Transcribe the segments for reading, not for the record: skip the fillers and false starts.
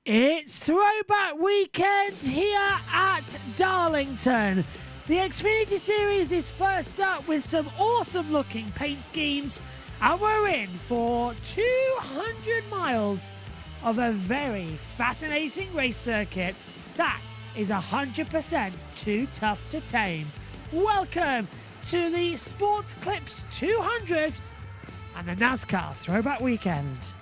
It's Throwback Weekend here at Darlington. The Xfinity Series is first up with some awesome looking paint schemes, and we're in for 200 miles of a very fascinating race circuit that is 100% too tough to tame. Welcome to the Sports Clips 200 and the NASCAR Throwback Weekend.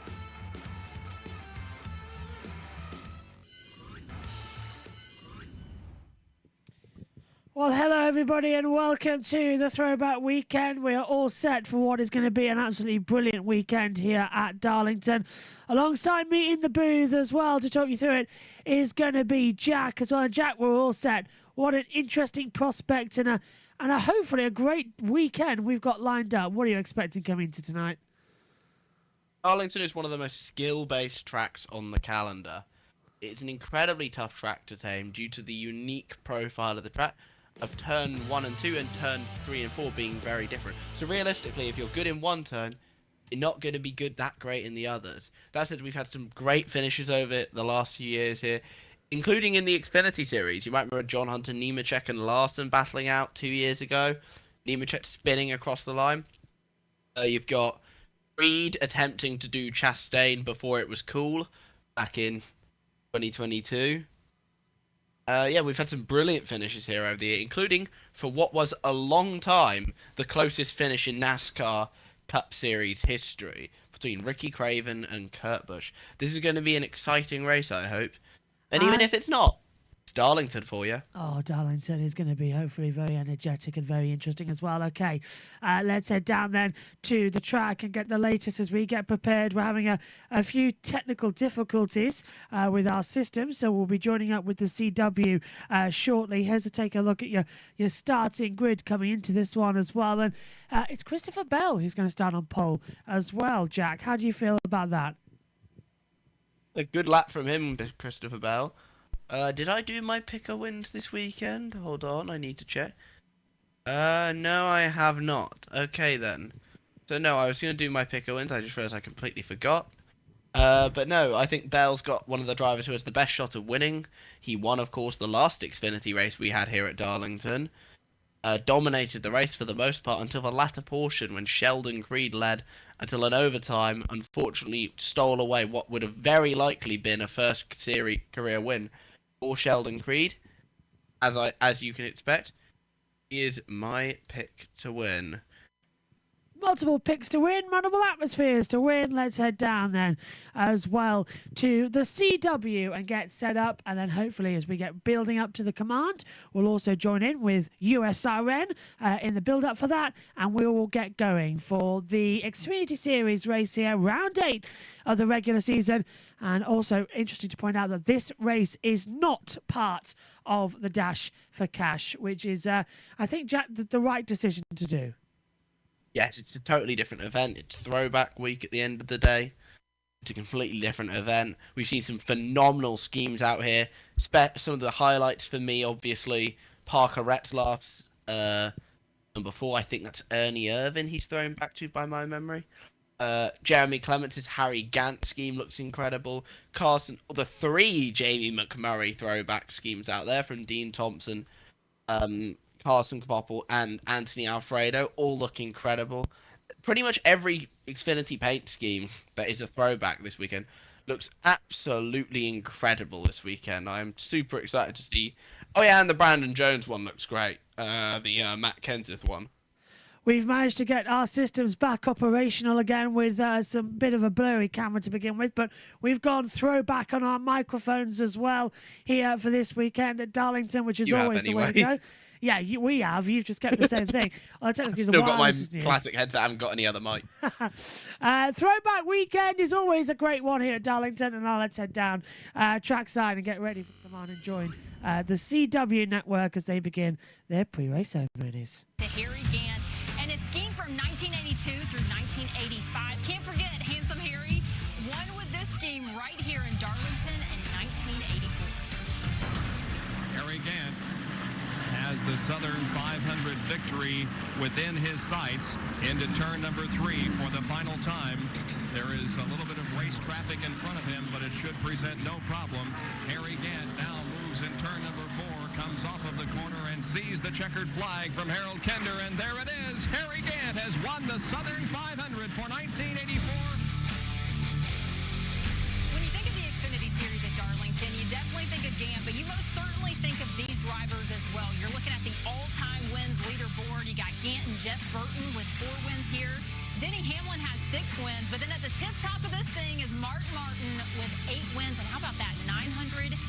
Well, hello everybody and welcome to the Throwback Weekend. We are all set for what is going to be an absolutely brilliant weekend here at Darlington. Alongside me in the booth as well to talk you through it is going to be Jack as well. And Jack, we're all set. What an interesting prospect and a hopefully a great weekend we've got lined up. What are you expecting coming into tonight? Darlington is one of the most skill-based tracks on the calendar. It's an incredibly tough track to tame due to the unique profile of the track, of turn 1 and 2 and turn 3 and 4 being very different. So realistically, if you're good in one turn, you're not going to be that great in the others. That said, we've had some great finishes over the last few years here, including in the Xfinity series. You might remember John Hunter, Nemechek and Larson battling out 2 years ago. Nemechek spinning across the line. You've got Reed attempting to do Chastain before it was cool back in 2022. Yeah, we've had some brilliant finishes here over the year, including, for what was a long time, the closest finish in NASCAR Cup Series history between Ricky Craven and Kurt Busch. This is going to be an exciting race, I hope. And even if it's not, it's Darlington for you. Oh, Darlington is going to be hopefully very energetic and very interesting as well. Okay, let's head down then to the track and get the latest as we get prepared. We're having a few technical difficulties with our system, so we'll be joining up with the CW shortly. Here's to take a look at your starting grid coming into this one as well. And it's Christopher Bell who's going to start on pole as well. Jack, how do you feel about that? A good lap from him, Christopher Bell. Did I do my picker wins this weekend? Hold on, I need to check. No, I have not. Okay, then. So, no, I was going to do my picker wins. I just realized I completely forgot. But no, I think Bell's got one of the drivers who has the best shot of winning. He won, of course, the last Xfinity race we had here at Darlington. Dominated the race for the most part until the latter portion when Sheldon Creed led until an overtime unfortunately stole away what would have very likely been a first series career win for Sheldon Creed. As you can expect, he is my pick to win. Multiple picks to win, multiple atmospheres to win. Let's head down then as well to the CW and get set up. And then hopefully as we get building up to the command, we'll also join in with USRN in the build up for that. And we will get going for the Xfinity Series race here, round 8 of the regular season. And also interesting to point out that this race is not part of the Dash for Cash, which is, I think, Jack, the right decision to do. Yes, it's a totally different event. It's Throwback Week at the end of the day. It's a completely different event. We've seen some phenomenal schemes out here. Some of the highlights for me, obviously, Parker Retzlaff's number 4. I think that's Ernie Irvin he's thrown back to by my memory. Jeremy Clements' Harry Gant scheme looks incredible. Carson, the 3 Jamie McMurray throwback schemes out there from Dean Thompson, Carson Popple and Anthony Alfredo all look incredible. pretty much every Xfinity paint scheme that is a throwback this weekend looks absolutely incredible this weekend. I'm super excited to see. Oh yeah, and the Brandon Jones one looks great. The Matt Kenseth one. We've managed to get our systems back operational again with some bit of a blurry camera to begin with, but we've gone throwback on our microphones as well here for this weekend at Darlington, which is always the way to go. Yeah, we have. You've just kept the same thing. Technically, Still got my classic headset. I haven't got any other mic. Throwback weekend is always a great one here at Darlington, and now let's head down trackside and get ready to come on and join the CW network as they begin their pre-race ceremonies. To Harry Gant and his scheme from 1982 through 1985. Can't forget Handsome Harry won with this scheme right here in Darlington in 1984. Harry Gant has the Southern 500 victory within his sights into turn number 3 for the final time. There is a little bit of race traffic in front of him, but it should present no problem. Harry Gant now moves in turn number 4, comes off of the corner and sees the checkered flag from Harold Kender, and there it is. Harry Gant has won the Southern 500 for 1984. When you think of the Xfinity Series at Darlington, you definitely think of Gant, but you most certainly think of these drivers as well. You're looking at the all-time wins leaderboard. You got Gant and Jeff Burton with 4 wins here. Denny Hamlin has 6 wins, but then at the tip top of this thing is Martin with 8 wins. And how about that? 972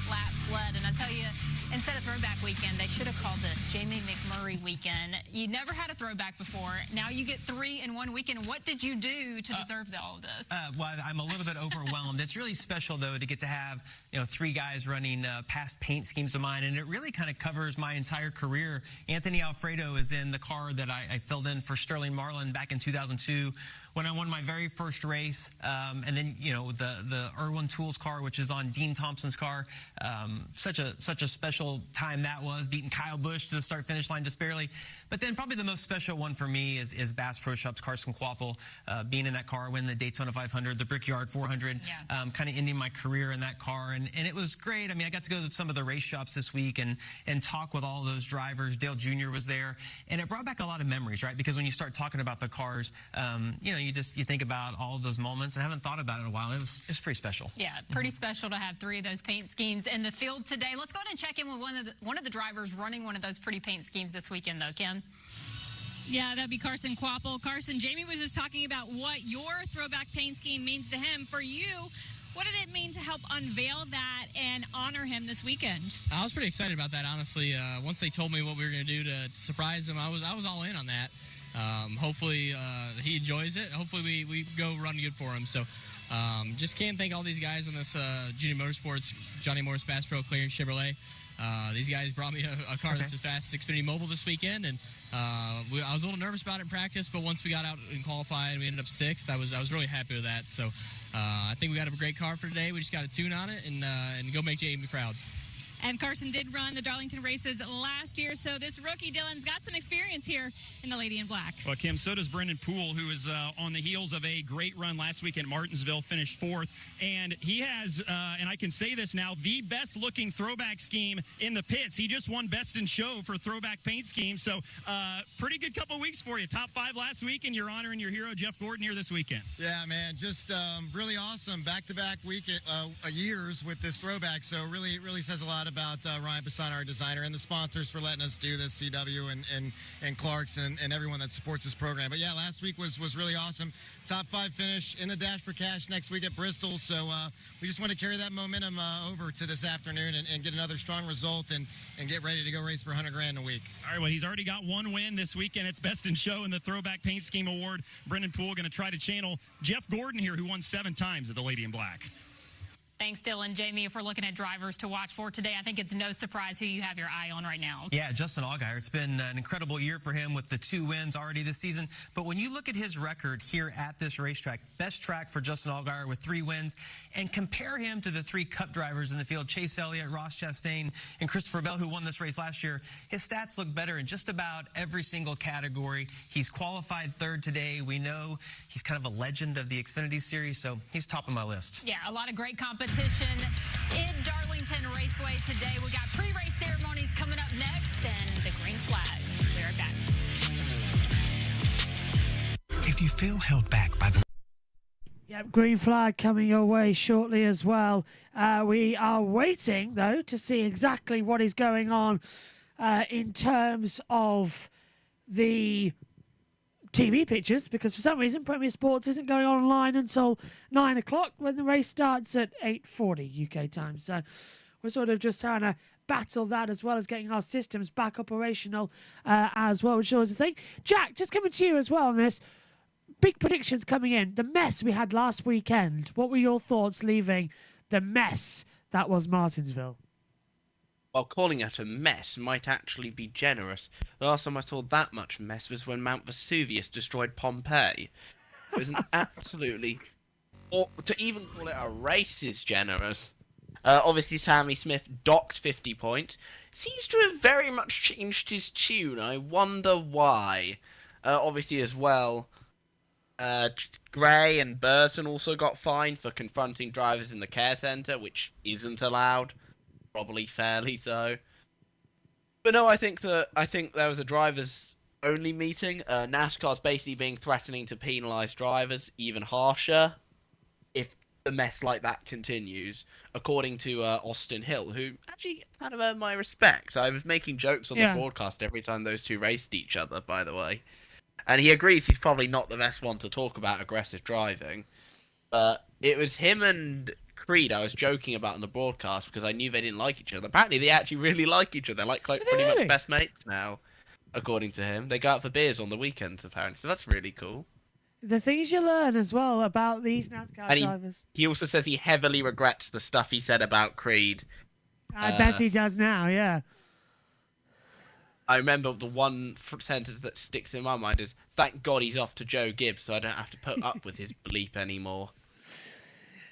laps led. And I tell you, instead of throwback weekend, they should have called this Jamie McMurray weekend. You never had a throwback before. Now you get 3 in one weekend. What did you do to deserve all of this? Well, I'm a little bit overwhelmed. It's really special, though, to get to have 3 guys running past paint schemes of mine, and it really kind of covers my entire career. Anthony Alfredo is in the car that I filled in for Sterling Marlin back in 2002 when I won my very first race, and then the Irwin Tools car, which is on Dean Thompson's car. Such a special time that was, beating Kyle Busch to the start-finish line just barely. But then probably the most special one for me is Bass Pro Shops' Carson Quaffle, being in that car, winning the Daytona 500, the Brickyard 400, kind of ending my career in that car. And it was great. I mean, I got to go to some of the race shops this week and talk with all those drivers. Dale Jr. was there. And it brought back a lot of memories, right? Because when you start talking about the cars, you think about all of those moments, and I haven't thought about it in a while. It was pretty special. Yeah, pretty special to have 3 of those paint schemes in the field today. Let's go ahead and check in with one of the drivers running one of those pretty paint schemes this weekend, though. Ken? Yeah, that'd be Carson Quaffle. Carson, Jamie was just talking about what your throwback paint scheme means to him. For you, what did it mean to help unveil that and honor him this weekend? I was pretty excited about that, honestly. Once they told me what we were going to do to surprise him, I was all in on that. Hopefully he enjoys it. Hopefully we go run good for him. So just can't thank all these guys on this Junior Motorsports, Johnny Morris, Bass Pro, Clearance Chevrolet. These guys brought me a car that's as fast as Xfinity Mobile this weekend, and I was a little nervous about it in practice, but once we got out and qualified, we ended up 6th. I was really happy with that. So I think we got a great car for today. We just got a tune on it and go make Jamie proud. And Carson did run the Darlington races last year, so this rookie Dylan's got some experience here in the Lady in Black. Well, Kim, so does Brendan Poole, who is on the heels of a great run last week at Martinsville, finished 4th. And he has, and I can say this now, the best-looking throwback scheme in the pits. He just won Best in Show for throwback paint scheme. So pretty good couple weeks for you. Top 5 last week, and you're honoring your hero, Jeff Gordon, here this weekend. Yeah, man, just really awesome. Back-to-back years with this throwback. So really says a lot about Ryan Bassano, our designer, and the sponsors for letting us do this, CW and Clark's and everyone that supports this program. But yeah, last week was really awesome. Top 5 finish in the Dash for Cash next week at Bristol. So we just want to carry that momentum over to this afternoon and get another strong result and get ready to go race for $100,000 a week. All right, well, he's already got 1 win this weekend. It's Best in Show in the Throwback Paint Scheme Award. Brendan Poole going to try to channel Jeff Gordon here, who won 7 times at the Lady in Black. Thanks, Dylan. Jamie, if we're looking at drivers to watch for today, I think it's no surprise who you have your eye on right now. Yeah, Justin Allgaier. It's been an incredible year for him with the 2 wins already this season. But when you look at his record here at this racetrack, best track for Justin Allgaier with 3 wins, and compare him to the 3 Cup drivers in the field, Chase Elliott, Ross Chastain, and Christopher Bell, who won this race last year, his stats look better in just about every single category. He's qualified 3rd today. We know he's kind of a legend of the Xfinity Series, so he's top of my list. Yeah, a lot of great competition in Darlington Raceway today. We got pre-race ceremonies coming up next and the green flag. We'll be right back. if you feel held back by the... Yep, green flag coming your way shortly as well. We are waiting, though, to see exactly what is going on in terms of the TV pictures, because for some reason Premier Sports isn't going online until 9 o'clock when the race starts at 8:40 UK time. So we're sort of just trying to battle that, as well as getting our systems back operational as well, which is the thing. Jack, just coming to you as well on this. Big predictions coming in. The mess we had last weekend. What were your thoughts leaving the mess that was Martinsville? Well, calling it a mess might actually be generous. The last time I saw that much mess was when Mount Vesuvius destroyed Pompeii. It was an absolutely... Or to even call it a race is generous. Obviously, Sammy Smith docked 50 points. Seems to have very much changed his tune. I wonder why. Obviously, as well, Gray and Burton also got fined for confronting drivers in the care centre, which isn't allowed. Probably fairly so. But no, I think there was a drivers only meeting. NASCAR's basically being threatening to penalise drivers even harsher if a mess like that continues, according to Austin Hill, who actually kind of earned my respect. I was making jokes on the broadcast every time those two raced each other, by the way. And he agrees he's probably not the best one to talk about aggressive driving. But it was him and Creed I was joking about on the broadcast because I knew they didn't like each other. Apparently they actually really like each other. They're like pretty much best mates now, according to him. They go out for beers on the weekends, apparently. So that's really cool. The things you learn as well about these NASCAR drivers. He also says he heavily regrets the stuff he said about Creed. I bet he does now, yeah. I remember the one sentence that sticks in my mind is, thank God he's off to Joe Gibbs so I don't have to put up with his bleep anymore.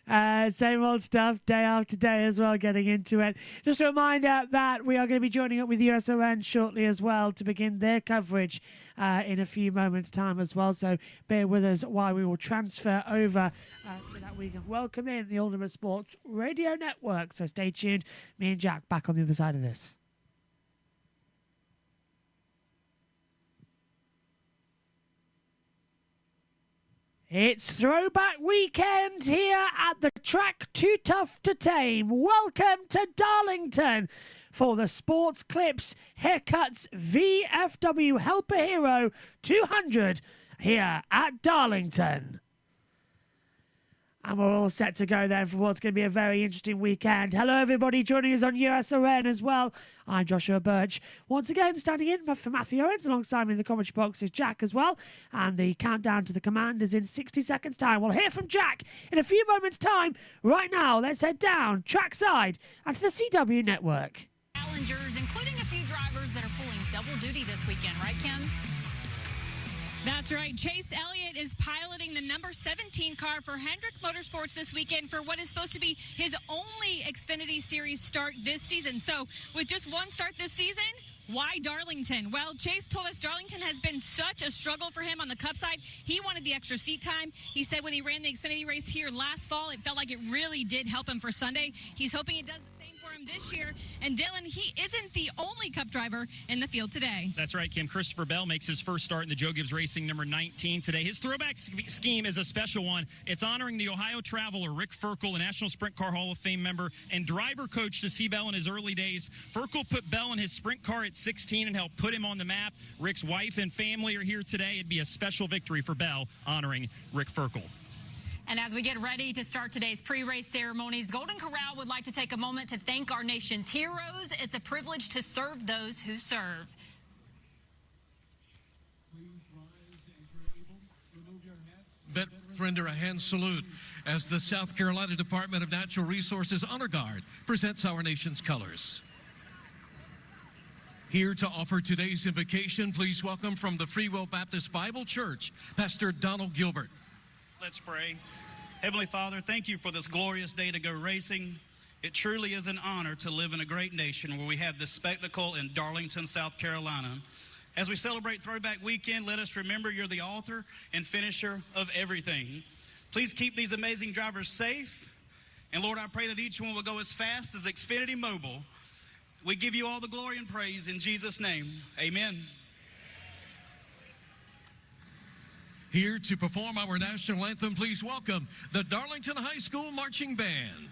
Same old stuff, day after day as well, getting into it. Just a reminder that we are going to be joining up with USON shortly as well to begin their coverage in a few moments' time as well. So bear with us while we will transfer over so that we can welcome in the Ultimate Sports Radio Network. So stay tuned. Me and Jack back on the other side of this. It's Throwback Weekend here at the track Too Tough to Tame. Welcome to Darlington for the Sports Clips Haircuts VFW Helper Hero 200 here at Darlington. And we're all set to go then for what's going to be a very interesting weekend. Hello, everybody joining us on USON as well. I'm Joshua Birch. Once again, standing in for Matthew Owens. Alongside me in the commentary box is Jack as well. And the countdown to the command is in 60 seconds' time. We'll hear from Jack in a few moments' time. Right now, let's head down trackside and to the CW network. Challengers, including a few drivers that are pulling double duty this weekend, right, Kim? That's right. Chase Elliott is piloting the number 17 car for Hendrick Motorsports this weekend for what is supposed to be his only Xfinity Series start this season. So with just one start this season, why Darlington? Well, Chase told us Darlington has been such a struggle for him on the Cup side. He wanted the extra seat time. He said when he ran the Xfinity race here last fall, it felt like it really did help him for Sunday. He's hoping it does the same for him this year. And Dylan, he isn't the only Cup driver in the field today. That's right, Kim. Christopher Bell makes his first start in the Joe Gibbs Racing number 19 today. His throwback scheme is a special one. It's honoring the Ohio traveler Rick Ferkel, a National Sprint Car Hall of Fame member and driver coach to see Bell in his early days. Ferkel put Bell in his sprint car at 16 and helped put him on the map. Rick's wife and family are here today. It'd be a special victory for Bell honoring Rick Ferkel. And as we get ready to start today's pre-race ceremonies, Golden Corral would like to take a moment to thank our nation's heroes. It's a privilege to serve those who serve. Vet render a hand salute as the South Carolina Department of Natural Resources Honor Guard presents our nation's colors. Here to offer today's invocation, please welcome from the Free Will Baptist Bible Church, Pastor Donald Gilbert. Let's pray. Heavenly Father, thank you for this glorious day to go racing. It truly is an honor to live in a great nation where we have this spectacle in Darlington, South Carolina. As we celebrate Throwback Weekend, let us remember you're the author and finisher of everything. Please keep these amazing drivers safe. And Lord, I pray that each one will go as fast as Xfinity Mobile. We give you all the glory and praise in Jesus' name. Amen. Here to perform our national anthem, please welcome the Darlington High School Marching Band.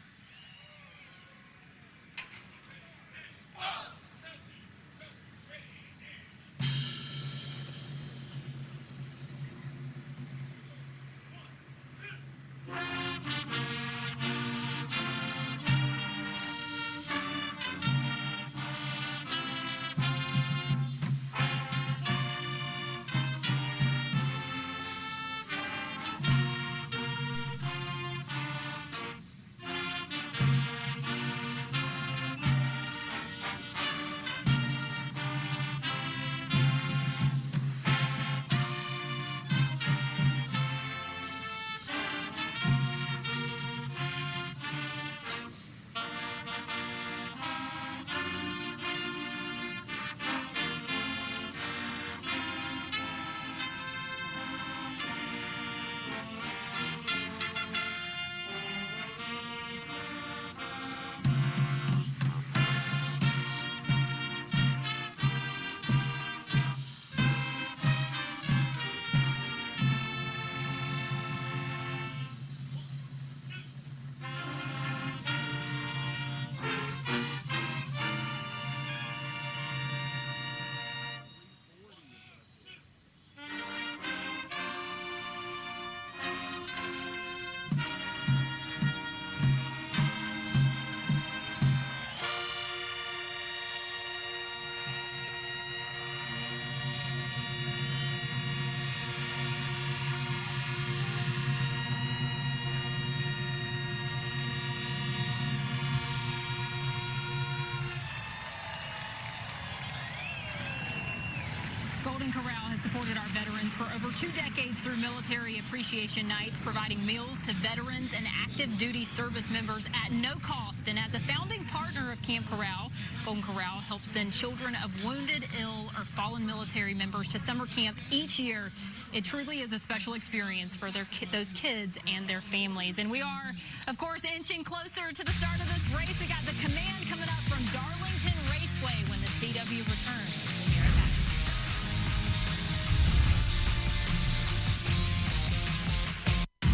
Golden Corral has supported our veterans for over 2 decades through military appreciation nights, providing meals to veterans and active duty service members at no cost. And as a founding partner of Camp Corral, Golden Corral helps send children of wounded, ill, or fallen military members to summer camp each year. It truly is a special experience for those kids and their families. And we are, of course, inching closer to the start of this race. We got the command coming up from Darlington Raceway when the CW returns. We'll be right back.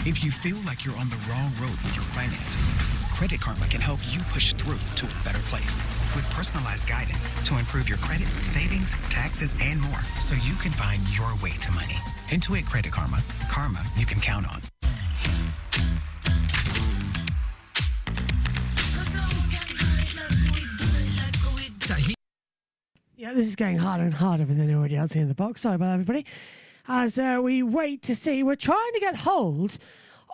If you feel like you're on the wrong road with your finances, Credit Karma can help you push through to a better place with personalized guidance to improve your credit, savings, taxes, and more so you can find your way to money. Intuit Credit Karma. Karma you can count on. Yeah, this is getting harder and harder with the audio in the box. Sorry about that, everybody. As we wait to see, we're trying to get hold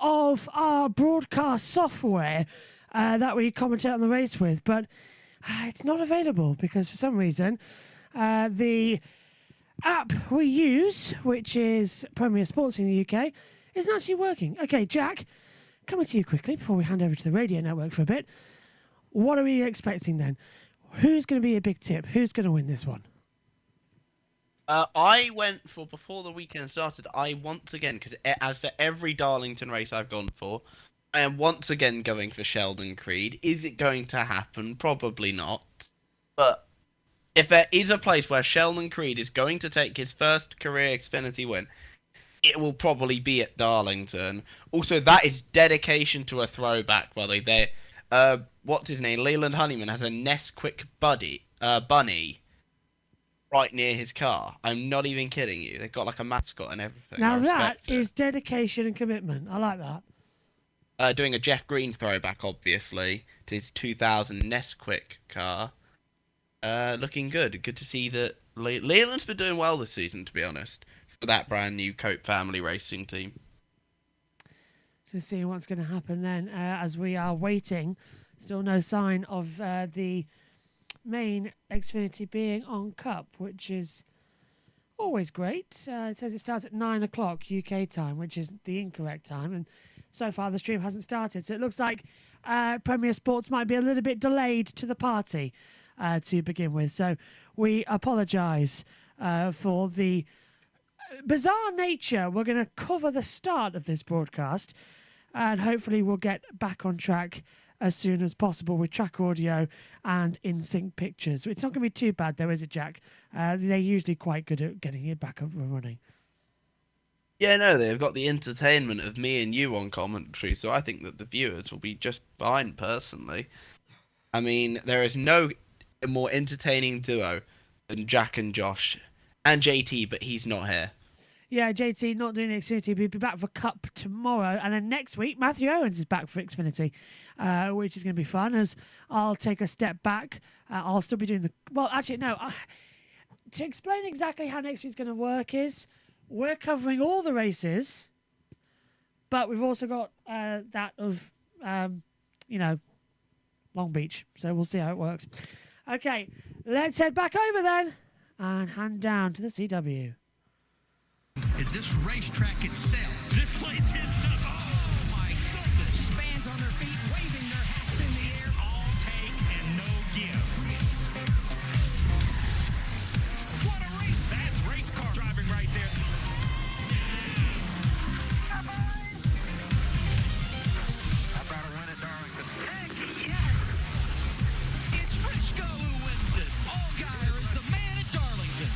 of our broadcast software that we commentate on the race with, but it's not available because for some reason the app we use, which is Premier Sports in the UK, isn't actually working. Okay, Jack, coming to you quickly before we hand over to the radio network for a bit. What are we expecting then? Who's going to be a big tip? Who's going to win this one? I went for, before the weekend started, I once again, because as for every Darlington race I've gone for, I am once again going for Sheldon Creed. Is it going to happen? Probably not. But if there is a place where Sheldon Creed is going to take his first career Xfinity win, it will probably be at Darlington. Also, that is dedication to a throwback, by the way. What's his name? Leland Honeyman has a Nesquik bunny right near his car. I'm not even kidding you. They've got like a mascot and everything. Now that is dedication and commitment. I like that. Doing a Jeff Green throwback, obviously, to his 2000 Nesquik car. Looking good. Good to see that Leland's been doing well this season, to be honest, for that brand new Cope family racing team. Just seeing what's going to happen then as we are waiting. Still no sign of the main Xfinity being on Cup, which is always great. It says it starts at 9 o'clock UK time, which is the incorrect time, and so far the stream hasn't started. So it looks like Premier Sports might be a little bit delayed to the party to begin with. So we apologise for the bizarre nature. We're going to cover the start of this broadcast, and hopefully we'll get back on track as soon as possible with track audio and in-sync pictures. It's not going to be too bad though, is it, Jack? They're usually quite good at getting it back up and running. Yeah, no, they've got the entertainment of me and you on commentary, so I think that the viewers will be just fine, personally. I mean, there is no more entertaining duo than Jack and Josh. And JT, but he's not here. Yeah, JT not doing the Xfinity. We'll be back for Cup tomorrow. And then next week, Matthew Owens is back for Xfinity, which is going to be fun as I'll take a step back. I'll still be doing the... Well, actually, no. To explain exactly how next week's going to work is we're covering all the races, but we've also got that of, Long Beach. So we'll see how it works. Okay, let's head back over then and hand down to the CW. Is this racetrack itself? This place is stuff. Oh my goodness! Fans on their feet, waving their hats in the air. All take and no give. What a race! That's race car driving right there. How about a win at Darlington? Heck yes! It's Briscoe who wins it. Allgaier is the man at Darlington.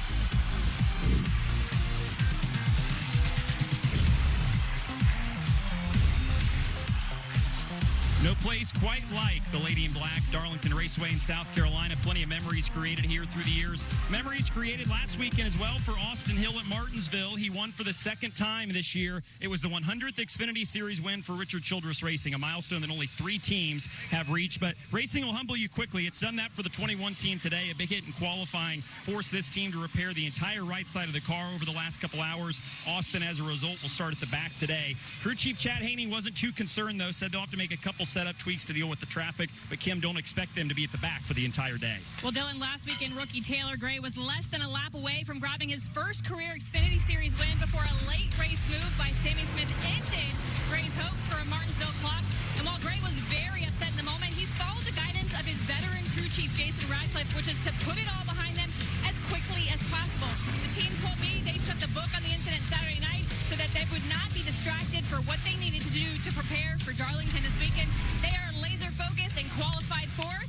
No place quite like the Lady in Black Darlington Raceway in South Carolina. Plenty of memories created here through the years. Memories created last weekend as well for Austin Hill at Martinsville. He won for the second time this year. It was the 100th Xfinity Series win for Richard Childress Racing, a milestone that only 3 teams have reached. But racing will humble you quickly. It's done that for the 21 team today. A big hit in qualifying forced this team to repair the entire right side of the car over the last couple hours. Austin, as a result, will start at the back today. Crew Chief Chad Haney wasn't too concerned, though. Said they'll have to make a couple setup tweaks to deal with the traffic, but Kim, don't expect them to be at the back for the entire day. Well, Dylan, last weekend, rookie Taylor Gray was less than a lap away from grabbing his first career Xfinity Series win before a late race move by Sammy Smith ended Gray's hopes for a Martinsville clock. And while Gray was very upset in the moment, he's followed the guidance of his veteran crew chief, Jason Radcliffe, which is to put it all behind them as quickly as possible. The team told me they shut the book on the incident Saturday night so that they would not be distracted for what they needed to do to prepare for Darlington this weekend. They are laser focused and qualified fourth.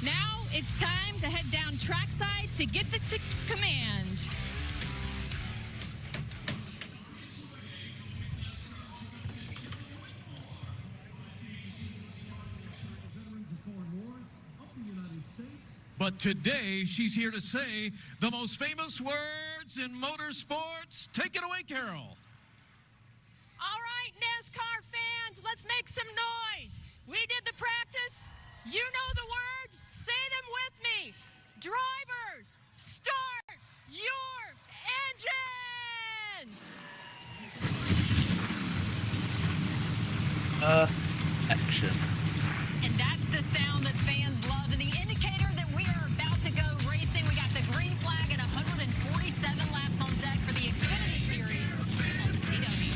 Now it's time to head down trackside to get the command. But today, she's here to say the most famous words in motorsports. Take it away, Carol. All right, NASCAR fans, let's make some noise. We did the practice. You know the words. Say them with me. Drivers, start your engines. Action. And that's the sound that fans love, and the indicator that we are about to go racing. We got the green flag and 147 laps on deck for the Xfinity Series on CW.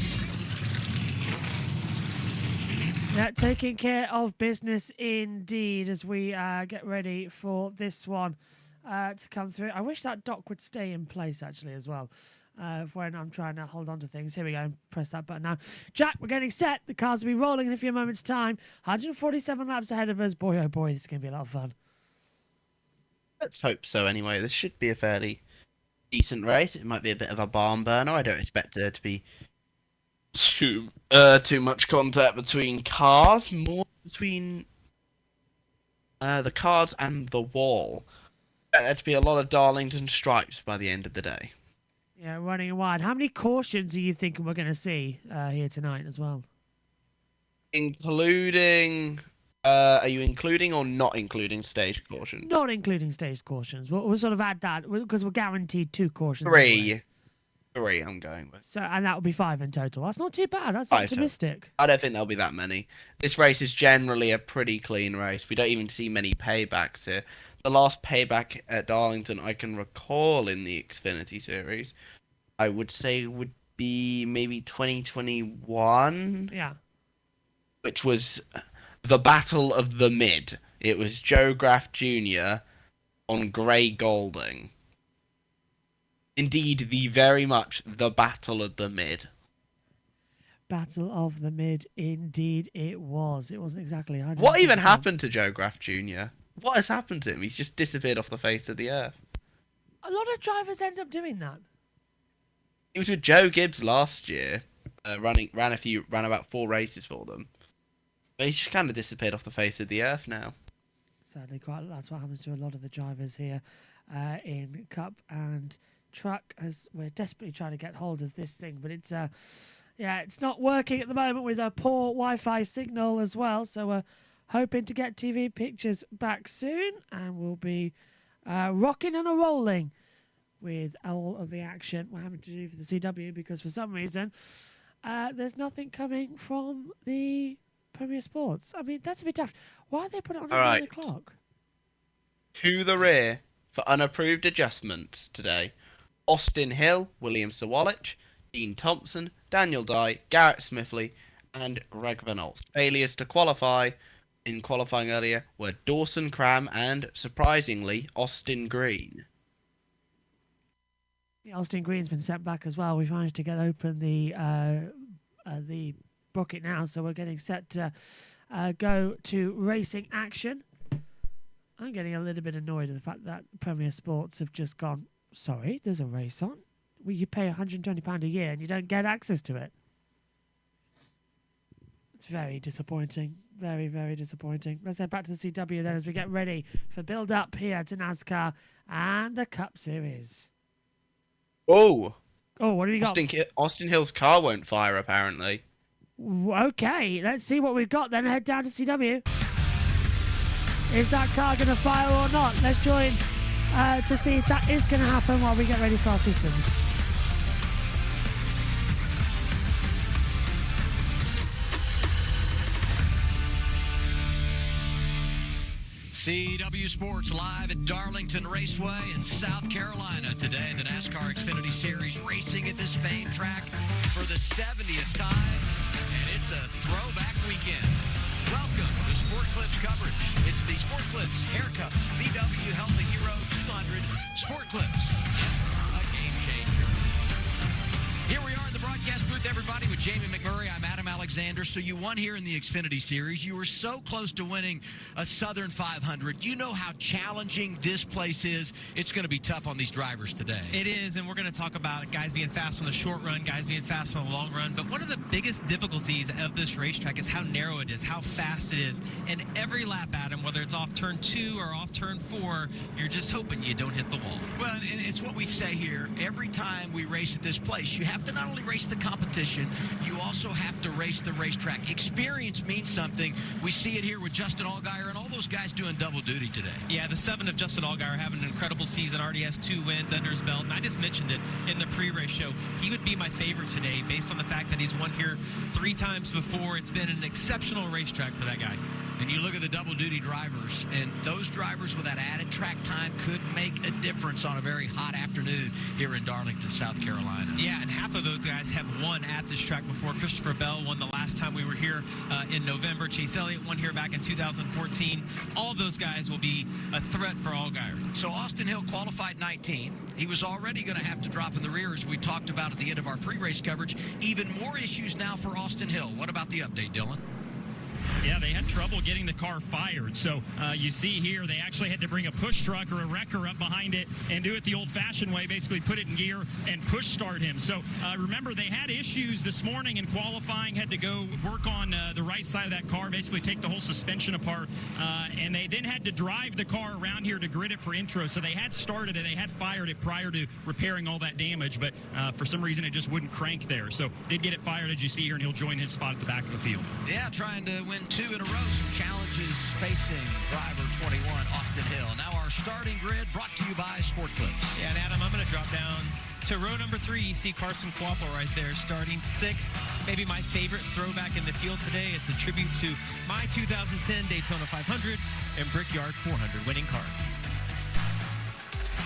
Yeah, taking care of business indeed as we get ready for this one to come through. I wish that dock would stay in place actually as well. When I'm trying to hold on to things. Here we go. Press that button now. Jack, we're getting set. The cars will be rolling in a few moments' time. 147 laps ahead of us. Boy, oh boy, this is going to be a lot of fun. Let's hope so anyway. This should be a fairly decent race. It might be a bit of a barn burner. I don't expect there to be too much contact between cars. More between the cars and the wall. There'd be a lot of Darlington stripes by the end of the day. Yeah, running wide. How many cautions are you thinking we're going to see here tonight as well? Including, are you including or not including stage cautions? Not including stage cautions. We'll sort of add that because we're guaranteed 2 cautions. 3. 3 I'm going with. So, and that will be 5 in total. That's not too bad. That's 5 optimistic. I don't think there'll be that many. This race is generally a pretty clean race. We don't even see many paybacks here. The last payback at Darlington I can recall in the Xfinity Series, I would say would be maybe 2021. Yeah. Which was the Battle of the Mid. It was Joe Graff Jr. on Gray Golding. Indeed, very much the Battle of the Mid. Battle of the Mid, indeed it was. It wasn't exactly. What even happened to Joe Graff Jr.? What has happened to him? He's just disappeared off the face of the earth. A lot of drivers end up doing that. He was with Joe Gibbs last year, ran about 4 races for them. But he's just kind of disappeared off the face of the earth now. Sadly, that's what happens to a lot of the drivers here in Cup and Truck, as we're desperately trying to get hold of this thing. But it's it's not working at the moment with a poor Wi-Fi signal as well. So we're hoping to get TV pictures back soon, and we'll be rocking and a-rolling with all of the action we're having to do for the CW, because for some reason there's nothing coming from the Premier Sports. I mean, that's a bit daft. Why did they put it on at 9 o'clock? To the rear for unapproved adjustments today: Austin Hill, William Sawalich, Dean Thompson, Daniel Dye, Garrett Smithley, and Greg Van Olst. Failures to qualify in qualifying earlier were Dawson Cram and, surprisingly, Austin Green. Austin Green's been sent back as well. We've managed to get open the bucket now, so we're getting set to go to racing action. I'm getting a little bit annoyed at the fact that Premier Sports have just gone, sorry, there's a race on. Well, you pay £120 a year and you don't get access to it. It's very disappointing. Very, very disappointing. Let's head back to the CW then as we get ready for build-up here to NASCAR and the Cup Series. Oh, what do we got? Austin Hill's car won't fire, apparently. Okay, let's see what we've got then. Head down to CW. Is that car going to fire or not? Let's join to see if that is going to happen while we get ready for our systems. CW Sports live at Darlington Raceway in South Carolina. Today, the NASCAR Xfinity Series racing at this famed track for the 70th time, and it's a throwback weekend. Welcome to Sport Clips coverage. It's the Sport Clips Haircuts VW Healthy Hero 200 Sport Clips. It's a game changer. Here we are in the broadcast booth, everybody, with Jamie McMurray. I'm Adam Alexander. So you won here in the Xfinity Series. You were so close to winning a Southern 500. You know how challenging this place is. It's going to be tough on these drivers today. It is, and we're going to talk about it. Guys being fast on the short run, guys being fast on the long run. But one of the biggest difficulties of this racetrack is how narrow it is, how fast it is. And every lap, Adam, whether it's off turn 2 or off turn 4, you're just hoping you don't hit the wall. Well, and it's what we say here. Every time we race at this place, you have to not only race the competition, you also have to race the racetrack. Experience means something. We see it here with Justin Allgaier and all those guys doing double duty today. Yeah, the 7 of Justin Allgaier having an incredible season. Already has 2 wins under his belt. And I just mentioned it in the pre-race show. He would be my favorite today based on the fact that he's won here 3 times before. It's been an exceptional racetrack for that guy. And you look at the double-duty drivers, and those drivers with that added track time could make a difference on a very hot afternoon here in Darlington, South Carolina. Yeah, and half of those guys have won at this track before. Christopher Bell won the last time we were here in November. Chase Elliott won here back in 2014. All of those guys will be a threat for Allgaier. So Austin Hill qualified 19th. He was already going to have to drop in the rear, as we talked about at the end of our pre-race coverage. Even more issues now for Austin Hill. What about the update, Dylan? Yeah, they had trouble getting the car fired. So you see here, they actually had to bring a push truck or a wrecker up behind it and do it the old-fashioned way, basically put it in gear and push start him. So remember, they had issues this morning in qualifying, had to go work on the right side of that car, basically take the whole suspension apart. And they then had to drive the car around here to grid it for intro. So they had started it, they had fired it prior to repairing all that damage, but for some reason it just wouldn't crank there. So did get it fired, as you see here, and he'll join his spot at the back of the field. Yeah, trying to win 2 in a row. Some challenges facing driver 21, Austin Hill. Now our starting grid brought to you by Sport Clips. Yeah, and Adam, I'm going to drop down to row number 3. You see Carson Quapple right there, starting 6th. Maybe my favorite throwback in the field today. It's a tribute to my 2010 Daytona 500 and Brickyard 400 winning car.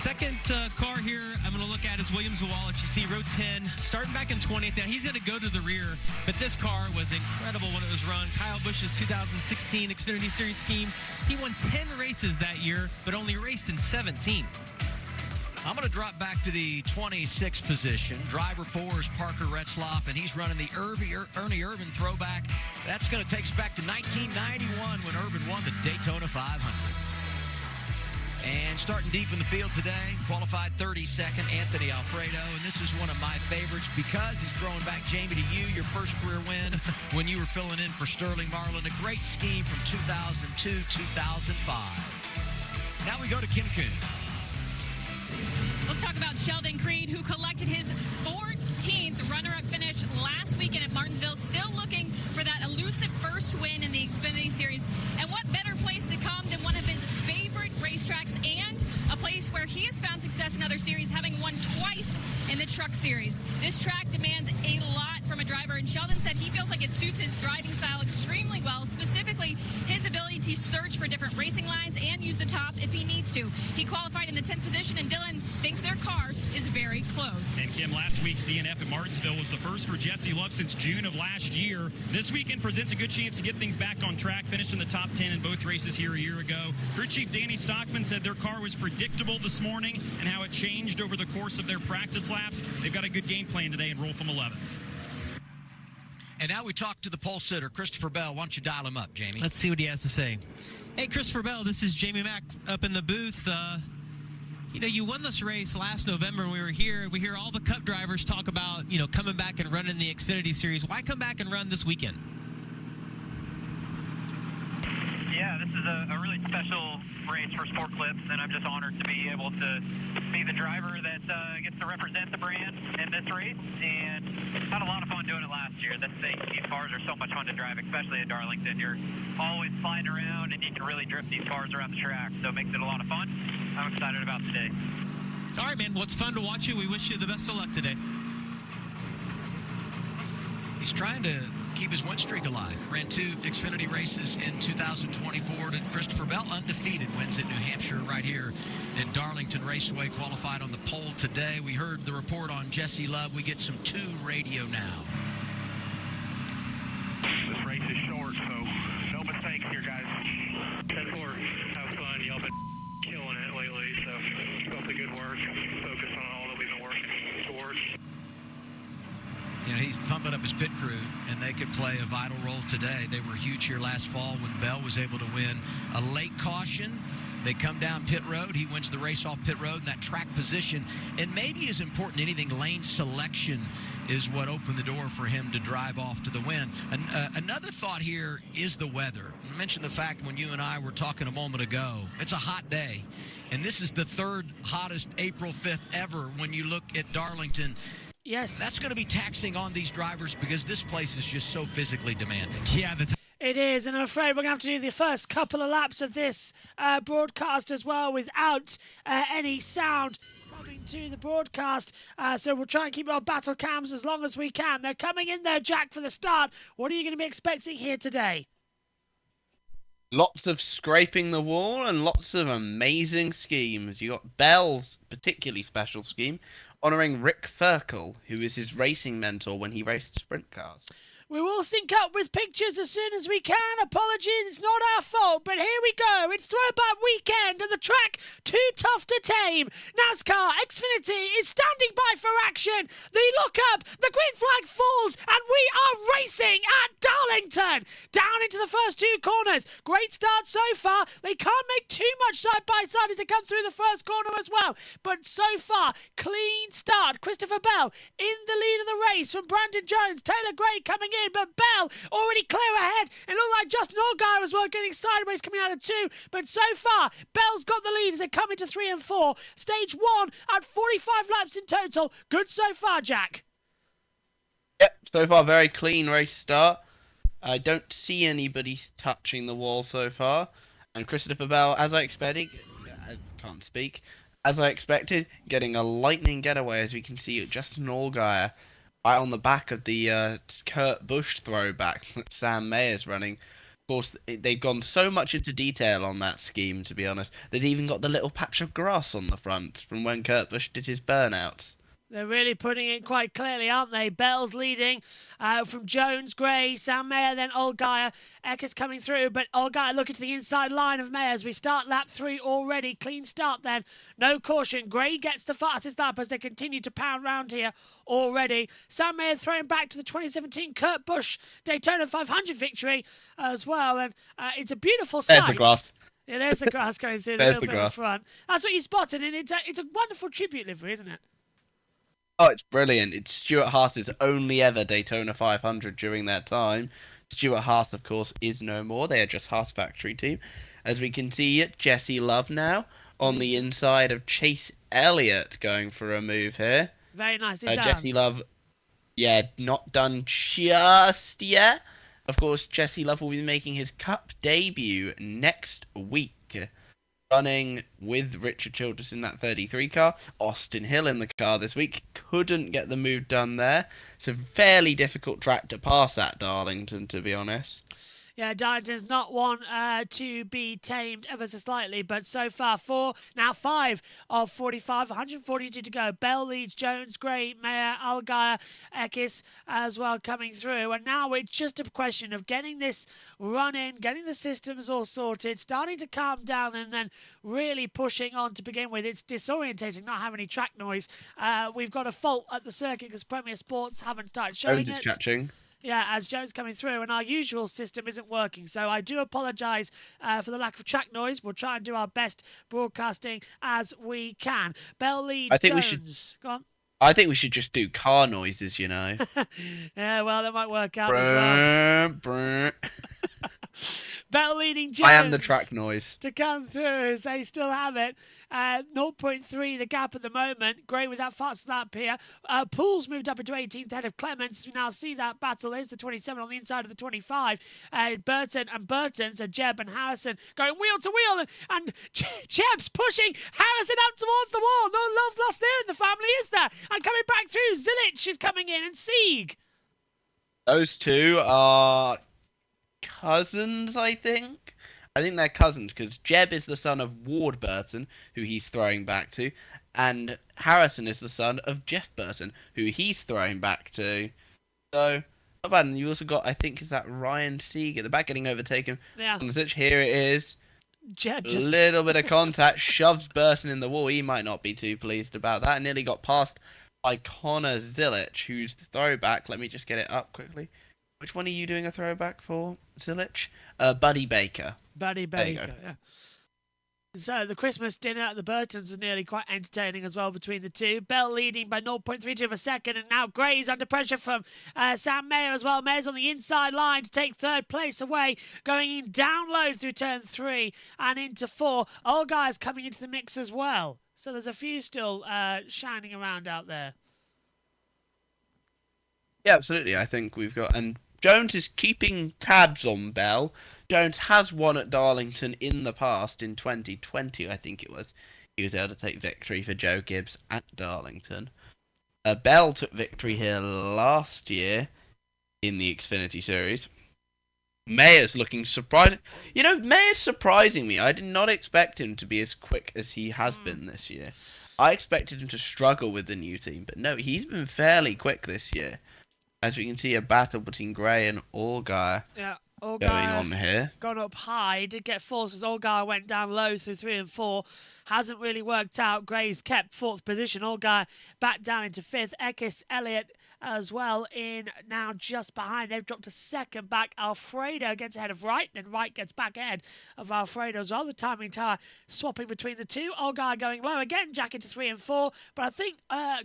Second car here I'm going to look at is William Sawalich. You see row 10, starting back in 20th. Now, he's going to go to the rear, but this car was incredible when it was run. Kyle Busch's 2016 Xfinity Series scheme. He won 10 races that year, but only raced in 17. I'm going to drop back to the 26th position. Driver 4 is Parker Retzlaff, and he's running the Ernie Irvan throwback. That's going to take us back to 1991 when Irvan won the Daytona 500. And starting deep in the field today, qualified 32nd, Anthony Alfredo. And this is one of my favorites because he's throwing back, Jamie, to you, your first career win when you were filling in for Sterling Marlin. A great scheme from 2002-2005. Now we go to Kim Kuhn. Let's talk about Sheldon Creed, who collected his 14th runner-up finish last weekend at Martinsville, still looking for that elusive first win in the Xfinity Series. And what better place to come than one of his favorite racetracks and a place where he has found success in other series, having won twice in the Truck Series. This track demands a lot from a driver, and Sheldon said he feels like it suits his driving style extremely well, specifically his ability to search for different racing lines and use the top if he needs to. He qualified in the 10th position, and Dylan thinks their car is very close. And Kim, last week's DNF at Martinsville was the first for Jesse Love since June of last year. This weekend presents a good chance to get things back on track, finished in the top 10 in both races here a year ago. Crew Chief Danny Stockman said their car was predictable this morning and how it changed over the course of their practice laps. They've got a good game plan today and roll from 11th. And now we talk to the pole sitter, Christopher Bell. Why don't you dial him up, Jamie? Let's see what he has to say. Hey, Christopher Bell, this is Jamie Mack up in the booth. You know, you won this race last November when we were here. We hear all the Cup drivers talk about, you know, coming back and running the Xfinity Series. Why come back and run this weekend? Yeah, this is a really special race for Sport Clips, and I'm just honored to be able to be the driver that gets to represent the brand in this race. And had a lot of fun doing it last year. These cars are so much fun to drive, especially at Darlington. You're always flying around, and you can really drift these cars around the track, so it makes it a lot of fun. I'm excited about today. All right, man. Well, it's fun to watch you. We wish you the best of luck today. He's trying to keep his win streak alive. Ran 2 Xfinity races in 2024. And Christopher Bell, undefeated, wins at New Hampshire right here at Darlington Raceway. Qualified on the pole today. We heard the report on Jesse Love. We get some 2 radio now. This race is short, so no mistakes here, guys. 10-4, have fun. Y'all been killing it lately, so keep up the good work. Focus on all that we've been working towards. You know, he's pumping up his pit crew, and they could play a vital role today. They were huge here last fall when Bell was able to win a late caution. They come down pit road. He wins the race off pit road in that track position. And maybe as important as anything, lane selection is what opened the door for him to drive off to the win. Another thought here is the weather. I mentioned the fact when you and I were talking a moment ago, it's a hot day. And this is the 3rd hottest April 5th ever when you look at Darlington. Yes. That's going to be taxing on these drivers because this place is just so physically demanding. Yeah, it is, and I'm afraid we're going to have to do the first couple of laps of this broadcast as well without any sound coming to the broadcast. So we'll try and keep our battle cams as long as we can. They're coming in there, Jack, for the start. What are you going to be expecting here today? Lots of scraping the wall and lots of amazing schemes. You got Bell's particularly special scheme, honouring Rick Ferkel, who is his racing mentor when he raced sprint cars. We will sync up with pictures as soon as we can. Apologies, it's not our fault, but here we go. It's throwback weekend and the track too tough to tame. NASCAR Xfinity is standing by for action. They look up, the green flag falls, and we are racing at Darlington. Down into the first 2 corners. Great start so far. They can't make too much side by side as they come through the first corner as well. But so far, clean start. Christopher Bell in the lead of the race from Brandon Jones. Taylor Gray coming in. But Bell already clear ahead. It looked like Justin Allgaier as well getting sideways coming out of 2. But so far, Bell's got the lead as they come into 3 and 4. Stage 1 at 45 laps in total. Good so far, Jack. Yep, so far very clean race start. I don't see anybody touching the wall so far. And Christopher Bell, as I expected, I can't speak, as I expected, getting a lightning getaway as we can see Justin Allgaier right on the back of the Kurt Busch throwback that Sam Mayer's running. Of course, they've gone so much into detail on that scheme, to be honest. They've even got the little patch of grass on the front from when Kurt Busch did his burnouts. They're really putting it quite clearly, aren't they? Bell's leading from Jones, Gray, Sam Mayer, then Allgaier. Eckes coming through, but Allgaier looking to the inside line of Mayer as we start lap 3 already. Clean start then. No caution. Gray gets the fastest lap as they continue to pound round here already. Sam Mayer throwing back to the 2017 Kurt Busch Daytona 500 victory as well. And it's a beautiful sight. There's the grass. Yeah, there's the grass going through the There's little the bit in grass. front. That's what you spotted, and it's a wonderful tribute livery, isn't it? Oh, it's brilliant. It's Stuart Haas's only ever Daytona 500 during their time. Stuart Haas, of course, is no more. They are just Haas factory team. As we can see, Jesse Love now on the inside of Chase Elliott going for a move here. Very nicely done. Jesse Love, yeah, not done just yet. Of course, Jesse Love will be making his Cup debut next week. Running with Richard Childress in that 33 car. Austin Hill in the car this week. Couldn't get the move done there. It's a fairly difficult track to pass at Darlington, to be honest. Yeah, Darlington's not one to be tamed ever so slightly, but so far 5 of 45, 142 to go. Bell leads Jones, Gray, Mayer, Allgaier, Eckes as well coming through. And now it's just a question of getting this run in, getting the systems all sorted, starting to calm down, and then really pushing on to begin with. It's disorientating not having any track noise. We've got a fault at the circuit because Premier Sports haven't started showing Jones it. is catching. Yeah, as Jones coming through, and our usual system isn't working. So I do apologise for the lack of track noise. We'll try and do our best broadcasting as we can. Bell leads Jones. Go on. I think we should just do car noises, you know. Yeah, well, that might work out as well. Bell leading Jones. I am the track noise. To come through as they still have it. 0.3 the gap at the moment. Gray with that fast lap here. Poole's moved up into 18th head of Clements. We now see that battle. There's the 27 on the inside of the 25. Burton, so Jeb and Harrison going wheel to wheel. And Jeb's pushing Harrison up towards the wall. No love lost there in the family, is there? And coming back through, Zilich is coming in and Sieg. Those two are cousins, I think. I think they're cousins because Jeb is the son of Ward Burton, who he's throwing back to, and Harrison is the son of Jeff Burton, who he's throwing back to. So, not bad. And you also got, I think, is that Ryan Sieg at the back getting overtaken. Yeah. Here it is. Jeb A just... little bit of contact, shoves Burton in the wall. He might not be too pleased about that. Nearly got passed by Connor Zilich, who's the throwback. Let me just get it up quickly. Which one are you doing a throwback for, Zilich? Buddy Baker. Buddy Baker, yeah. So the Christmas dinner at the Burtons was nearly quite entertaining as well between the two. Bell leading by 0.32 of a second, and now Gray's under pressure from Sam Mayer as well. Mayer's on the inside line to take third place away, going in down low through turn 3 and into 4. Allgaier's coming into the mix as well. So there's a few still shining around out there. Yeah, absolutely. I think we've got... And Jones is keeping tabs on Bell. Jones has won at Darlington in the past, in 2020, I think it was. He was able to take victory for Joe Gibbs at Darlington. Bell took victory here last year in the Xfinity Series. Mayer's looking surprised. You know, Mayer's surprising me. I did not expect him to be as quick as he has been this year. I expected him to struggle with the new team, but no, he's been fairly quick this year. As we can see, a battle between Gray and Allgaier going on here. Gone up high, did get forces. Allgaier went down low through 3 and 4. Hasn't really worked out. Gray's kept 4th position. Allgaier back down into 5th. Eckes, Elliott as well in now just behind. They've dropped a second back. Alfredo gets ahead of Wright, and Wright gets back ahead of Alfredo as well. The timing tower swapping between the two. Allgaier going low again, Jack into 3 and 4. But I think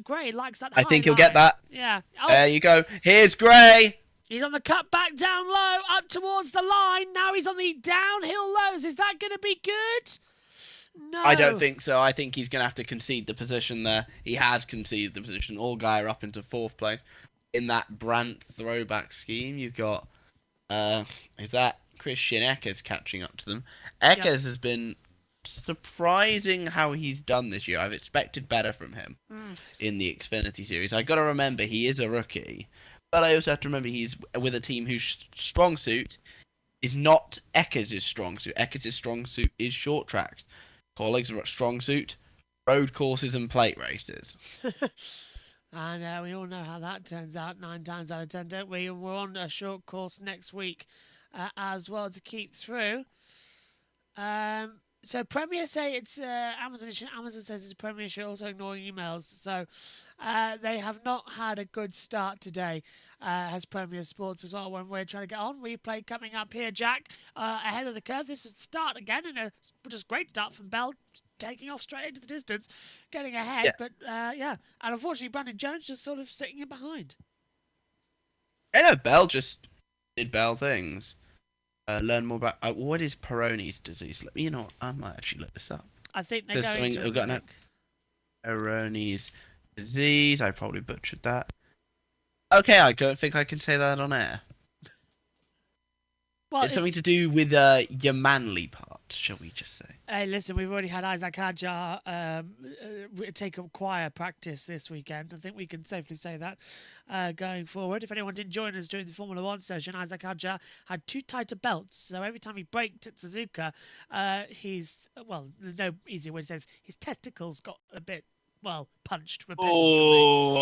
Gray likes that high I think he'll line. get that. Yeah. There you go. Here's Gray. He's on the cut back down low, up towards the line. Now he's on the downhill lows. Is that going to be good? No. I don't think so. I think he's going to have to concede the position there. He has conceded the position. Allgaier up into 4th place. In that Brandt throwback scheme, you've got, is that Christian Eckes catching up to them? Eckes has been surprising how he's done this year. I've expected better from him in the Xfinity Series. I got to remember, he is a rookie. But I also have to remember he's with a team whose strong suit is not Eckes' strong suit. Eckes' strong suit is short tracks. Colleagues' strong suit, road courses and plate races. I know, we all know how that turns out 9 times out of 10, don't we? And we're on a short course next week as well to keep through. So Premier say it's Amazon issue. Amazon says it's a Premier issue, also ignoring emails. So they have not had a good start today. has Premier Sports as well when we're trying to get on. Replay coming up here, Jack, ahead of the curve. This is the start again, and a just great start from Bell, taking off straight into the distance, getting ahead. But, and unfortunately, Brandon Jones just sort of sitting in behind. I know Bell just did Bell things. Learn more about what is Peyronie's disease. You know what? I might actually look this up. I think they're going to got Peyronie's disease. I probably butchered that. Okay, I don't think I can say that on air. Well, it's something to do with your manly part, shall we just say? Hey, listen, we've already had Isaac Hadjar take up choir practice this weekend. I think we can safely say that going forward. If anyone didn't join us during the Formula 1 session, Isaac Hadjar had 2 tighter belts. So every time he braked at Suzuka, there's no easier way to say this, his testicles got a bit, punched repetitively.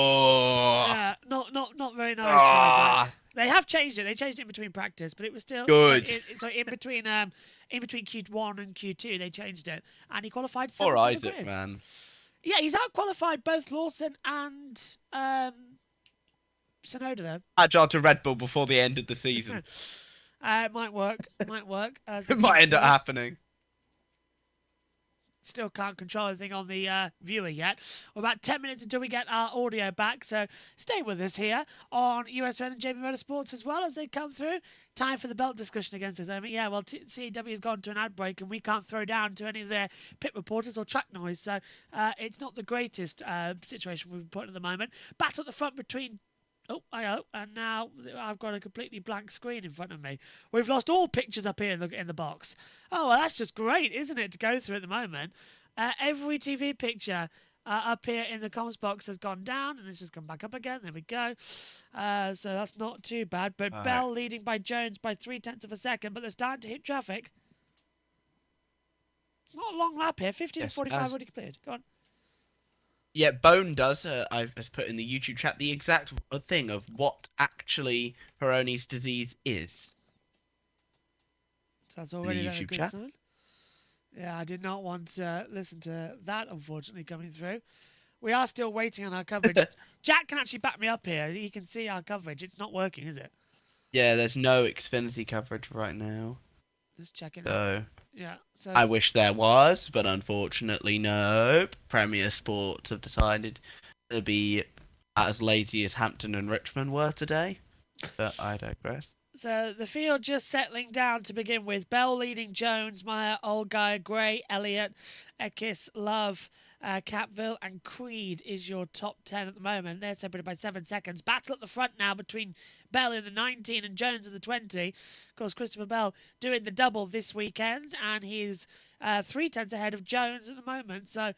Not very nice for Isaac. They have changed it. They changed it in between practice, but it was still good. So in between Q1 and Q2, they changed it, and he qualified 7th Poor on the Isaac, grid. man. Yeah, he's out-qualified both Lawson and Tsunoda, though. Hadjar to Red Bull before the end of the season. It might work. It might end up happening. Still can't control anything on the viewer yet. We're about 10 minutes until we get our audio back, so stay with us here on USN and JB Motorsports as well as they come through. Time for the belt discussion against us. CEW has gone to an ad break and we can't throw down to any of their pit reporters or track noise, so it's not the greatest situation we've put at the moment. Battle at the front between... and now I've got a completely blank screen in front of me. We've lost all pictures up here in the box. Oh, well, that's just great, isn't it, to go through at the moment? Every TV picture up here in the comms box has gone down, and it's just come back up again. There we go. So that's not too bad. But Bell leading by Jones by 0.3 of a second, but they're starting to hit traffic. It's not a long lap here. 50 to 45 already cleared. Go on. Yeah, Bone does. I've put in the YouTube chat the exact thing of what actually Peyronie's disease is. So that's already a good sign. Yeah, I did not want to listen to that, unfortunately, coming through. We are still waiting on our coverage. Jack can actually back me up here. He can see our coverage. It's not working, is it? Yeah, there's no Xfinity coverage right now. Just checking. Yeah. So I wish there was, but unfortunately, no. Premier Sports have decided to be as lazy as Hampton and Richmond were today. But I digress. So the field just settling down to begin with. Bell leading Jones, Meyer, Olguy, Gray, Elliott, Ekis, Love, Capville and Creed is your top 10 at the moment. They're separated by 7 seconds. Battle at the front now between Bell in the 19 and Jones in the 20. Of course, Christopher Bell doing the double this weekend, and he's 0.3 ahead of Jones at the moment. So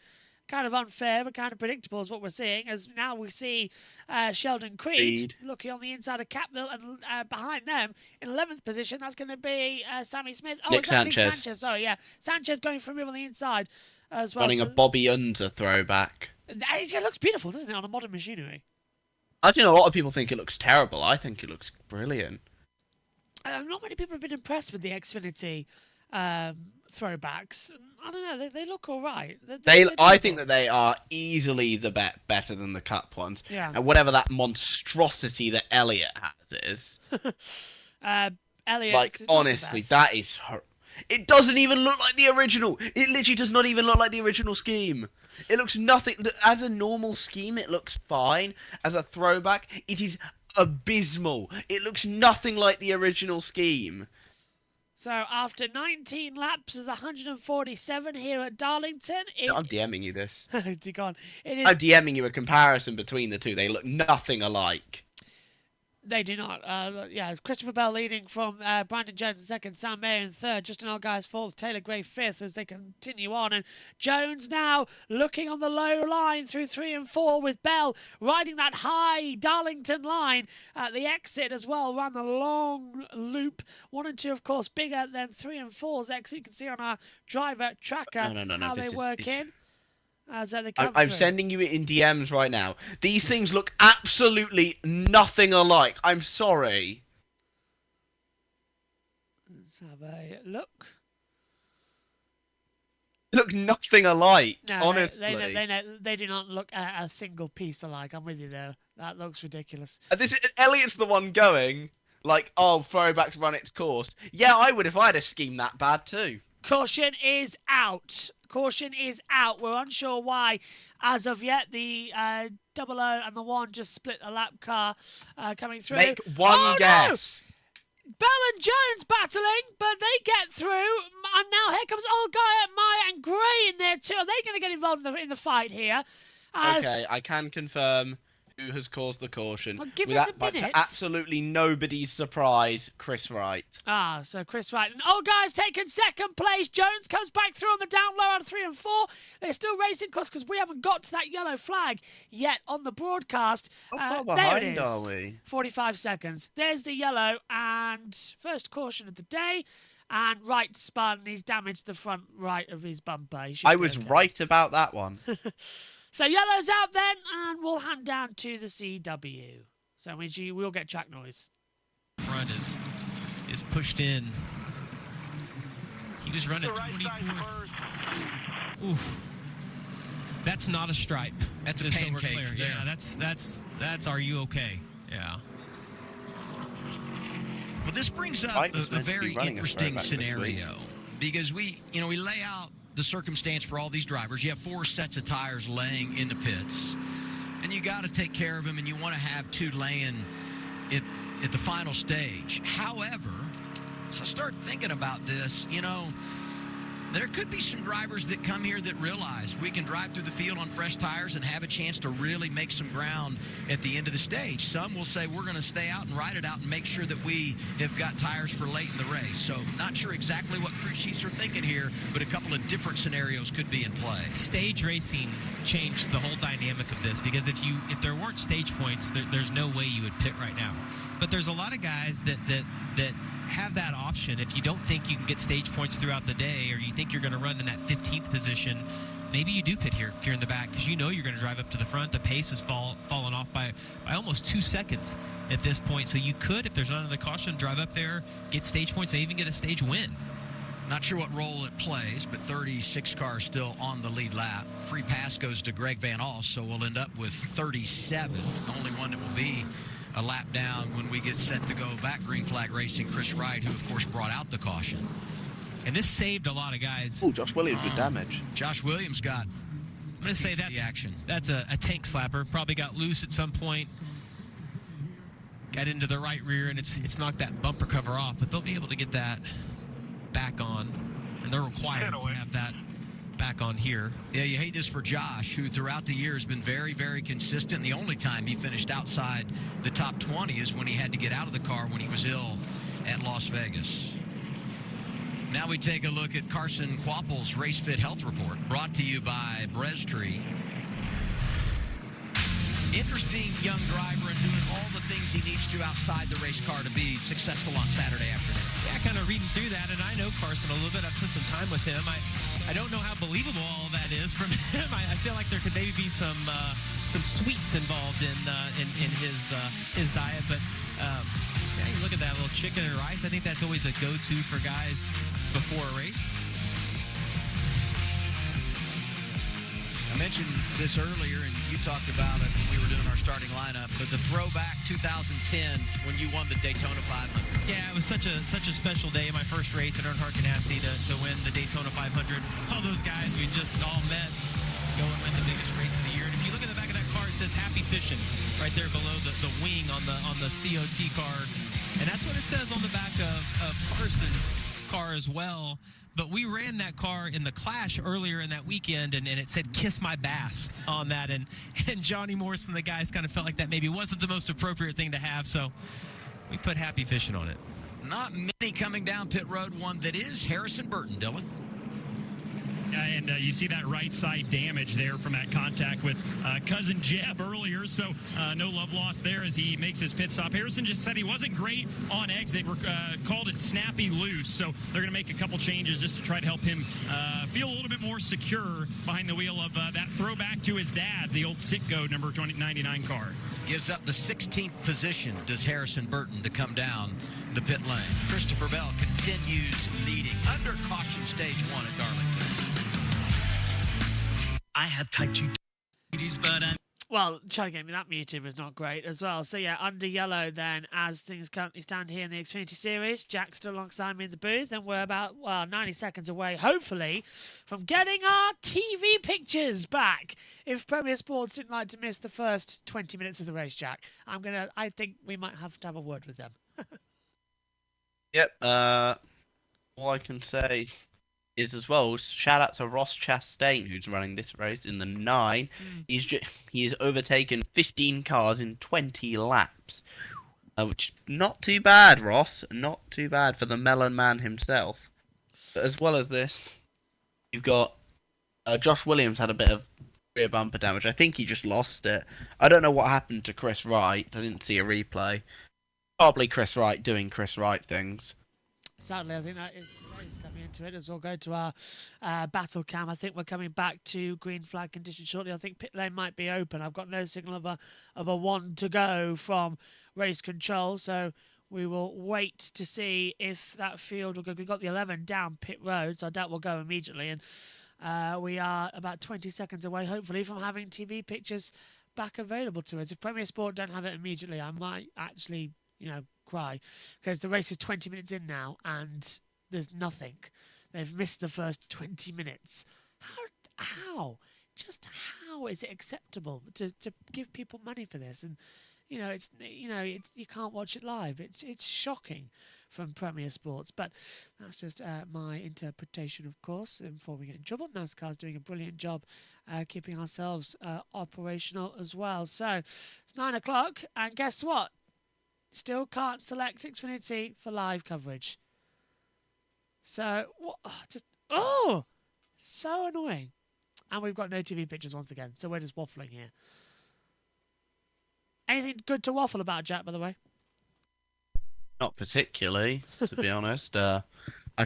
kind of unfair, but kind of predictable is what we're seeing. As now we see Sheldon Creed looking on the inside of Capville, and behind them in 11th position, that's going to be Sammy Smith. Oh, Nick Sanchez. Sanchez. Sorry, yeah. Sanchez going from him on the inside as well. Running a Bobby Unser throwback. It looks beautiful, doesn't it, on a modern machinery? I think a lot of people think it looks terrible. I think it looks brilliant. Not many people have been impressed with the Xfinity throwbacks. I don't know. They look all right. I think that they are easily the better than the Cup ones. Yeah. And whatever that monstrosity that Elliott has is. Elliott. Like, honestly, that is... It doesn't even look like the original. It literally does not even look like the original scheme. It looks nothing... As a normal scheme, it looks fine. As a throwback, it is abysmal. It looks nothing like the original scheme. So after 19 laps of the 147 here at Darlington... I'm DMing you this. I'm DMing you a comparison between the two. They look nothing alike. They do not. Christopher Bell leading from Brandon Jones in second, Sam Mayer in third, Justin Allgaier fourth, Taylor Gray fifth as they continue on. And Jones now looking on the low line through 3 and 4 with Bell riding that high Darlington line at the exit as well, around the long loop. 1 and 2, of course, bigger than 3 and 4's exit. You can see on our driver tracker how they work in. I'm sending you it in DMs right now. These things look absolutely nothing alike. I'm sorry. Let's have a look. Look nothing alike, no, honestly. They do not look a single piece alike. I'm with you there. That looks ridiculous. Elliot's the one going, like, oh, throwback to run its course. Yeah, I would if I had a scheme that bad too. Caution is out. Caution is out. We're unsure why. As of yet, the 00 and the 1 just split a lap car coming through. Make one guess. No! Bell and Jones battling, but they get through. And now here comes Old Guy, Maya, and Gray in there too. Are they going to get involved in the fight here? Okay, I can confirm who has caused the caution. Well, give us a But minute. to absolutely nobody's surprise, Chris Wright. So Chris Wright. And Old Guy's taken second place. Jones comes back through on the down low out of 3 and 4. They're still racing, because we haven't got to that yellow flag yet on the broadcast. How far there it behind is. are we? 45 seconds. There's the yellow, and first caution of the day. And Wright spun. He's damaged the front right of his bumper. I was right about that one. So yellow's out then, and we'll hand down to the CW. So we'll get track noise. Front is pushed in. He was running 24th. Oof. That's not a stripe. That's a Just so we're pancake clear. there. Yeah, that's are you okay? Yeah. Well, this brings up Wright was a meant to be very running a interesting throwback this week. scenario, because we lay out the circumstance for all these drivers. You have 4 sets of tires laying in the pits, and you got to take care of them, and you want to have 2 laying at the final stage. However, so I start thinking about this, there could be some drivers that come here that realize we can drive through the field on fresh tires and have a chance to really make some ground at the end of the stage. Some will say we're going to stay out and ride it out and make sure that we have got tires for late in the race. So not sure exactly what crew chiefs are thinking here, but a couple of different scenarios could be in play. Stage racing changed the whole dynamic of this, because if there weren't stage points, there's no way you would pit right now. But there's a lot of guys that have that option. If you don't think you can get stage points throughout the day, or you think you're going to run in that 15th position, maybe you do pit here if you're in the back, because you're going to drive up to the front. The pace has fallen off by almost 2 seconds at this point. So you could, if there's none of the caution, drive up there, get stage points, and even get a stage win. Not sure what role it plays, but 36 cars still on the lead lap. Free pass goes to Greg Van Alst, so we'll end up with 37. The only one that will be a lap down when we get set to go back. Green flag racing, Chris Wright, who of course brought out the caution. And this saved a lot of guys. Oh, Josh Williams with damage. Josh Williams got I'm going to say the action. That's a tank slapper. Probably got loose at some point. Got into the right rear, and it's knocked that bumper cover off. But they'll be able to get that back on. And they're required to have that back on here. Yeah, you hate this for Josh, who throughout the year has been very, very consistent. The only time he finished outside the top 20 is when he had to get out of the car when he was ill at Las Vegas. Now we take a look at Carson Quapple's Race Fit Health Report, brought to you by Linktree. Interesting young driver and doing all the things he needs to outside the race car to be successful on Saturday afternoon. Yeah, kind of reading through that, and I know Carson a little bit. I've spent some time with him. I don't know how believable all that is from him. I feel like there could maybe be some sweets involved in his diet, but yeah, you look at that little chicken and rice. I think that's always a go-to for guys before a race. I mentioned this earlier, and you talked about it when we were doing our starting lineup, but the throwback 2010 when you won the Daytona 500. Yeah, it was such a special day. My first race at Earnhardt Ganassi to win the Daytona 500. All those guys we just all met go and win the biggest race of the year. And if you look at the back of that car, it says Happy Fishing right there below the wing on the COT car, and that's what it says on the back of Carson's car as well. But we ran that car in the Clash earlier in that weekend, and it said "Kiss My Bass" on that. And Johnny Morrison, the guys, kind of felt like that maybe wasn't the most appropriate thing to have, so we put Happy Fishing on it. Not many coming down pit road. One that is Harrison Burton, Dylan. And you see that right side damage there from that contact with cousin Jeb earlier, so no love lost there as he makes his pit stop. Harrison just said he wasn't great on exit. Called it snappy loose, so they're going to make a couple changes just to try to help him feel a little bit more secure behind the wheel of that throwback to his dad, the old Sitco number 99 car. Gives up the 16th position, does Harrison Burton, to come down the pit lane. Christopher Bell continues leading under caution stage 1 at Darlington. I have type 2 diabetes, but Well, trying to get me that muted was not great as well. So, yeah, under yellow then, as things currently stand here in the Xfinity Series. Jack's still alongside me in the booth, and we're about, 90 seconds away, hopefully, from getting our TV pictures back. If Premier Sports didn't like to miss the first 20 minutes of the race, Jack, I think we might have to have a word with them. Yep, all I can say is as well, shout out to Ross Chastain, who's running this race in the 9. He has overtaken 15 cars in 20 laps. Which not too bad, Ross. Not too bad for the Melon Man himself. But as well as this, you've got Josh Williams had a bit of rear bumper damage. I think he just lost it. I don't know what happened to Chris Wright. I didn't see a replay. Probably Chris Wright doing Chris Wright things. Sadly, I think that is coming into it as we'll go to our battle cam. I think we're coming back to green flag conditions shortly. I think pit lane might be open. I've got no signal of a 1 to go from race control, so we will wait to see if that field will go. We've got the 11 down pit road, so I doubt we'll go immediately. And we are about 20 seconds away, hopefully, from having TV pictures back available to us. If Premier Sport don't have it immediately, I might actually, cry, because the race is 20 minutes in now and there's nothing. They've missed the first 20 minutes. How is it acceptable to give people money for this? And it's you can't watch it live. It's shocking from Premier Sports, but that's just my interpretation, of course. And before we get in trouble, NASCAR's doing a brilliant job keeping ourselves operational as well. So it's 9 o'clock, and guess what? Still can't select Xfinity for live coverage. So, so annoying. And we've got no TV pictures once again, so we're just waffling here. Anything good to waffle about, Jack, by the way? Not particularly, to be honest. I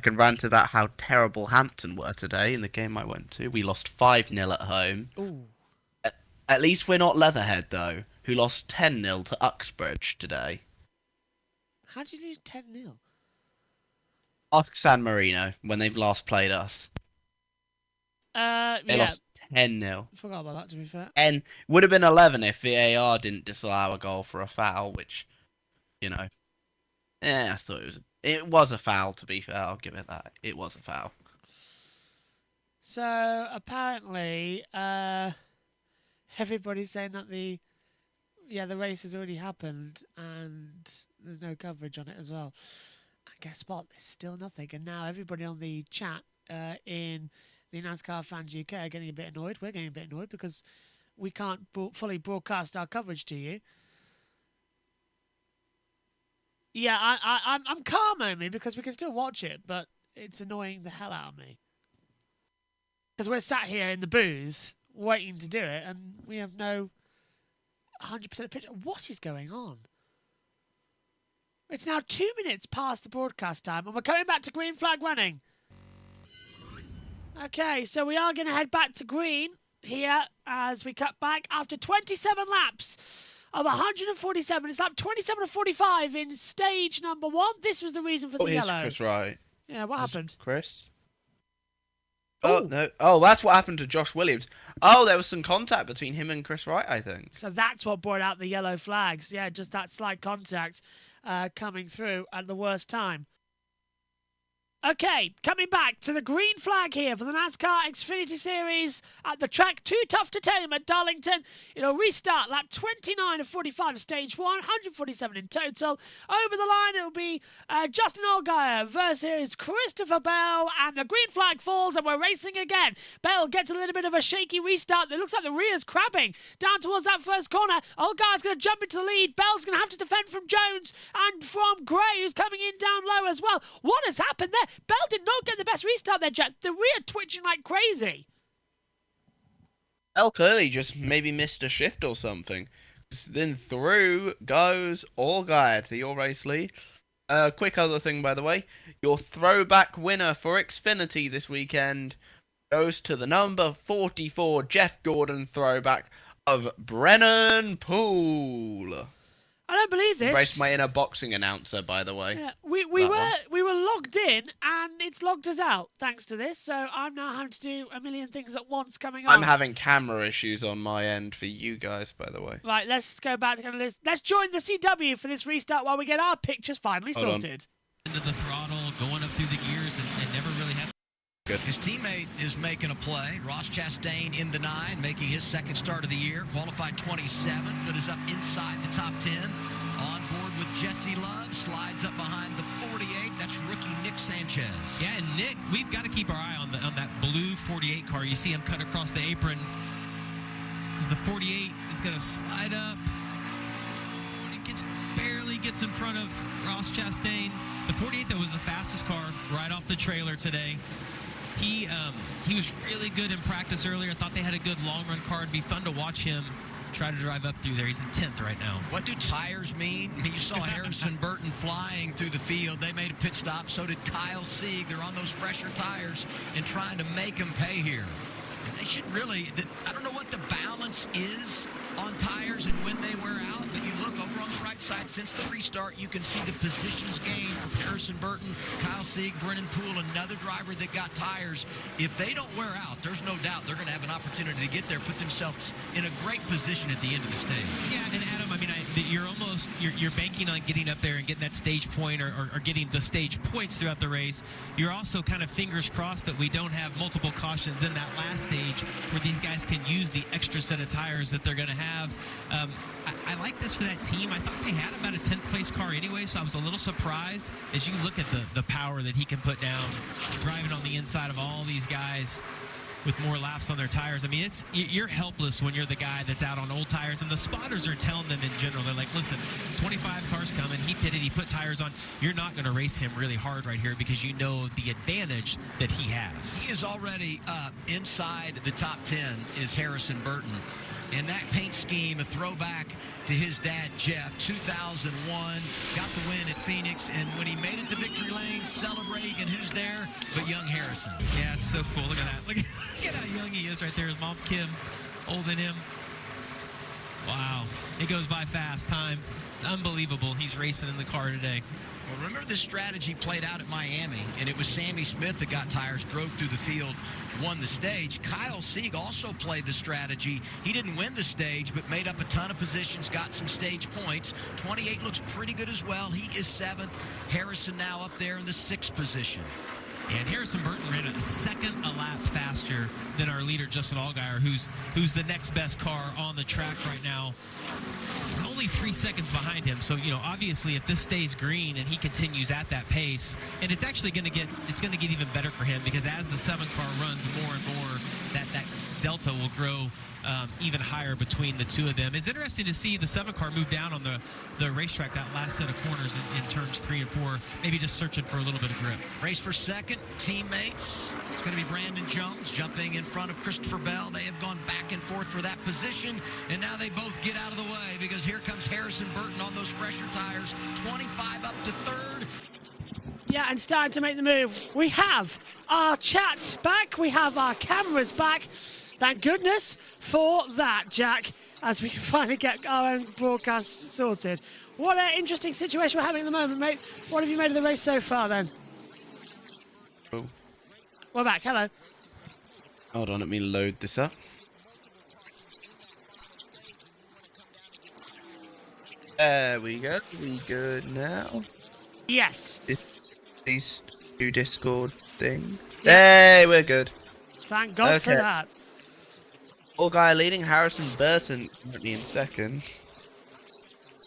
can rant about how terrible Hampton were today in the game I went to. We lost 5-0 at home. Ooh. At least we're not Leatherhead, though, who lost 10-0 to Uxbridge today. How did you lose 10-0? Ask San Marino when they've last played us. They lost 10-0. Forgot about that, to be fair. And would have been 11 if VAR didn't disallow a goal for a foul, which, I thought it was a foul, to be fair. I'll give it that. It was a foul. So, apparently, everybody's saying that the race has already happened and there's no coverage on it as well. And guess what? There's still nothing. And now everybody on the chat in the NASCAR Fans UK are getting a bit annoyed. We're getting a bit annoyed because we can't fully broadcast our coverage to you. Yeah, I'm calm, only because we can still watch it, but it's annoying the hell out of me. Because we're sat here in the booth waiting to do it, and we have no 100% picture. What is going on? It's now 2 minutes past the broadcast time, and we're coming back to green flag running. Okay, so we are going to head back to green here as we cut back after 27 laps of 147. It's lap 27 of 45 in stage number 1. This was the reason for the yellow. Chris Wright. Yeah, what happened? Chris? Oh, no. Oh, that's what happened to Josh Williams. Oh, there was some contact between him and Chris Wright, I think. So that's what brought out the yellow flags. Yeah, just that slight contact coming through at the worst time. Okay, coming back to the green flag here for the NASCAR Xfinity Series at the track Too Tough to Tame at Darlington. It'll restart lap 29 of 45 of stage 1, 147 in total. Over the line, it'll be Justin Allgaier versus Christopher Bell, and the green flag falls and we're racing again. Bell gets a little bit of a shaky restart. It looks like the rear's crabbing down towards that first corner. Allgaier's going to jump into the lead. Bell's going to have to defend from Jones and from Gray, who's coming in down low as well. What has happened there? Bell did not get the best restart there, Jack. The rear twitching like crazy. Bell clearly just maybe missed a shift or something. Then through goes Allgaier to your race lead. Quick other thing, by the way. Your throwback winner for Xfinity this weekend goes to the number 44 Jeff Gordon throwback of Brennan Poole. I don't believe this. Embraced my inner boxing announcer, by the way. Yeah, we were logged in and it's logged us out thanks to this. So I'm now having to do a million things at once coming on. I'm having camera issues on my end for you guys, by the way. Right, let's go back to kind of this. Let's join the CW for this restart while we get our pictures finally sorted. Into the throttle, going up through the gears, and never really had. Good. His teammate is making a play. Ross Chastain in the 9, making his second start of the year. Qualified 27th, but is up inside the top 10. On board with Jesse Love, slides up behind the 48. That's rookie Nick Sanchez. Yeah, and Nick, we've got to keep our eye on that blue 48 car. You see him cut across the apron. As the 48 is going to slide up. And it barely gets in front of Ross Chastain. The 48, that was the fastest car right off the trailer today. He was really good in practice earlier. I thought they had a good long-run car. It'd be fun to watch him try to drive up through there. He's in 10th right now. What do tires mean? You saw Harrison Burton flying through the field. They made a pit stop. So did Kyle Sieg. They're on those fresher tires and trying to make them pay here. And they should really, I don't know what the balance is on tires and when they wear out, but you look over on the right side, since the restart, you can see the positions gained from Harrison Burton, Kyle Sieg, Brennan Poole, another driver that got tires. If they don't wear out, there's no doubt they're going to have an opportunity to get there, put themselves in a great position at the end of the stage. Yeah, and Adam, I mean, you're banking on getting up there and getting that stage point or getting the stage points throughout the race. You're also kind of fingers crossed that we don't have multiple cautions in that last stage where these guys can use the extra set of tires that they're going to have. I like this for that team. I thought they had about a 10th place car anyway, so I was a little surprised as you look at the power that he can put down, driving on the inside of all these guys with more laps on their tires. I mean, you're helpless when you're the guy that's out on old tires, and the spotters are telling them in general, they're like, listen, 25 cars coming, he pitted, he put tires on, you're not going to race him really hard right here because you know the advantage that he has. He is already inside the top 10 is Harrison Burton. And that paint scheme, a throwback to his dad, Jeff, 2001, got the win at Phoenix, and when he made it to victory lane, celebrating, and who's there but young Harrison. Yeah, it's so cool. Look at that. Look at how young he is right there. His mom, Kim, holding him. Wow. It goes by fast. Time. Unbelievable. He's racing in the car today. Well, remember this strategy played out at Miami, and it was Sammy Smith that got tires, drove through the field, won the stage. Kyle Sieg also played the strategy. He didn't win the stage, but made up a ton of positions, got some stage points. 28 looks pretty good as well. He is 7th. Harrison now up there in the 6th position. And Harrison Burton ran a second a lap faster than our leader, Justin Allgaier, who's the next best car on the track right now. He's only 3 seconds behind him. So, you know, obviously if this stays green and he continues at that pace, and it's actually going to get even better for him, because as the 7 car runs more and more, that delta will grow even higher between the two of them. It's interesting to see the 7 car move down on the racetrack, that last set of corners in turns 3 and 4, maybe just searching for a little bit of grip. Race for second, teammates. It's going to be Brandon Jones jumping in front of Christopher Bell. They have gone back and forth for that position, and now they both get out of the way because here comes Harrison Burton on those fresher tires, 25 up to 3rd. Yeah, and starting to make the move. We have our chat back. We have our cameras back. Thank goodness for that, Jack, as we can finally get our own broadcast sorted. What an interesting situation we're having at the moment, mate. What have you made of the race so far, then? Oh. We're back. Hello. Hold on, let me load this up. There we go. We good now? Yes. These two Discord things. Hey, we're good. Thank God for that. Allgaier leading, Harrison Burton currently in 2nd.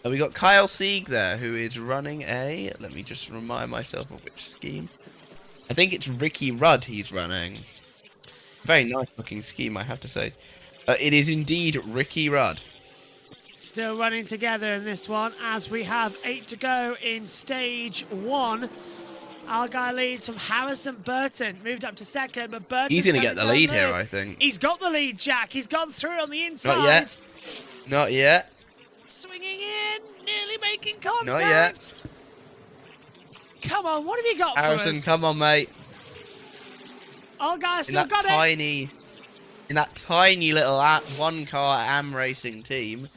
We got Kyle Sieg there, who is running a... Let me just remind myself of which scheme. I think it's Ricky Rudd he's running. Very nice looking scheme, I have to say. It is indeed Ricky Rudd. Still running together in this one as we have 8 to go in stage 1. Allgaier leads from Harrison Burton. Moved up to 2nd, but Burton's He's going to get the lead here, I think. He's got the lead, Jack. He's gone through on the inside. Not yet. Not yet. Swinging in, nearly making contact. Not yet. Come on, what have you got Harrison, for us? come on, mate. Allgaier still got it. In that tiny little one-car AM racing team,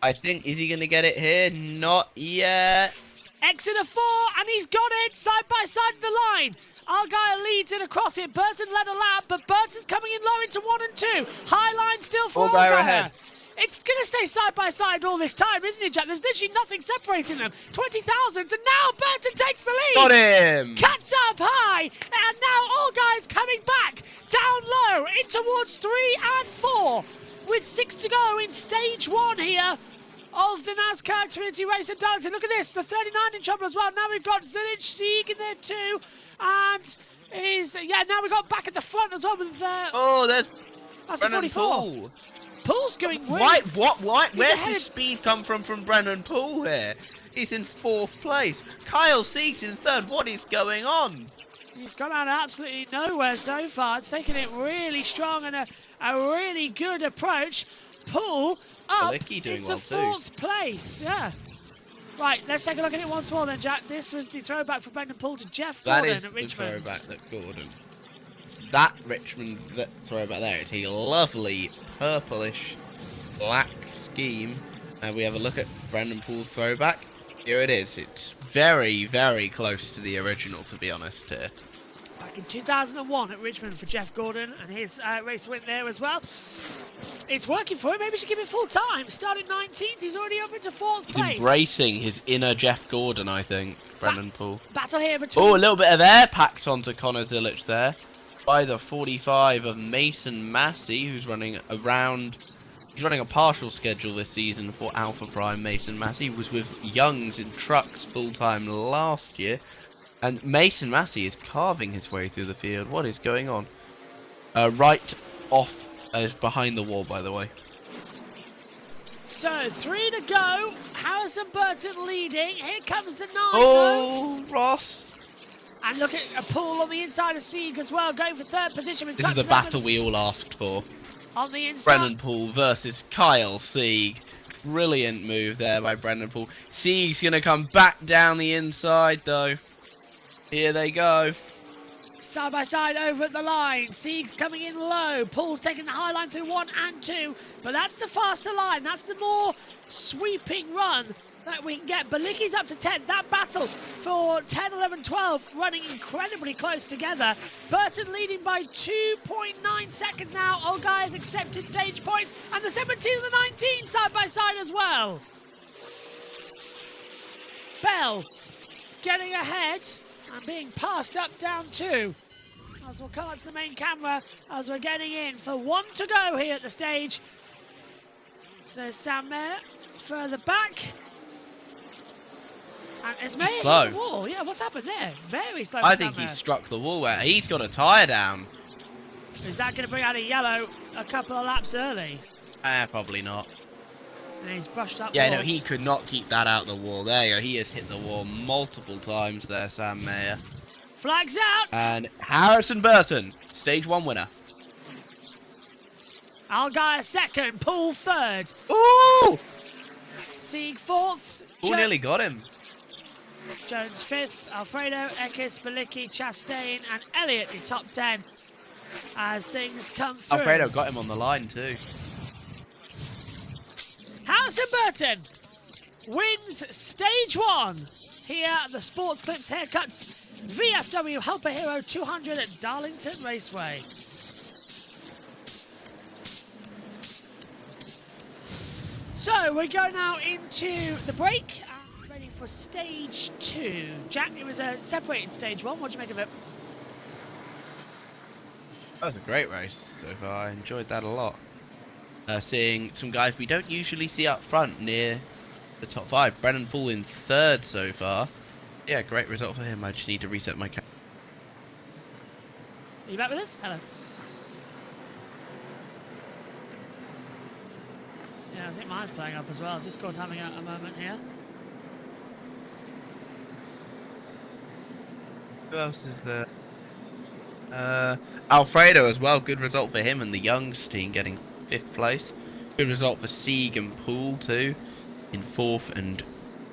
I think, is he going to get it here? Not yet. Exit of 4, and he's got it side by side the line. Argyle leads it across it. Burton led a lap, but Burton's coming in low into 1 and 2. High line still for Argyle Argyle. ahead. It's going to stay side by side all this time, isn't it, Jack? There's literally nothing separating them. 20,000s, and now Burton takes the lead. Got him. Cuts up high, and now Argyle's coming back down low in towards 3 and 4, with 6 to go in stage 1 here of the NASCAR Xfinity race at Darlington. Look at this, the 39 in trouble as well. Now we've got Zilic Sieg in there too, and now we've got back at the front as well with that's the 44. Pool's going weird. Why? Where does this speed come from Brennan Poole here? He's in 4th place. Kyle Sieg's in 3rd. What is going on? He's gone out absolutely nowhere so far. It's taken it really strong and a really good approach. Poole up into 4th place. Yeah. Right, let's take a look at it once more then, Jack. This was the throwback from Brendan Poole to Jeff Gordon at Richmond. That is the throwback that Gordon. That Richmond throwback there, it's a lovely purplish black scheme. And we have a look at Brendan Poole's throwback. Here it is. It's very, very close to the original, to be honest here. Back in 2001 at Richmond for Jeff Gordon, and his race win there as well. It's working for him. Maybe we should give it full time. Started 19th. He's already up into 4th place. He's embracing his inner Jeff Gordon, I think, Brendan Poole. Battle here between... Oh, a little bit of air packed onto Connor Zilic there by the 45 of Mason Massey, who's running around... He's running a partial schedule this season for Alpha Prime. Mason Massey was with Youngs in trucks full-time last year. And Mason Massey is carving his way through the field. What is going on? Right off is behind the wall, by the way. So, 3 to go. Harrison Burton leading. Here comes the 9. Oh, Ross. And look at a Poole on the inside of Sieg as well, going for 3rd position. This is the battle we all asked for. On the inside. Brendan Poole versus Kyle Sieg. Brilliant move there by Brendan Poole. Sieg's going to come back down the inside, though. Here they go. Side by side over at the line. Sieg's coming in low. Poole's taking the high line to 1 and 2. But that's the faster line. That's the more sweeping run that we can get. Balicki's up to 10th. That battle for 10, 11, 12 running incredibly close together. Burton leading by 2.9 seconds now. Olgai has accepted stage points. And the 17 and the 19 side by side as well. Bell getting ahead and being passed up down 2. As we'll come up to the main camera as we're getting in for 1 to go here at the stage. So Sam Mayer further back. And it's Mayer slow. hit the wall. Yeah, what's happened there? Very slow. I think he struck the wall where he's got a tyre down. Is that going to bring out a yellow a couple of laps early? Probably not. And he's brushed up. Yeah, wall. no, he could not keep that out the wall. There you go. He has hit the wall multiple times there, Sam Mayer. Flags out. And Harrison Burton, stage 1 winner. Algai 2nd, Poole 3rd. Ooh! Sieg 4th. Ooh, nearly got him. Jones 5th, Alfredo, Eckes, Balicki, Chastain, and Elliott in top 10 as things come through. Alfredo got him on the line too. Harrison Burton wins stage 1 here at the Sports Clips Haircuts VFW Helper Hero 200 at Darlington Raceway. So we go now into the break and ready for stage 2. Jack, it was a separated stage 1. What do you make of it? That was a great race so far. I enjoyed that a lot. Seeing some guys we don't usually see up front near the top 5. Brendan Poole in 3rd so far. Yeah, great result for him. I just need to reset my camera. Are you back with us? Hello. Yeah, I think mine's playing up as well. Discord having a moment here. Who else is there? Alfredo as well. Good result for him and the Youngs team getting 5th place. Good result for Sieg and Poole too, in 4th and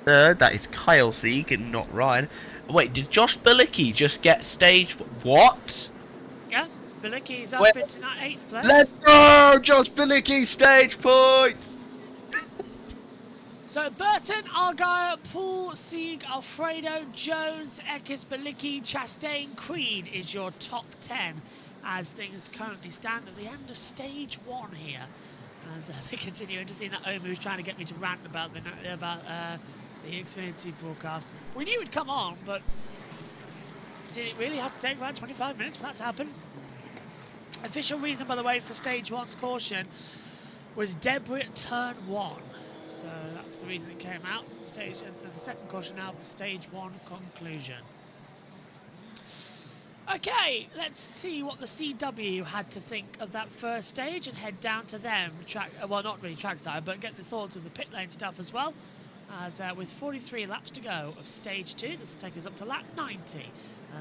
3rd. That is Kyle Sieg and not Ryan. Wait, did Josh Balicki just get stage? What? Yeah, Balicki's up into 8th place. Let's go, Josh Balicki, stage points. So Burton, Argyle, Poole, Sieg, Alfredo, Jones, Eckes, Balicki, Chastain, Creed is your top 10 as things currently stand at the end of stage 1 here. As they continue to see that Omu's trying to get me to rant about the Xfinity broadcast. We knew it would come on, but did it really have to take about 25 minutes for that to happen? Official reason, by the way, for stage 1's caution was debris at turn 1. So that's the reason it came out. The second caution now for stage 1 conclusion. Okay, let's see what the CW had to think of that first stage and head down to them. Well, not really trackside, but get the thoughts of the pit lane stuff as well. As with 43 laps to go of stage 2, this will take us up to lap 90.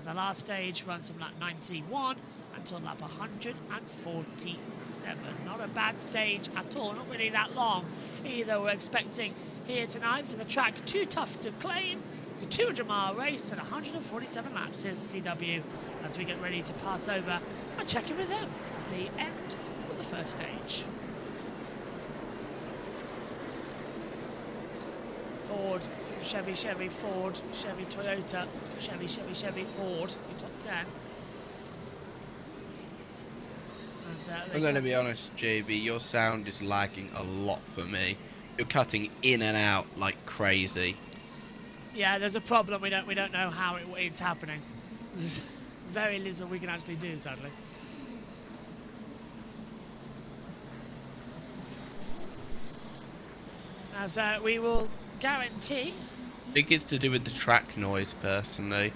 The last stage runs from lap 91 until lap 147. Not a bad stage at all, not really that long either. We're expecting here tonight for the track Too Tough to Claim. It's a 200-mile race at 147 laps. Here's the CW as we get ready to pass over and check in with them at the end of the first stage. Ford, Chevy, Ford, Chevy, Toyota, Chevy, Ford, your top 10. I'm going to be honest, JB, your sound is lagging a lot for me. You're cutting in and out like crazy. Yeah, there's a problem. We don't know how it's happening. There's very little we can actually do, sadly. As we will guarantee. I think it's to do with the track noise, personally.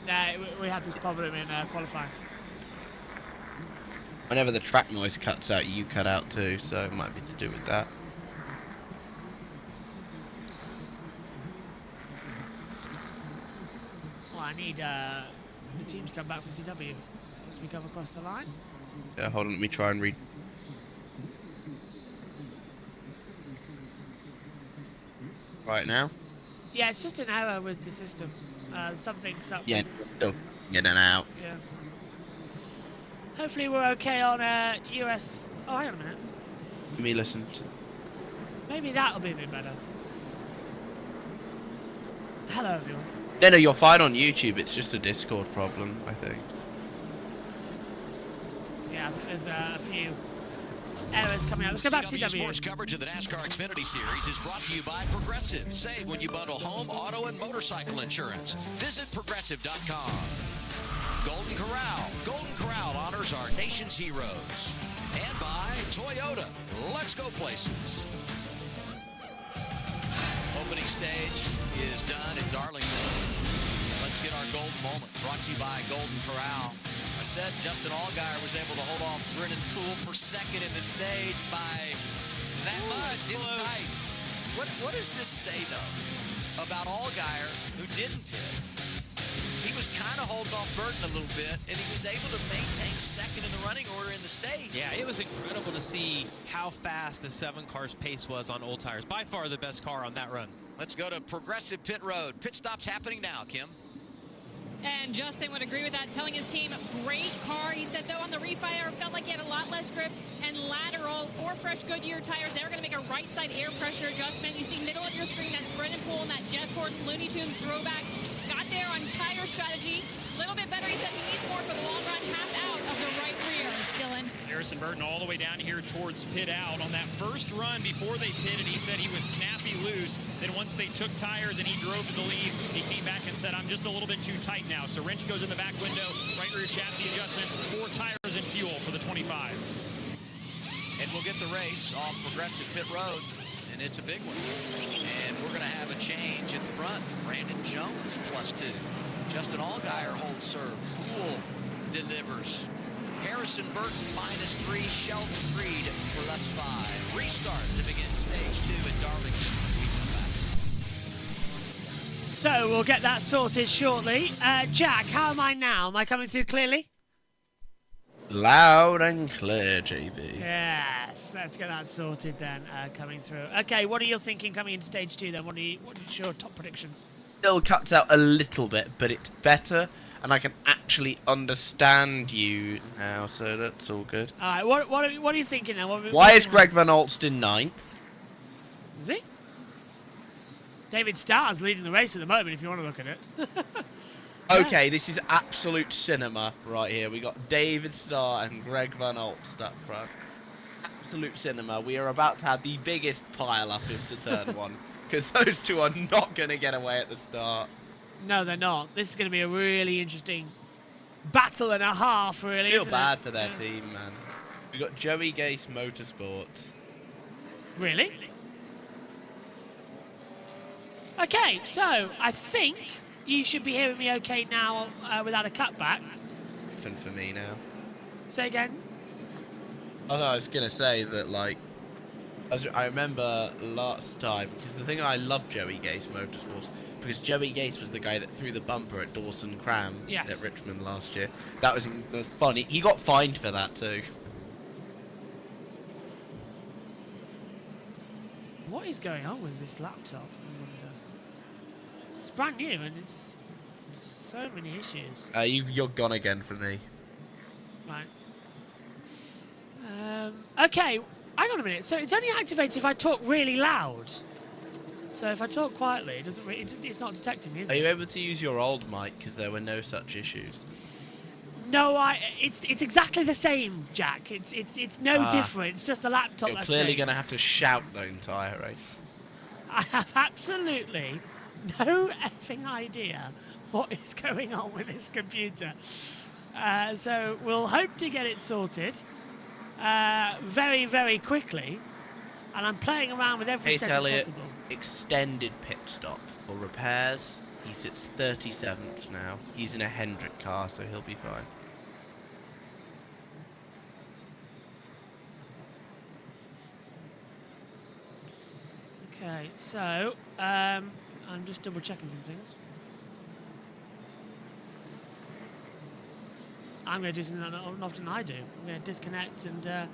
Nah, we had this problem in qualifying. Whenever the track noise cuts out, you cut out too, so it might be to do with that. Well, I need the team to come back for CW as we come across the line. Yeah, hold on, let me try and read. Right now? Yeah, it's just an error with the system. Something's up. Yeah, with... still in and out. Yeah. Hopefully we're okay on US. Oh, hang on a minute. Let me listen. Maybe that'll be a bit better. Hello, everyone. No, you're fine on YouTube. It's just a Discord problem, I think. Yeah, I think there's a few errors coming out. Let's go back to CW. Sports coverage of the NASCAR Xfinity Series is brought to you by Progressive. Save when you bundle home, auto, and motorcycle insurance. Visit progressive.com. Golden Corral. Golden Corral honors our nation's heroes. And by Toyota. Let's go places. Opening stage is done in Darlington. Let's get our golden moment. Brought to you by Golden Corral. I said Justin Allgaier was able to hold off Brennan Poole for second in the stage by that much. It was tight. What does this say, though, about Allgaier, who didn't pit? He was kind of holding off Burton a little bit, and he was able to maintain second in the running order in the stage. Yeah, it was incredible to see how fast the 7 car's pace was on old tires. By far the best car on that run. Let's go to Progressive Pit Road. Pit stop's happening now, Kim. And Justin would agree with that, telling his team, great car. He said, though, on the refire, felt like he had a lot less grip and lateral. 4 fresh Goodyear tires. They were going to make a right side air pressure adjustment. You see middle of your screen, that's Brennan Poole and that Jeff Gordon Looney Tunes throwback. Got there on tire strategy. A little bit better. He said he needs more for the long run. Half out of the right rear. Dylan. Harrison Burton all the way down here towards pit out. On that first run before they pitted, he said he was snappy loose. Then once they took tires and he drove to the lead, he came back and said, I'm just a little bit too tight now. So wrench goes in the back window, right rear chassis adjustment, 4 tires and fuel for the 25. And we'll get the race off Progressive Pit Road, and it's a big one. And we're going to have a change in the front. Brandon Jones +2. Justin Allgaier holds serve. Poole delivers. Harrison Burton -3. Sheldon Creed +5. Restart to begin stage 2 at Darlington. So we'll get that sorted shortly. Jack, how am I now? Am I coming through clearly? Loud and clear, JB. Yes, let's get that sorted then, coming through. Okay, what are you thinking coming into stage 2 then? What are your top predictions? Still cuts out a little bit, but it's better, and I can actually understand you now, so that's all good. All right, what are you thinking then? Why is Greg Van Alsten 9th? Is he? David Starr's leading the race at the moment, if you want to look at it. Okay, this is absolute cinema right here. We got David Starr and Greg Van Alst up front. Absolute cinema. We are about to have the biggest pile up into turn 1 because those two are not going to get away at the start. No, they're not. This is going to be a really interesting battle and a half, really. I feel bad for their team, man. We got JBMotorsports. Really? Okay, so I think you should be hearing me okay now without a cutback. Fun for me now. Say again. Oh no, I was gonna say that like, I remember last time. The thing I love Joey Gase Motorsports because Joey Gase was the guy that threw the bumper at Dawson Cram at Richmond last year. That was funny. He got fined for that too. What is going on with this laptop? I wonder. It's brand new and it's so many issues. You're gone again for me. Right. Okay, hang on a minute. So it's only activated if I talk really loud. So if I talk quietly, it doesn't. It's not detecting me, is it? Are you able to use your old mic? Because there were no such issues. No, it's exactly the same, Jack. It's no different. It's just the laptop You're that's clearly changed. going to have to shout the entire race. I have absolutely no effing idea what is going on with this computer. So we'll hope to get it sorted very, very quickly. And I'm playing around with every setting possible. Extended pit stop for repairs. He sits 37th now. He's in a Hendrick car, so he'll be fine. Okay, so I'm just double checking some things. I'm going to do something that not often I do. I'm going to disconnect and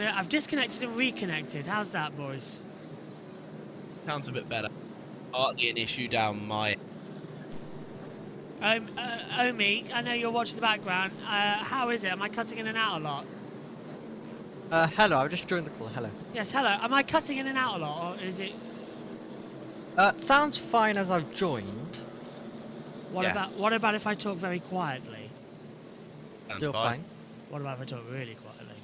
I've disconnected and reconnected. How's that, boys? Sounds a bit better. Partly an issue down my. Omi, I know you're watching the background. How is it? Am I cutting in and out a lot? Hello, I've just joined the call. Hello. Yes, hello. Am I cutting in and out a lot, or is it? Sounds fine as I've joined. What about if I talk very quietly? Still fine. What about if I talk really quietly?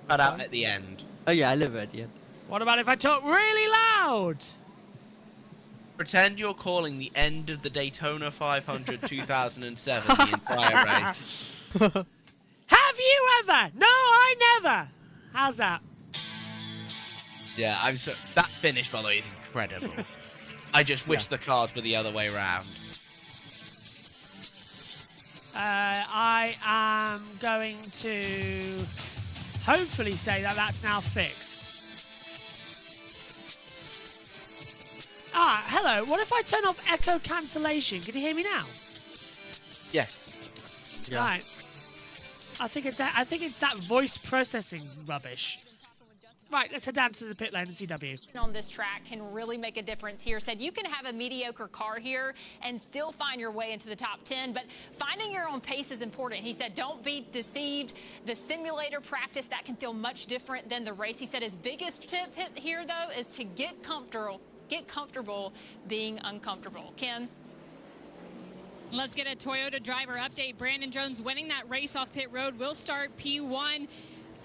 Cut out at the end. Oh yeah, I live at the end. What about if I talk really loud? Pretend you're calling the end of the Daytona 500 2007 the entire race. Have you ever? No, I never. How's that? Yeah, that finish, by the way, is incredible. I just wish the cars were the other way around. I am going to hopefully say that that's now fixed. Hello. What if I turn off echo cancellation? Can you hear me now? Yes. Yeah. Right. I think it's that voice processing rubbish. Right, let's head down to the pit lane and CW. On this track can really make a difference here. Said you can have a mediocre car here and still find your way into the top 10, but finding your own pace is important. He said don't be deceived. The simulator practice, that can feel much different than the race. He said his biggest tip here, though, is to get comfortable being uncomfortable. Ken? Let's get a Toyota driver update. Brandon Jones winning that race off pit road will start P1.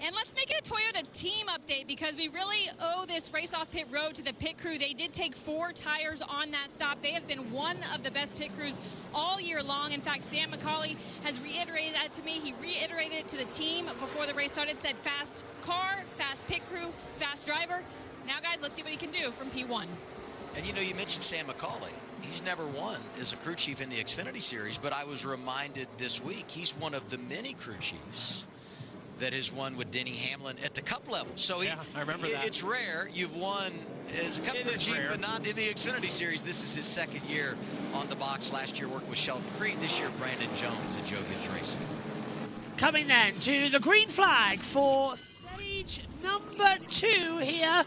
And let's make it a Toyota team update because we really owe this race off pit road to the pit crew. They did take 4 tires on that stop. They have been one of the best pit crews all year long. In fact, Sam McCauley has reiterated that to me. He reiterated it to the team before the race started, said fast car, fast pit crew, fast driver. Now, guys, let's see what he can do from P1. And, you know, you mentioned Sam McCauley. He's never won as a crew chief in the Xfinity Series, but I was reminded this week he's one of the many crew chiefs that has won with Denny Hamlin at the Cup level. So I remember that. It's rare. You've won as a Cup crew chief, rare. but not in the Xfinity Series. This is his second year on the box. Last year worked with Sheldon Creed. This year, Brandon Jones and Joe Gibbs Racing. Coming then to the green flag for stage number 2 here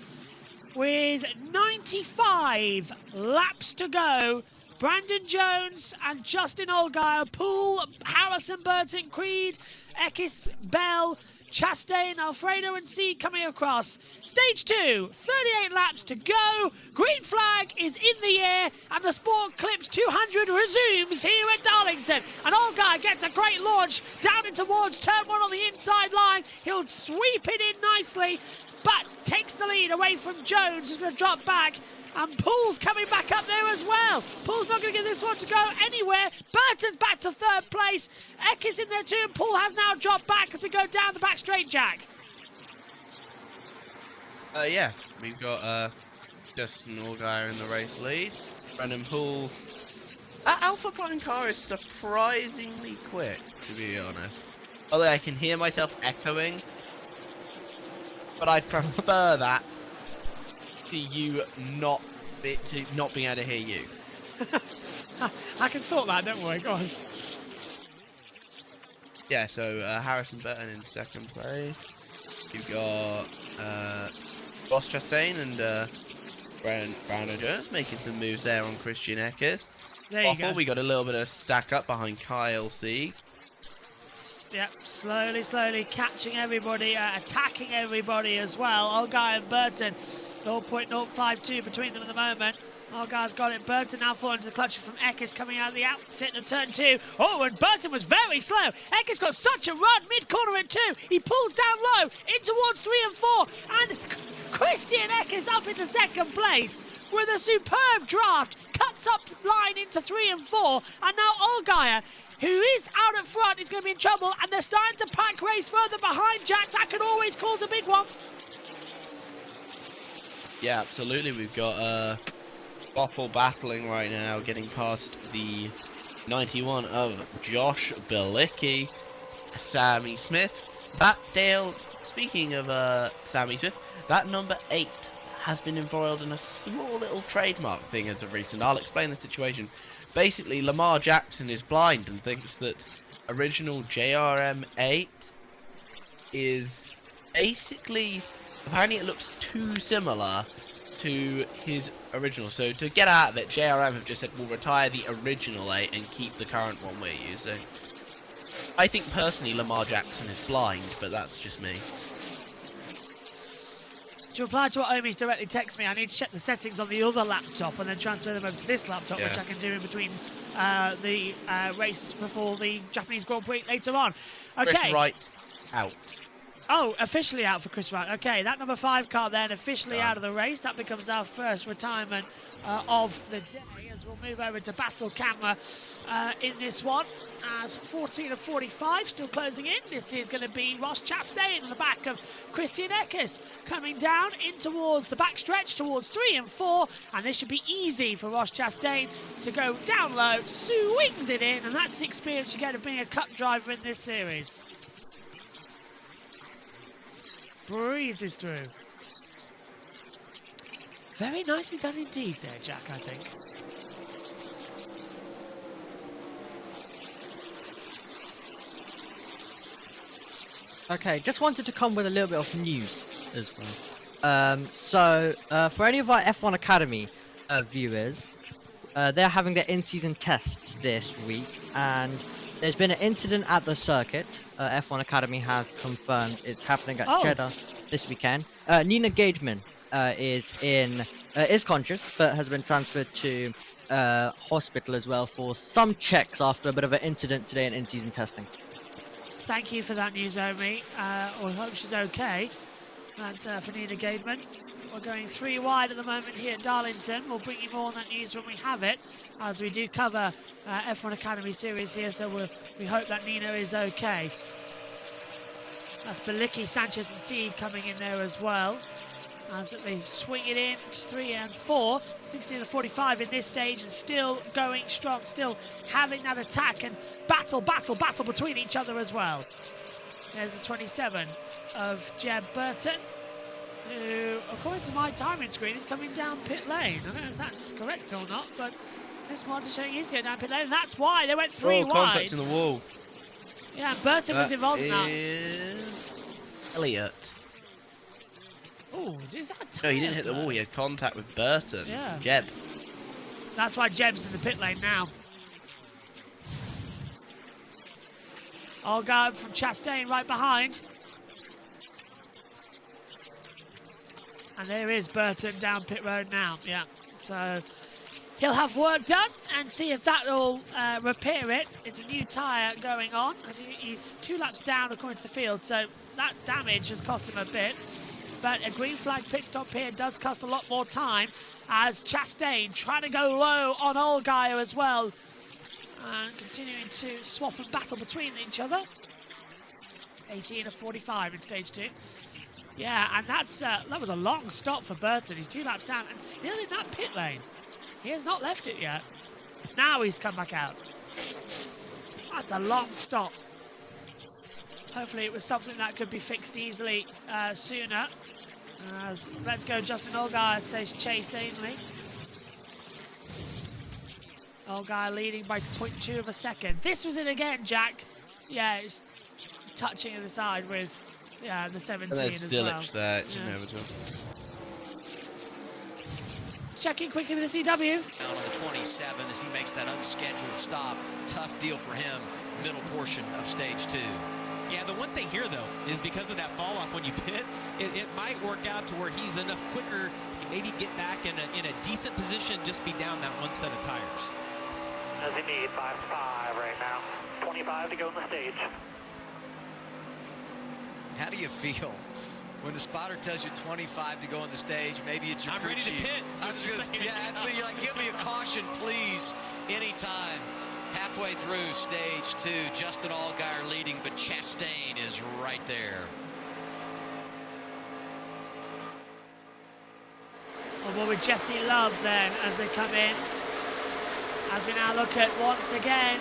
with 95 laps to go. Brandon Jones and Justin Allgaier, Poole, Harrison, Burton, Creed, Ekis, Bell, Chastain, Alfredo and C coming across. Stage 2, 38 laps to go. Green flag is in the air and the Sport Clips 200 resumes here at Darlington. And Allgaier gets a great launch down in towards turn 1 on the inside line. He'll sweep it in nicely, but takes the lead away from Jones, who's going to drop back. And Poole's coming back up there as well. Poole's not going to get this one to go anywhere. Burton's back to 3rd place. Eck is in there too, and Poole has now dropped back as we go down the back straight, Jack. Yeah, we've got Justin Allgaier in the race lead. Brendan Poole. That Alpha Prime car is surprisingly quick, to be honest. Although I can hear myself echoing. But I'd prefer that to you not being able to hear you. I can sort that, don't worry, go on. Yeah, so Harrison Burton in 2nd place. You've got Ross Chastain and Brandon Jones making some moves there on Christian Eckes. There you go. We got a little bit of stack up behind Kyle C. Yep, slowly catching everybody, attacking everybody as well. Allgaier and Burton, 0.052 between them at the moment. Allgaier's got it. Burton now falling to the clutch from Eckes coming out of the outset of turn 2. Oh, and Burton was very slow. Eckes got such a run mid-corner in 2. He pulls down low in towards 3 and 4. And Christian Eckes up into 2nd place with a superb draft. Cuts up line into 3 and 4. And now Allgaier, who is out at front, is going to be in trouble. And they're starting to pack race further behind, Jack. That could always cause a big one. Yeah, absolutely. We've got Boffle battling right now, getting past the 91 of Josh Bilicki, Sammy Smith. That Dale, speaking of Sammy Smith, that number 8 has been embroiled in a small little trademark thing as of recent. I'll explain the situation. Basically, Lamar Jackson is blind and thinks that original JRM8 is basically, apparently it looks too similar to his original. So to get out of it, JRM have just said we'll retire the original 8 and keep the current one we're using. I think personally Lamar Jackson is blind, but that's just me. To reply to what Omi's directly texted me, I need to check the settings on the other laptop and then transfer them over to this laptop, which I can do in between the race before the Japanese Grand Prix later on. Okay. Chris Wright out. Oh, officially out for Chris Wright. Okay, that number 5 car then officially out of the race. That becomes our first retirement of the day as we'll move over to battle camera in this one. As 14 of 45 still closing in. This is going to be Ross Chastain in the back of Christian Eckes coming down in towards the back stretch towards 3 and 4. And this should be easy for Ross Chastain to go down low, swings it in, and that's the experience you get of being a cup driver in this series. Breezes through. Very nicely done indeed there, Jack, I think. Okay, just wanted to come with a little bit of news as well. For any of our F1 Academy viewers, they're having their in-season test this week, and there's been an incident at the circuit. F1 Academy has confirmed it's happening at Jeddah this weekend. Nina Gageman is conscious, but has been transferred to hospital as well for some checks after a bit of an incident today in in-season testing. Thank you for that news, Omi. I hope she's okay. That's for Nina Gageman. We're going 3 wide at the moment here at Darlington. We'll bring you more on that news when we have it, as we do cover F1 Academy Series here, so we hope that Nina is okay. That's Bilicki, Sanchez and Seed coming in there as well, as they swing it in to 3 and 4. 16 to 45 in this stage, and still going strong, still having that attack and battle between each other as well. There's the 27 of Jeb Burton, who, according to my timing screen, is coming down pit lane. I don't know if that's correct or not, but this monitor showing he's going down pit lane, and that's why they went 3 wide. Contact in the wall. Yeah, Burton was involved in that. Elliott. Oh, is that No, he didn't hit the wall. He had contact with Burton. Yeah. Jeb. That's why Jeb's in the pit lane now. Allgaier from Chastain right behind. And there is Burton down pit road now. Yeah, so he'll have work done and see if that'll repair it. It's a new tyre going on as he's 2 laps down according to the field, so that damage has cost him a bit. But a green flag pit stop here does cost a lot more time as Chastain trying to go low on Allgaier as well. And continuing to swap and battle between each other. 18 of 45 in stage 2. Yeah, and that was a long stop for Burton. He's 2 laps down and still in that pit lane. He has not left it yet. Now he's come back out. That's a long stop. Hopefully it was something that could be fixed easily sooner. Let's go, Justin Allgaier says Chase Ainley. Allgaier leading by 0.2 of a second. This was it again, Jack. Yeah, it's touching at the side with the 17 as well. Checking quickly with the CW. Down on the 27 as he makes that unscheduled stop. Tough deal for him, middle portion of stage 2. Yeah, the one thing here, though, is because of that fall-off when you pit, it might work out to where he's enough quicker to maybe get back in a decent position, just be down that one set of tires. Does he need 5.5 right now? 25 to go in the stage. How do you feel when the spotter tells you 25 to go on the stage? Maybe it's your I'm ready to pit. Actually, you're like, give me a caution, please, anytime. Halfway through stage 2, Justin Allgaier leading, but Chastain is right there. On board with Jesse Love then as they come in. As we now look at once again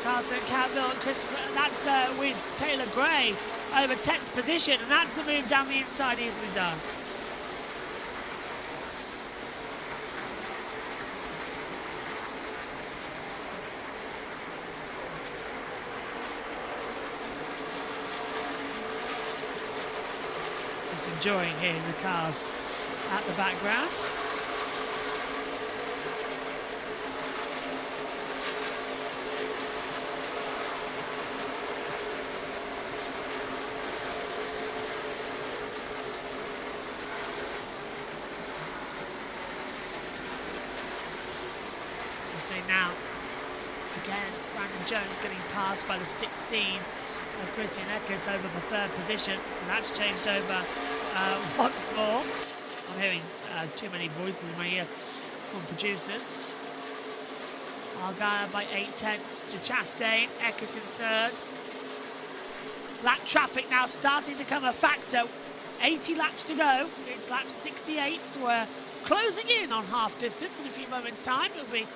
Carson Catville and Christopher. That's with Taylor Gray over 10th position, and that's a move down the inside easily done. Just enjoying hearing the cars at the background. See now, again, Brandon Jones getting passed by the 16 of Christian Eckes over the 3rd position. So that's changed over once more. I'm hearing too many voices in my ear from producers. Allgaier by 8/10 to Chastain, Eckes in 3rd. Lap traffic now starting to become a factor. 80 laps to go. It's lap 68, so we're closing in on half distance in a few moments' time. It'll be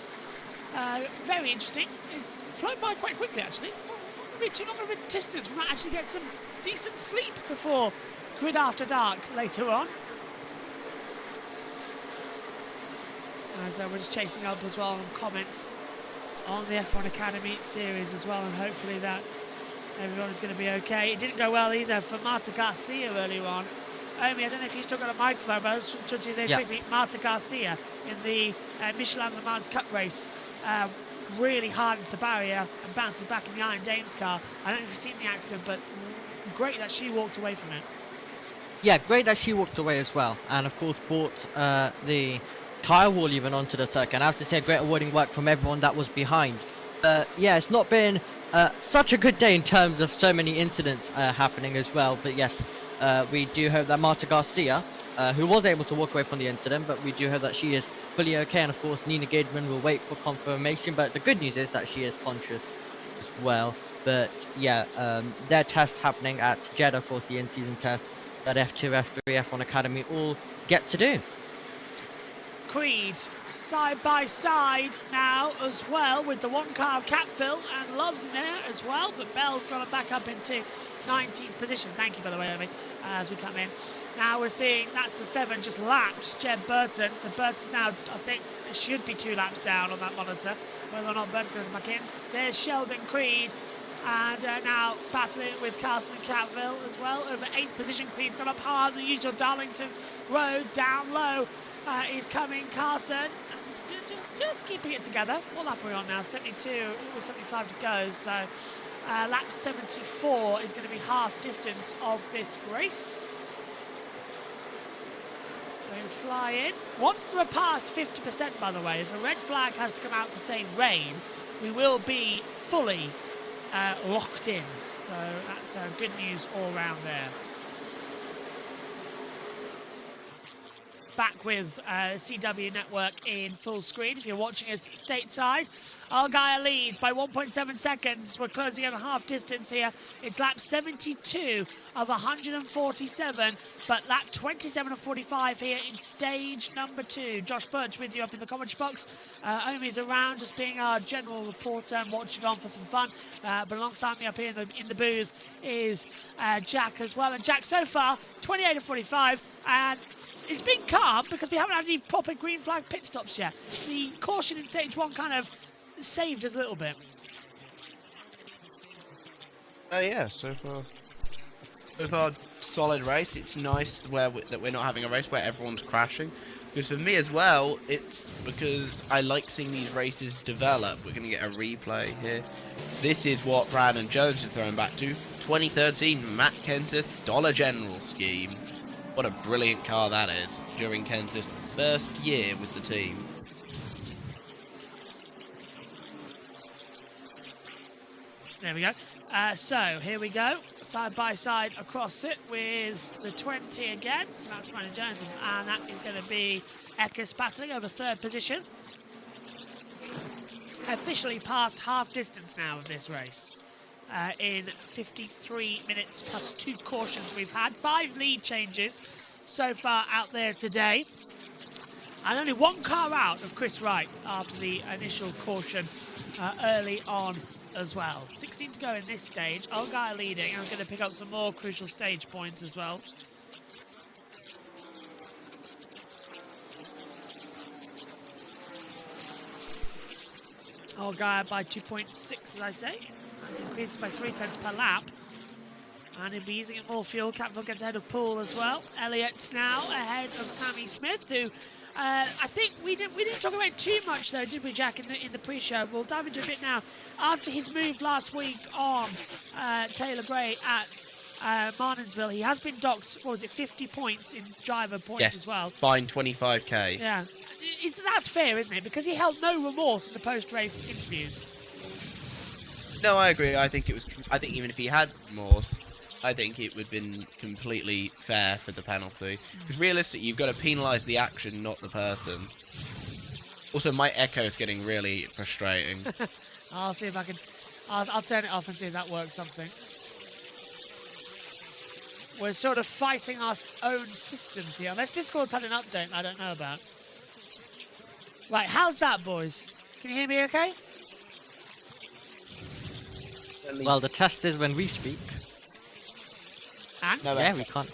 very interesting. It's flown by quite quickly, actually. It's not going to be too long of a distance. We might actually get some decent sleep before Grid After Dark later on. As we're just chasing up as well on comments on the F1 Academy series as well, and hopefully that everyone is going to be okay. It didn't go well either for Marta Garcia earlier on. Omi, I don't know if you've still got a microphone, but I was talking to you there quickly. Marta Garcia in the Michelin Le Mans Cup race, really hard into the barrier and bouncing back in the Iron Dames car. I don't know if you've seen the accident, but great that she walked away from it. Yeah, great that she walked away as well, and of course brought the tyre wall even onto the circuit. And I have to say, great avoiding work from everyone that was behind. Yeah, it's not been such a good day in terms of so many incidents happening as well. But yes, we do hope that Marta Garcia, who was able to walk away from the incident, but we do hope that she is fully okay. And of course, Nina Gademan will wait for confirmation. But the good news is that she is conscious as well. But yeah, their test happening at Jeddah, of course, the in-season test that F2, F3, F1 Academy all get to do. Creed side by side now as well, with the one car of Catfill and Love's in there as well, but Bell's got it back up into 19th position. Thank you, by the way, Omi, as we come in. Now we're seeing that's the 7 just lapped Jeb Burton, so Burton's now, I think, it should be 2 laps down on that monitor, whether or not Burton's going to come back in. There's Sheldon Creed, and now battling with Carson Catfill as well. Over 8th position, Creed's gone up hard, the usual Darlington Road, down low. Is coming Carson, just keeping it together. What lap are we on now? 72, with 75 to go. So lap 74 is going to be half distance of this race. We fly in. Once we're past 50%, by the way, if a red flag has to come out for, say, rain, we will be fully locked in. So that's good news all round there. Back with CW Network in full screen. If you're watching us stateside, Argyle leads by 1.7 seconds. We're closing at a half distance here. It's lap 72 of 147, but lap 27 of 45 here in stage number 2. Josh Birch with you up in the commentary box. Omi's around, just being our general reporter and watching on for some fun. But alongside me up here in the booth is Jack as well. And Jack, so far, 28 of 45, and it's been calm because we haven't had any proper green flag pit stops yet. The caution in stage 1 kind of saved us a little bit. Yeah, so far solid race. It's nice that we're not having a race where everyone's crashing. Because for me as well, it's because I like seeing these races develop. We're going to get a replay here. This is what Brandon Jones is throwing back to. 2013 Matt Kenseth Dollar General scheme. What a brilliant car that is during Kenseth's first year with the team. There we go. So here we go, side by side across it with the 20 again. So that's Brandon Jones, and that is going to be Eckes battling over third position. Officially past half distance now of this race. In 53 minutes plus 2 cautions we've had. 5 lead changes so far out there today. And only 1 car out of Chris Wright after the initial caution early on as well. 16 to go in this stage. Argyle leading. I'm going to pick up some more crucial stage points as well. Argyle by 2.6, as I say. That's increased by 0.3 per lap. And he'll be using it more fuel. Catfield gets ahead of Poole as well. Elliott's now ahead of Sammy Smith, who I think we didn't talk about too much though, did we, Jack, in the pre-show? We'll dive into a bit now. After his move last week on Taylor Gray at Martinsville, he has been docked, what was it, 50 points in driver points as well. Fine 25k. Yeah. That's fair, isn't it? Because he held no remorse in the post-race interviews. No, I agree. I think even if he had remorse, I think it would have been completely fair for the penalty. Because realistically, you've got to penalise the action, not the person. Also, my echo is getting really frustrating. I'll see if I can... I'll turn it off and see if that works something. We're sort of fighting our own systems here. Unless Discord's had an update I don't know about. Right, how's that, boys? Can you hear me okay? Well, the test is when we speak. And? No, yeah, we can't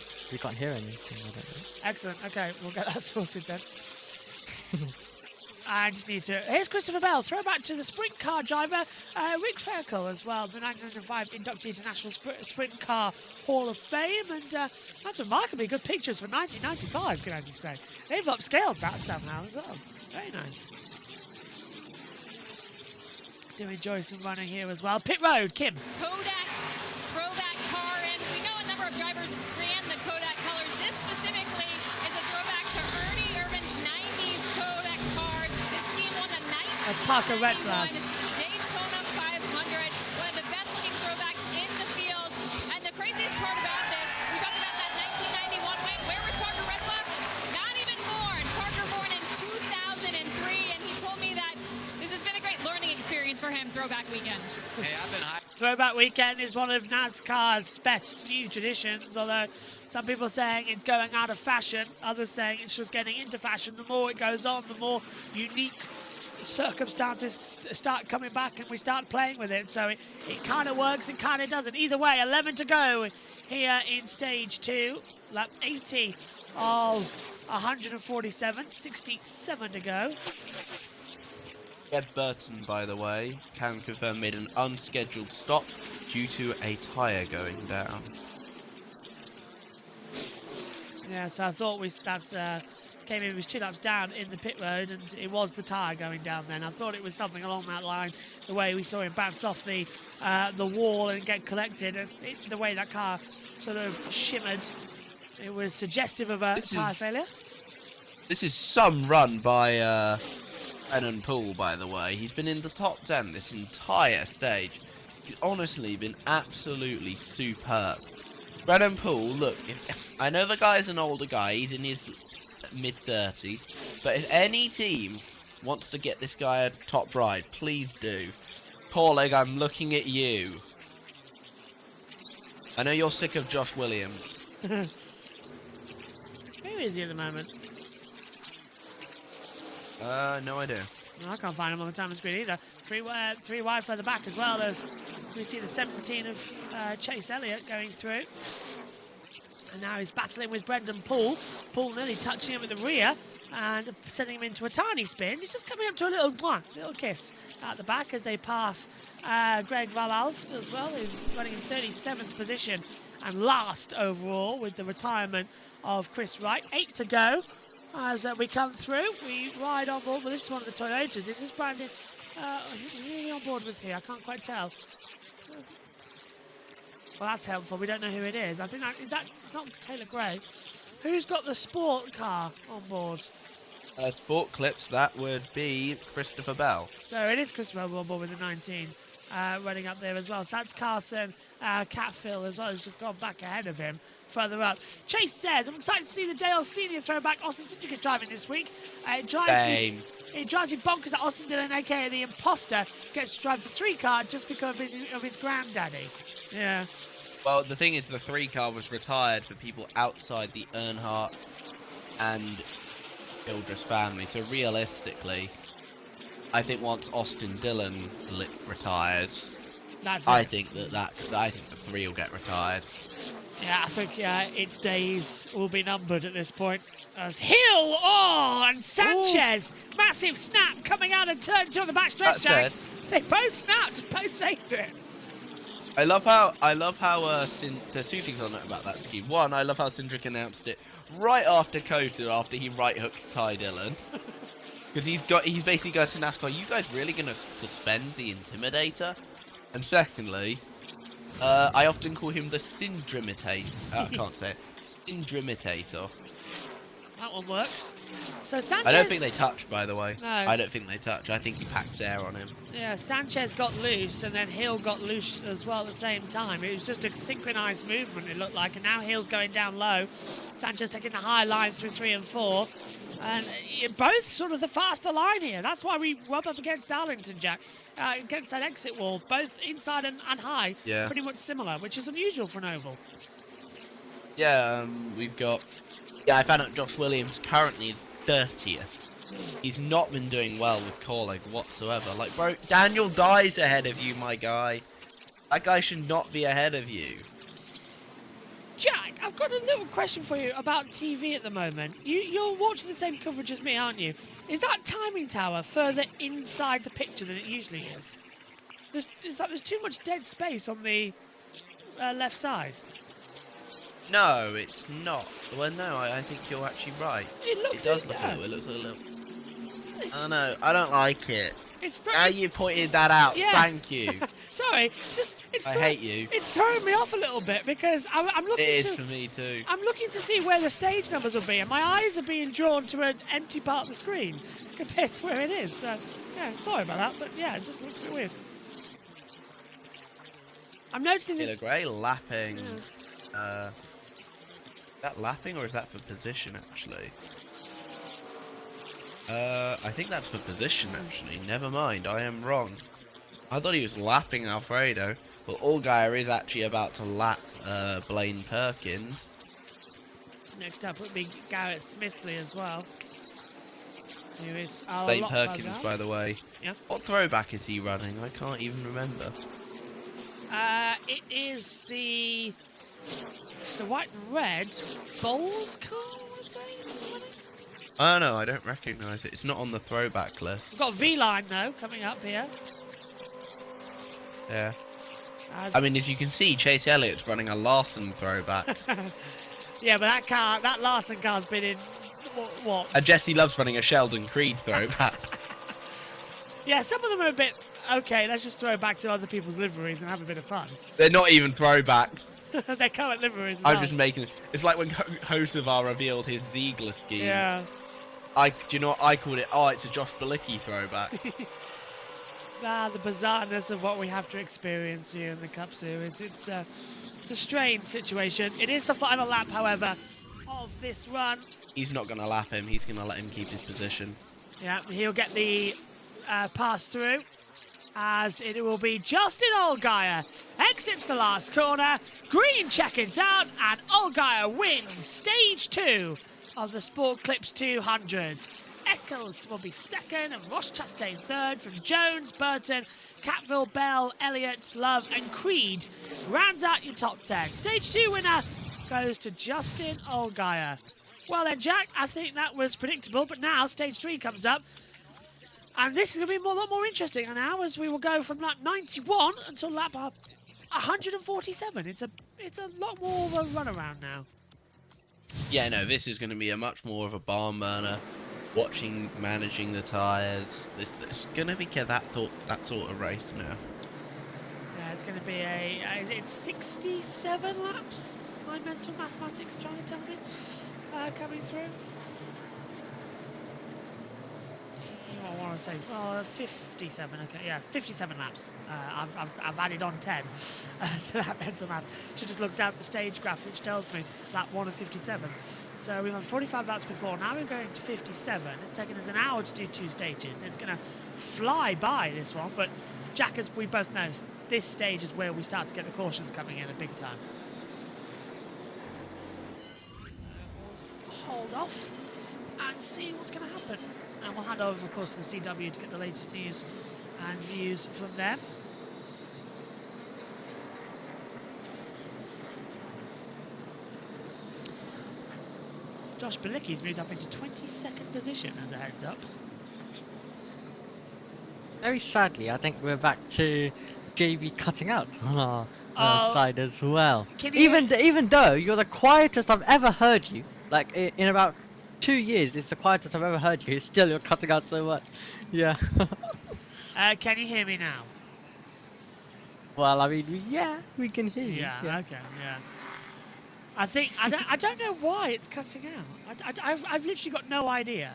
hear anything. I don't know. Excellent. Okay, we'll get that sorted then. I just need to... Here's Christopher Bell. Throwback to the sprint car driver, Rick Ferkel as well, the 1905 inductee to National Sprint Car Hall of Fame. And that's remarkably good pictures for 1995, can I just say. They've upscaled that somehow as well. Very nice. Do enjoy some running here as well. Pit road, Kim. Kodak throwback car, and we know a number of drivers ran the Kodak colors. This specifically is a throwback to Ernie Irvin's 90s Kodak car. This team won the 1991 That's Parker Retzlaff. Daytona 500. One of the best looking throwbacks in the field. And the craziest part about this, we talked about that 1991 win. Where was Parker Retzlaff? Not even born. Parker born in 2003, and he told me that this has been a great learning experience for him, Throwback Weekend. Hey, I've been high. Throwback Weekend is one of NASCAR's best new traditions, although some people saying it's going out of fashion, others saying it's just getting into fashion. The more it goes on, the more unique circumstances start coming back and we start playing with it. So it kind of works, it kind of doesn't. Either way, 11 to go here in stage 2. Lap 80 of 147, 67 to go. Ed Burton, by the way, can confirm made an unscheduled stop due to a tyre going down. Yeah, so I thought came in, it was 2 laps down in the pit road, and it was the tyre going down then. I thought it was something along that line, the way we saw him bounce off the wall and get collected, and the way that car sort of shimmered. It was suggestive of a tyre failure. This is some run by Brennan Poole, by the way. He's been in the top 10 this entire stage. He's honestly been absolutely superb. Brennan Poole, look, I know the guy's an older guy, he's in his mid-30s, but if any team wants to get this guy a top ride, please do. Paulig, I'm looking at you. I know you're sick of Josh Williams. Who is he at the moment? No idea. No, I can't find him on the timer screen either. Three wide further back as well as we see the 17 of Chase Elliott going through. And now he's battling with Brendan Poole. Poole nearly touching him at the rear and sending him into a tiny spin. He's just coming up to a little kiss at the back as they pass Greg Van Alst as well. He's running in 37th position and last overall with the retirement of Chris Wright. 8 to go. As we come through, we ride on board. Well, this is one of the Toyotas. Is this Brandon? Who's really on board with here? I can't quite tell. Well, that's helpful. We don't know who it is. I think it's not Taylor Gray. Who's got the sport car on board? Sport Clips, that would be Christopher Bell. So it is Christopher Bell on board with the 19 running up there as well. So that's Carson Catfill as well, who's just gone back ahead of him. Further up. Chase says, I'm excited to see the Dale Senior throwback Austin Cindric is driving this week. It drives me bonkers that Austin Dillon, aka the imposter, gets to drive the 3 car just because of his granddaddy. Yeah. Well, the thing is, the 3 car was retired for people outside the Earnhardt and Childress family. So realistically, I think once Austin Dillon retires, I think the 3 will get retired. Yeah, I think its days will be numbered at this point. As Hill, and Sanchez, massive snap coming out of turn 2 on the backstretch, Jack. They both snapped, both saved it. I love how there's 2 things on it about that scheme. One, I love how Cindric announced it right after Cota, after he right hooks Ty Dillon. Because he's basically going to NASCAR, you guys really going to suspend the Intimidator? And secondly, I often call him the Syndrimitator. I can't say it. Syndrimitator. That one works. So Sanchez... I don't think they touch, by the way. No. I don't think they touch. I think he packs air on him. Yeah, Sanchez got loose, and then Hill got loose as well at the same time. It was just a synchronised movement, it looked like. And now Hill's going down low. Sanchez taking the high line through 3 and 4. And both sort of the faster line here. That's why we rub up against Darlington, Jack. Against that exit wall, both inside and high, pretty much similar, which is unusual for an oval. Yeah, we've got... Yeah, I found out Josh Williams currently is 30th. He's not been doing well with Corleg whatsoever. Like, bro, Daniel Dye's ahead of you, my guy. That guy should not be ahead of you. Jack, I've got a little question for you about TV at the moment. You're watching the same coverage as me, aren't you? Is that timing tower further inside the picture than it usually is? There's too much dead space on the left side. No, it's not. Well, no, I think you're actually right. It looks It looks a little... I don't know. I don't like it. Now you pointed that out. Yeah. Thank you. Sorry, I hate you. It's throwing me off a little bit because I'm looking. It is for me too. I'm looking to see where the stage numbers will be, and my eyes are being drawn to an empty part of the screen compared to where it is. So, yeah, sorry about that, but yeah, it just looks a bit weird. I'm noticing this. Taylor Gray lapping. Yeah. Is that lapping or is that for position actually? I think that's for position actually. Never mind, I am wrong. I thought he was lapping Alfredo. Well, Allgaier is actually about to lap Blaine Perkins. Next up would be Garrett Smithley as well. Who is Blaine Perkins, by the way. Yeah. What throwback is he running? I can't even remember. It is the white and red Bowles car, I want to say. Oh no, I don't recognise it. It's not on the throwback list. We've got V-Line though coming up here. Yeah. I mean, as you can see, Chase Elliott's running a Larson throwback. Yeah, but that Larson car's been in what? And Jesse Love's running a Sheldon Creed throwback. Yeah, some of them are a bit okay. Let's just throw back to other people's liveries and have a bit of fun. They're not even throwbacks. They're current liveries. I'm just making it. It's like when Hocevar revealed his Ziegler scheme. Yeah. Do you know what I called it? Oh, it's a Josh Bilicki throwback. The bizarreness of what we have to experience here in the Cup Series. It's a strange situation. It is the final lap, however, of this run. He's not going to lap him. He's going to let him keep his position. Yeah, he'll get the pass through, as it will be Justin Allgaier exits the last corner. Green check-ins out, and Allgaier wins stage 2 of the Sport Clips 200. Eccles will be second, and Ross Chastain third from Jones, Burton, Catville, Bell, Elliott, Love, and Creed rounds out your top 10. Stage 2 winner goes to Justin Allgaier. Well then, Jack, I think that was predictable, but now stage 3 comes up. And this is going to be a lot more interesting now, as we will go from lap 91 until lap 147. It's a lot more of a runaround now. Yeah, no, this is going to be a much more of a barn burner. Managing the tyres. This is going to be that sort of race now. Yeah, it's going to be is it 67 laps? My mental mathematics trying to tell me coming through. I want to say 57. Okay, yeah, 57 laps. I've added on 10 to that mental math. Should just look down at the stage graph, which tells me lap 1 of 57. So we've had 45 laps before. Now we're going to 57. It's taken us an hour to do 2 stages. It's going to fly by, this one. But Jack, as we both know, this stage is where we start to get the cautions coming in a big time. We'll hold off and see what's going to happen. And we'll hand over, of course, to the CW to get the latest news and views from them. Josh Bilicki's moved up into 22nd position as a heads up. Very sadly, I think we're back to JB cutting out on our side as well. Even though you're the quietest I've ever heard you, like in about 2 years, it's the quietest I've ever heard you. Still, you're cutting out so much. Yeah. Can you hear me now? Well, I mean, yeah, we can hear you. Yeah. Okay. Yeah. I think I don't know why it's cutting out. I've literally got no idea.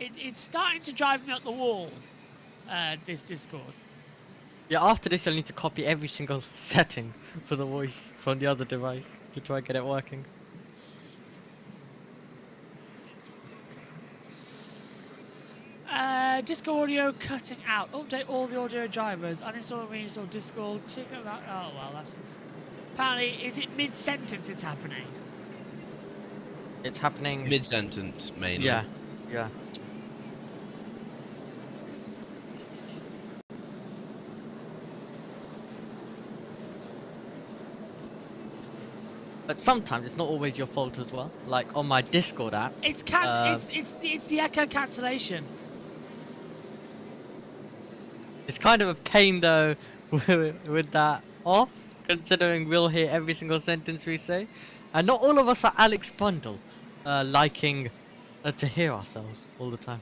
It's starting to drive me up the wall. This Discord. Yeah. After this, you'll need to copy every single setting for the voice from the other device to try and get it working. Discord audio cutting out. Update all the audio drivers. Uninstall and reinstall Discord. Check out that. Oh well, that's. Apparently, is it mid-sentence it's happening? It's happening... Mid-sentence, mainly. Yeah, yeah. But sometimes it's not always your fault as well. Like on my Discord app. It's the echo cancellation. It's kind of a pain though with that off. Considering we'll hear every single sentence we say. And not all of us are Alex Bundle, liking to hear ourselves all the time.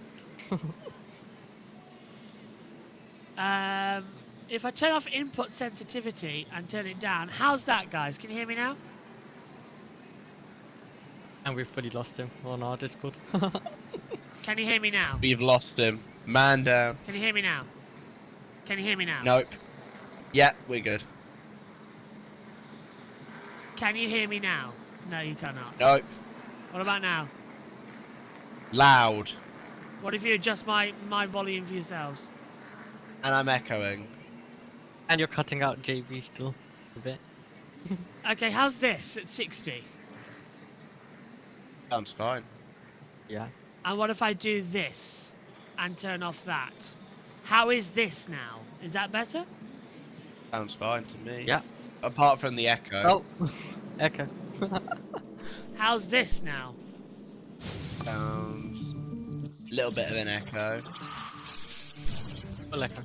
If I turn off input sensitivity and turn it down, how's that, guys? Can you hear me now? And we've fully lost him on our Discord. Can you hear me now? We've lost him. Man down. Can you hear me now? Can you hear me now? Nope. Yeah, we're good. Can you hear me now? No, you cannot. Nope. What about now? Loud. What if you adjust my volume for yourselves? And I'm echoing. And you're cutting out JB still a bit. Okay, how's this at 60? Sounds fine. Yeah. And what if I do this and turn off that? How is this now? Is that better? Sounds fine to me. Yeah. Apart from the echo. Oh, echo. How's this now? Sounds a little bit of an echo. Full echo.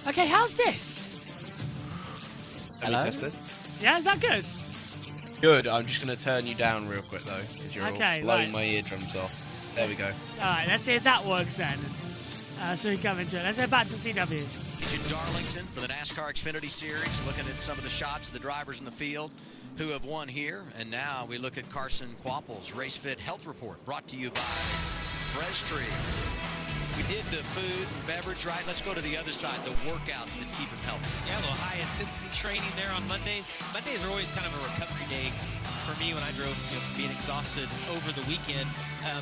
Okay, how's this? Hello? Yeah, is that good? Good. I'm just going to turn you down real quick though, because you're Okay, all blowing right. my eardrums off. There we go. Alright, let's see if that works then. So we come into it. Let's head back to CW. In Darlington for the NASCAR Xfinity Series, looking at some of the shots of the drivers in the field. who have won here. And now we look at Carson Quapple's Race Fit Health Report, brought to you by Tree. We did the food and beverage, right? Let's go to the other side, the workouts that keep him healthy. Yeah, a little high-intensity training there on Mondays. Mondays are always kind of a recovery day for me when I drove, from being exhausted over the weekend.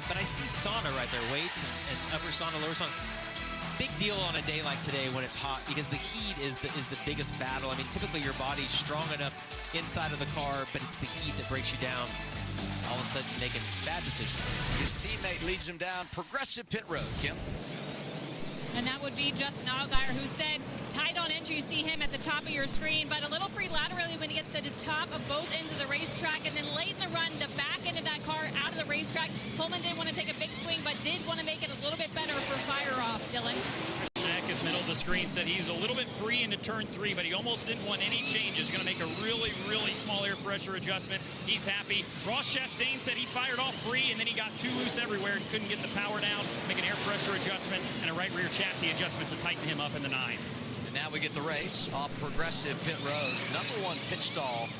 But I see sauna right there, weights and upper sauna, lower sauna. Big deal on a day like today when it's hot, because the heat is the biggest battle. I mean, typically your body's strong enough inside of the car, but it's the heat that breaks you down. All of a sudden making bad decisions. His teammate leads him down progressive pit road, Kim. And that would be Justin Allgaier, who said tight on entry. You see him at the top of your screen, but a little free laterally when he gets to the top of both ends of the racetrack. And then late in the run, the back end of that car out of the racetrack. Coleman didn't want to take a big swing, but did want to make it a little bit better for fire off, Dylan. Jack is middle of the screen, said he's a little bit free into turn 3, but he almost didn't want any changes. Going to make a really, really small air pressure adjustment. He's happy. Ross Chastain said he fired off free, and then he got too loose everywhere and couldn't get the power down. Make an air pressure adjustment and a right rear chassis adjustment to tighten him up in the 9. And now we get the race off progressive pit road. Number 1 pit stall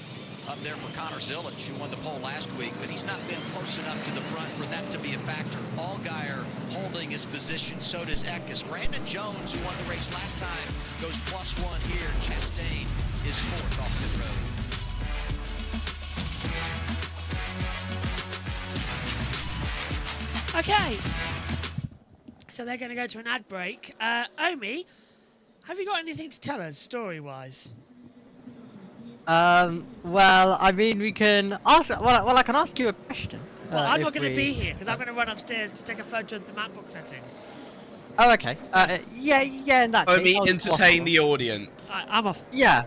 up there for Connor Zilic, who won the pole last week, but he's not been close enough to the front for that to be a factor. Allgaier holding his position, so does Eckes. Brandon Jones, who won the race last time, goes +1 here. Chastain is 4th off pit road. Okay. So they're going to go to an ad break. Omi, have you got anything to tell us story-wise? Well, I mean, we can ask. Well, I can ask you a question. Well, I'm not going to be here because I'm going to run upstairs to take a photo of the MacBook settings. Oh, okay. Yeah. In that case, Omi, entertain the audience. I'm off. Yeah.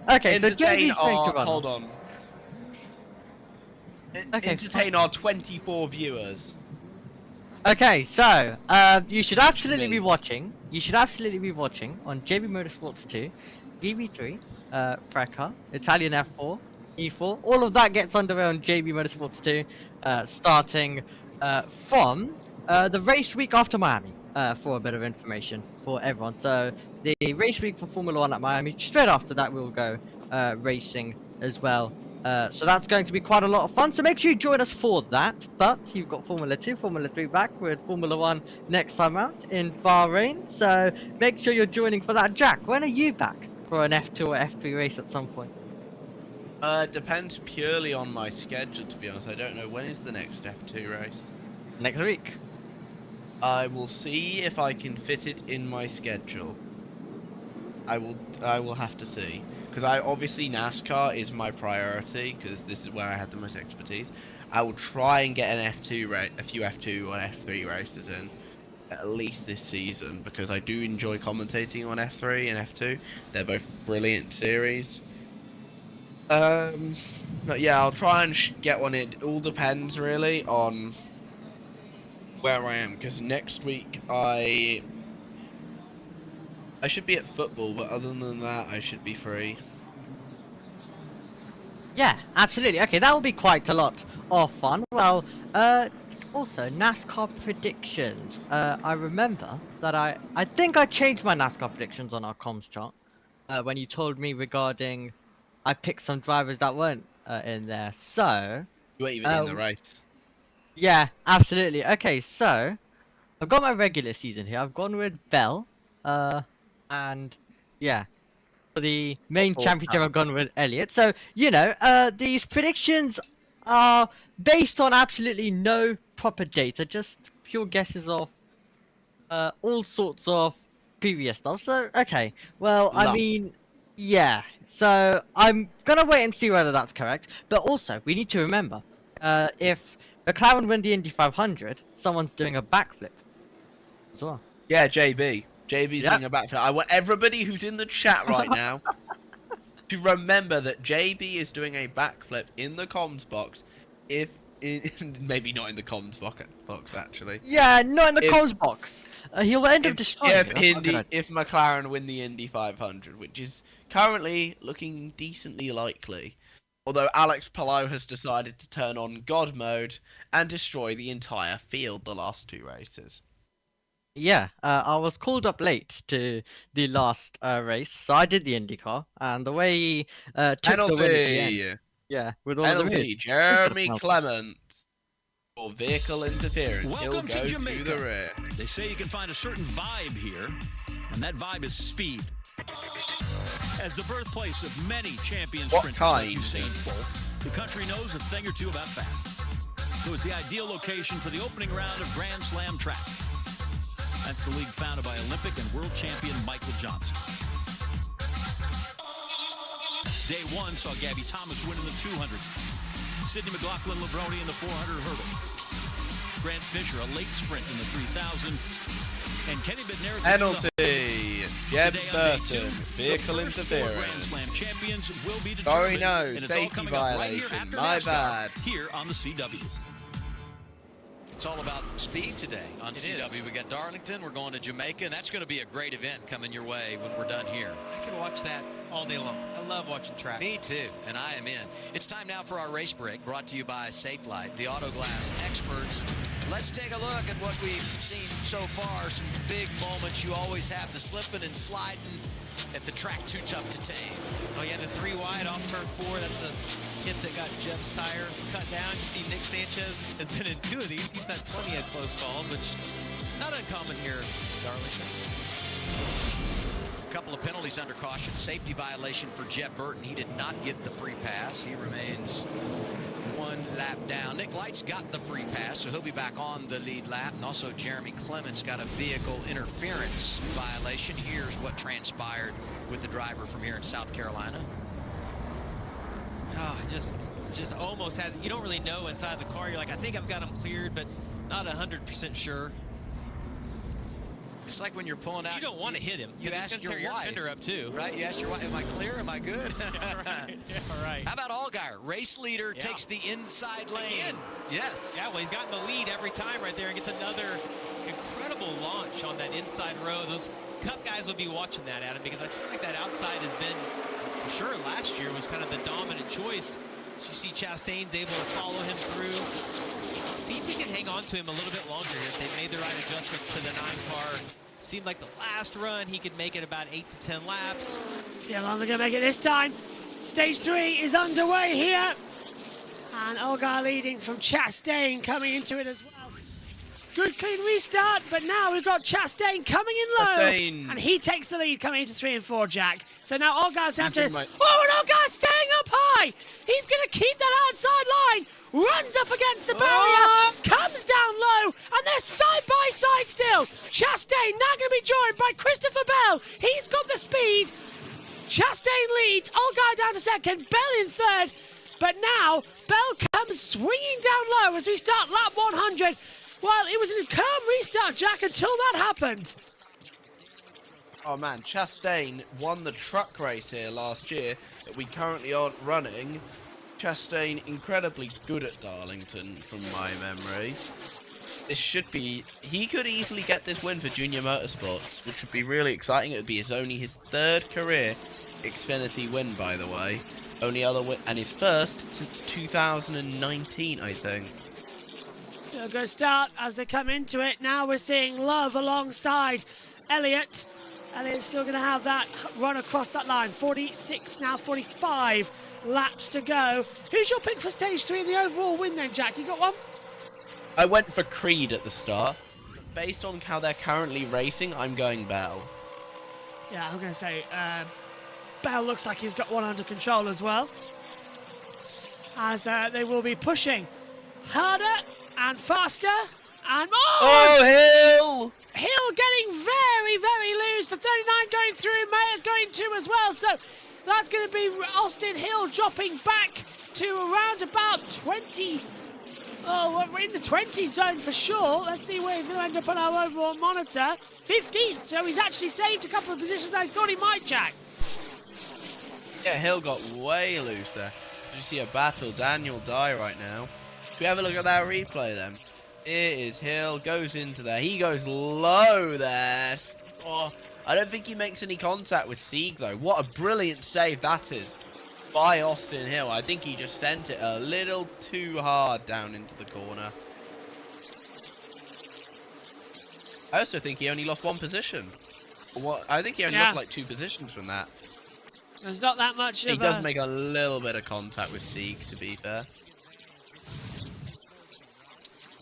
Okay. So Entertain JB's going to run. Hold on. Okay, entertain our 24 viewers. Okay, so you should absolutely be watching. You should absolutely be watching on JBMotorsports 2, BB3. Freca, Italian F4, E4, all of that gets underway on JB Motorsports 2, starting from the race week after Miami, for a bit of information for everyone. So the race week for Formula 1 at Miami, straight after that we'll go racing as well. So that's going to be quite a lot of fun, so make sure you join us for that. But you've got Formula 2, Formula 3 back with Formula 1 next time out in Bahrain, so make sure you're joining for that. Jack, when are you back for an F2 or F3 race at some point? Depends purely on my schedule, to be honest. I don't know when is the next F2 race. Next week. I will see if I can fit it in my schedule. I will have to see, because obviously NASCAR is my priority, because this is where I had the most expertise. I will try and get an F2 race, a few F2 or F3 races in, at least this season, because I do enjoy commentating on F3 and F2. They're both brilliant series. But yeah, I'll try and get one in. It all depends really on where I am, because next week I should be at football, but other than that I should be free. Yeah, absolutely. Okay, that will be quite a lot of fun. Well, also, NASCAR predictions. I remember that I think I changed my NASCAR predictions on our comms chart when you told me regarding I picked some drivers that weren't in there. So you weren't even in the race. Yeah, absolutely. Okay, so I've got my regular season here. I've gone with Bell, and yeah, for the main championship I've gone with Elliott. So these predictions are based on absolutely no proper data, just pure guesses of all sorts of previous stuff. So okay, well, I mean, yeah, so I'm gonna wait and see whether that's correct, but also we need to remember, if McLaren win the Indy 500, someone's doing a backflip as well. Yeah, JB's doing a backflip. I want everybody who's in the chat right now to remember that JB is doing a backflip in the comms box. Maybe not in the comms box actually. Yeah, not in the comms box. He'll end up destroying it. If McLaren win the Indy 500, which is currently looking decently likely. Although Alex Palou has decided to turn on God mode and destroy the entire field the last 2 races. Yeah, I was called up late to the last race, so I did the IndyCar, and the way he took the win at the end. Yeah, with all of the Penalty, Jeremy Clement. For vehicle interference. Welcome He'll go to Jamaica. to the rear. They say you can find a certain vibe here, and that vibe is speed. As the birthplace of many champion sprinters like Usain Bolt, the country knows a thing or two about fast. So it's the ideal location for the opening round of Grand Slam track. That's the league founded by Olympic and world champion Michael Johnson. Day one saw Gabby Thomas win in the 200. Sidney McLaughlin-Levrone in the 400 hurdle. Grant Fisher, a late sprint in the 3,000. And Kenny Bednarik. Penalty. Jeb Burton. Vehicle interference. Grand Slam champions will be Sorry, determined. no. And it's all Safety coming up right here violation. after My NASCAR, bad. here on the CW. It's all about speed today on CW. We got Darlington, we're going to Jamaica, and that's going to be a great event coming your way when we're done here. I can watch that all day long. I love watching track. Me too, and I am in. It's time now for our race break, brought to you by SafeLight, the auto glass experts. Let's take a look at what we've seen so far. Some big moments. You always have the slipping and sliding at the track too tough to tame. Oh yeah, the 3 wide off turn 4. That's the hit that got Jeff's tire cut down. You see Nick Sanchez has been in 2 of these. He's had plenty of close calls, which not uncommon here in Darlington. A couple of penalties under caution. Safety violation for Jeb Burton. He did not get the free pass. He remains 1 lap down. Nick Light's got the free pass, so he'll be back on the lead lap. And also Jeremy Clement's got a vehicle interference violation. Here's what transpired with the driver from here in South Carolina. Oh, just almost has. You don't really know inside the car. You're like, I think I've got him cleared, but not 100% sure. It's like when you're pulling out. You don't want to hit him. You ask your wife. Fender up too. Right? You ask your wife, am I clear? Am I good? Right. Yeah, right. How about Allgaier? Race leader takes the inside lane. Again. Yes. Yeah, well, he's gotten the lead every time right there and gets another incredible launch on that inside row. Those Cup guys will be watching that, Adam, because I feel like that outside has been, for sure, last year was kind of the dominant choice. So you see Chastain's able to follow him through. See if he can hang on to him a little bit longer here. If they made the right adjustments to the 9 car. Seemed like the last run, he could make it about 8 to 10 laps. See how long they're going to make it this time. Stage 3 is underway here. And Allgaier leading from Chastain coming into it as well. Good clean restart, but now we've got Chastain coming in low. Chastain. And he takes the lead coming into 3 and 4, Jack. So now Allgaier's have to... My... Oh, and Allgaier's staying up high. He's going to keep that outside line. Runs up against the barrier, comes down low, and they're side by side still. Chastain now going to be joined by Christopher Bell. He's got the speed. Chastain leads, Allgaier down to second, Bell in third. But now, Bell comes swinging down low as we start lap 100. Well, it was a calm restart, Jack, until that happened. Oh man, Chastain won the truck race here last year that we currently aren't running. Chastain incredibly good at Darlington from my memory. This should be... He could easily get this win for Junior Motorsports, which would be really exciting. It would be his 3rd career Xfinity win, by the way. Only other win, and his first since 2019, I think. Still a good start as they come into it. Now we're seeing Love alongside Elliott. Elliott's still going to have that run across that line. 46, now 45 laps to go. Who's your pick for stage 3 in the overall win then, Jack? You got one? I went for Creed at the start. Based on how they're currently racing, I'm going Bell. Yeah, I'm going to say Bell looks like he's got one under control as well. As they will be pushing harder and faster. And Hill! Hill getting very, very loose. The 39 going through, Mayer's going too as well. So that's going to be Austin Hill dropping back to around about 20. Oh, we're in the 20 zone for sure. Let's see where he's going to end up on our overall monitor. 15. So he's actually saved a couple of positions I thought he might, Jack. Yeah, Hill got way loose there. Did you see a battle? Daniel die right now. Should we have a look at that replay then? It is Hill, goes into there. He goes low there. Oh, I don't think he makes any contact with Sieg though. What a brilliant save that is by Austin Hill. I think he just sent it a little too hard down into the corner. I also think he only lost 1 position. What? I think he only lost like 2 positions from that. There's not that much He does make a little bit of contact with Sieg, to be fair.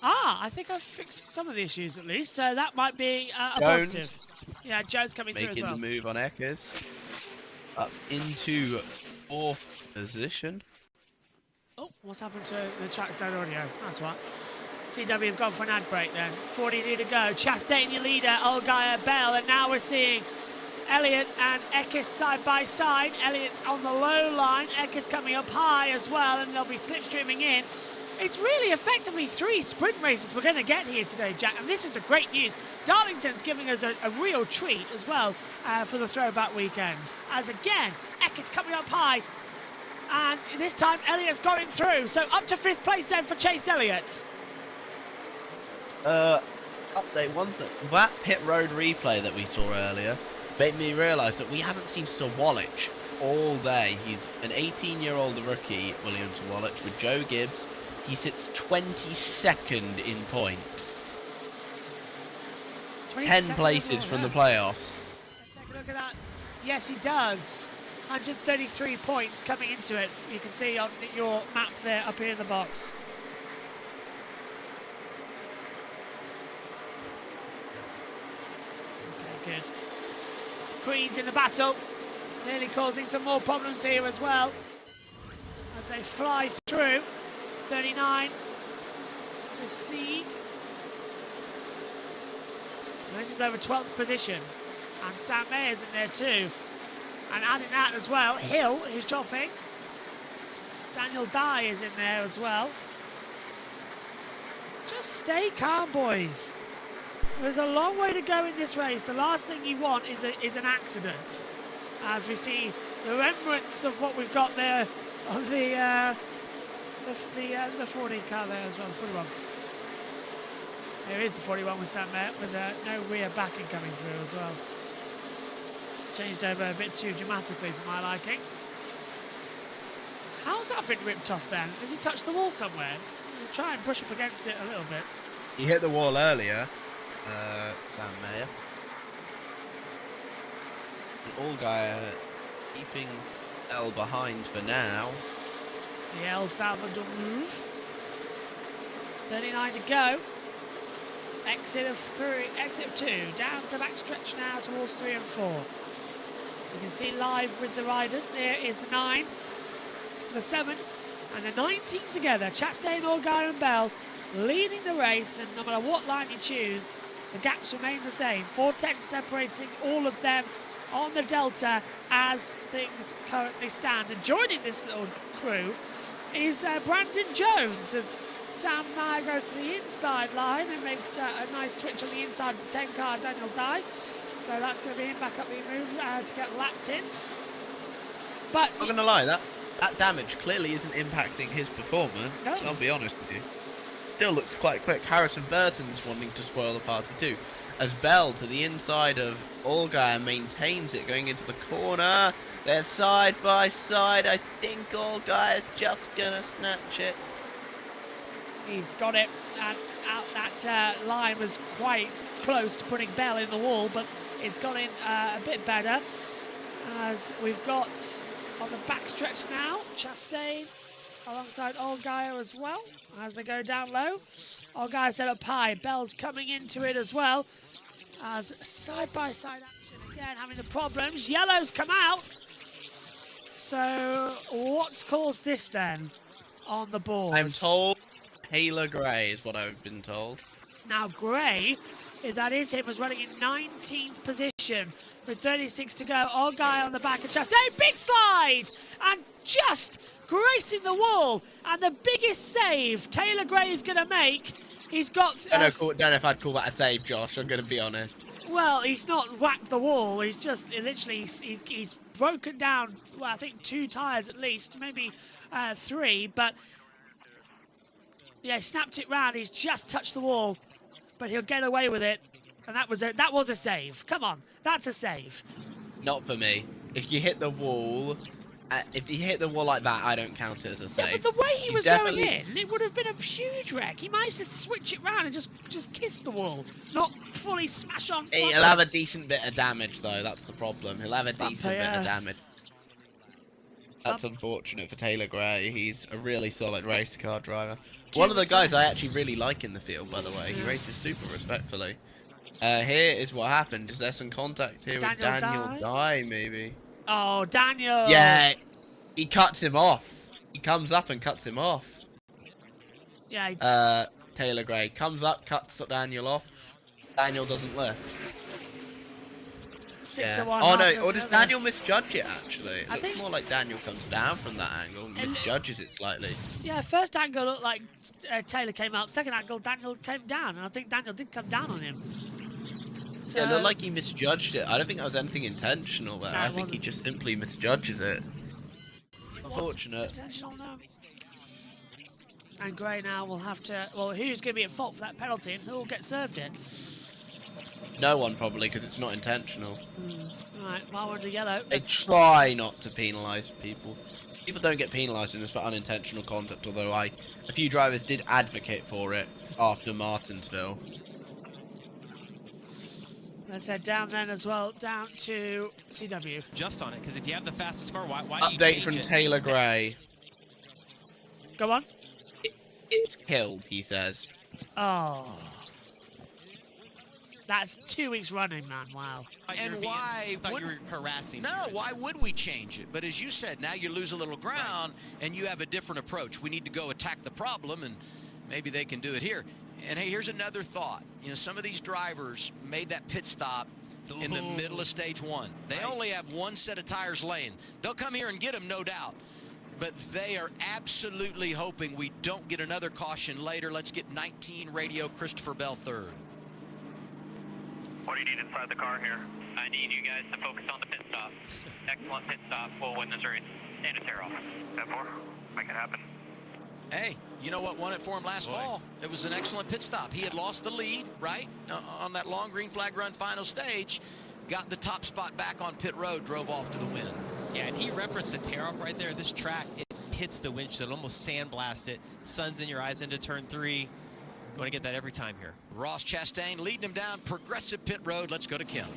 I think I've fixed some of the issues at least, so that might be a positive. Yeah, Jones coming through as well. Making the move on Eckes. Up into 4th position. Oh, what's happened to the trackside audio? That's right. CW have gone for an ad break then. 42 to go. Chastain, your leader. Allgaier, Bell, and now we're seeing Elliott and Eckes side by side. Elliott's on the low line. Eckes coming up high as well, and they'll be slipstreaming in. It's really effectively 3 sprint races we're going to get here today, Jack, and this is the great news. Darlington's giving us a real treat as well for the throwback weekend. As again, Eckes coming up high, and this time Elliott's going through. So up to 5th place then for Chase Elliott. Update one thing. That pit road replay that we saw earlier made me realise that we haven't seen Sawalich all day. He's an 18-year-old rookie, William Sawalich, with Joe Gibbs. He sits 22nd in points. 10 places from the playoffs. Take a look at that. Yes, he does. 133 points coming into it. You can see on your map there up here in the box. Okay, good. Queen's in the battle. Nearly causing some more problems here as well. As they fly through. 39 for Sieg. This is over 12th position. And Sam Mayer's in there too. And adding that as well, Hill is chopping. Daniel Dye is in there as well. Just stay calm, boys. There's a long way to go in this race. The last thing you want is an accident. As we see the remnants of what we've got there on the 40 car there as well, the 41. There is the 41 with Sam Mayer, with no rear backing coming through as well. It's changed over a bit too dramatically for my liking. How's that been ripped off then? Has he touched the wall somewhere? We'll try and push up against it a little bit. He hit the wall earlier, Sam Mayer. The Allgaier keeping L behind for now. The El Salvador move. 39 to go. Exit of 2. Down the back stretch now towards 3 and 4. You can see live with the riders. There is the 9, the 7, and the 19 together. Chastain, Allgaier and Bell leading the race, and no matter what line you choose, the gaps remain the same. 4:10 separating all of them on the Delta as things currently stand. And joining this little crew is Brandon Jones as Sam Mayer goes to the inside line and makes a nice switch on the inside of the 10 car, Daniel Dye. So that's going to be him back up the move to get lapped in. But I'm not going to lie, that damage clearly isn't impacting his performance. No. I'll be honest with you. Still looks quite quick. Harrison Burton's wanting to spoil the party too. As Bell to the inside of Allgaier maintains it going into the corner. They're side by side. I think Allgaier's just gonna snatch it. He's got it, and out that line was quite close to putting Bell in the wall, but it's gone in a bit better. As we've got on the backstretch now, Chastain alongside Allgaier as well, as they go down low. Allgaier set up high, Bell's coming into it as well, as side-by-side action again, having the problems. Yellow's come out. So what's caused this then on the board? I'm told Taylor Gray is what I've been told. Now Gray, that is him, was running in 19th position with 36 to go. Allgaier on the back of Chastain, big slide, and just gracing the wall, and the biggest save Taylor Gray is going to make. He's got... I don't know if I'd call that a save, Josh, I'm going to be honest. Well, he's not whacked the wall, he's just literally, he's broken down, well, I think 2 tyres at least, maybe 3, but yeah, snapped it round, he's just touched the wall, but he'll get away with it, and that was a save. Come on, that's a save. Not for me. If you hit the wall... if you hit the wall like that, I don't count it as a save. Yeah, but the way he was going in, it would have been a huge wreck. He managed to switch it round and just kiss the wall, not fully smash on. He'll have a decent bit of damage, though. That's the problem. He'll have a decent bit of damage. That's unfortunate for Taylor Gray. He's a really solid race car driver. One of the guys I actually really like in the field, by the way. He races super respectfully. Here is what happened. Is there some contact here with Daniel Dye, maybe? Oh, Daniel! Yeah, he cuts him off. He comes up and cuts him off. Yeah. Taylor Gray comes up, cuts Daniel off. Daniel doesn't lift. 6 Yeah. of 1. Oh no, or does Daniel misjudge it actually? It I looks think more like Daniel comes down from that angle and misjudges it slightly. Yeah, first angle looked like Taylor came up. Second angle, Daniel came down, and I think Daniel did come down on him. So, Yeah, it looked like he misjudged it. I don't think that was anything intentional there. No, I think he just simply misjudges it. Unfortunate. Intentional, no. And Gray now will have to... Well, who's going to be at fault for that penalty, and who will get served it? No one probably, because it's not intentional. Right, well, we're to yellow. They try not to penalise people. People don't get penalised in this for unintentional conduct, although a few drivers did advocate for it after Martinsville. Let's head down then as well, down to CW. Just on it, because if you have the fastest car, why do you Update change from it? Taylor Gray. Go on. It's killed, he says. Oh. That's 2 weeks running, man. Wow. And why would you were harassing? No, why would we change it? But as you said, now you lose a little ground, and you have a different approach. We need to go attack the problem, and maybe they can do it here. And hey, here's another thought. You know, some of these drivers made that pit stop in the middle of stage 1. They only have one set of tires laying. They'll come here and get them, no doubt. But they are absolutely hoping we don't get another caution later. Let's get 19 radio Christopher Bell third. What do you need inside the car here? I need you guys to focus on the pit stop. Excellent pit stop. We'll win this race. And a tear off. 10-4. Make it happen. Hey, you know what won it for him last fall? It was an excellent pit stop. He had lost the lead, right, on that long green flag run final stage. Got the top spot back on pit road, drove off to the win. Yeah, and he referenced a tear-off right there. This track, it hits the windshield, almost sandblast it. Sun's in your eyes into turn 3. You want to get that every time here. Ross Chastain leading him down progressive pit road. Let's go to Kim.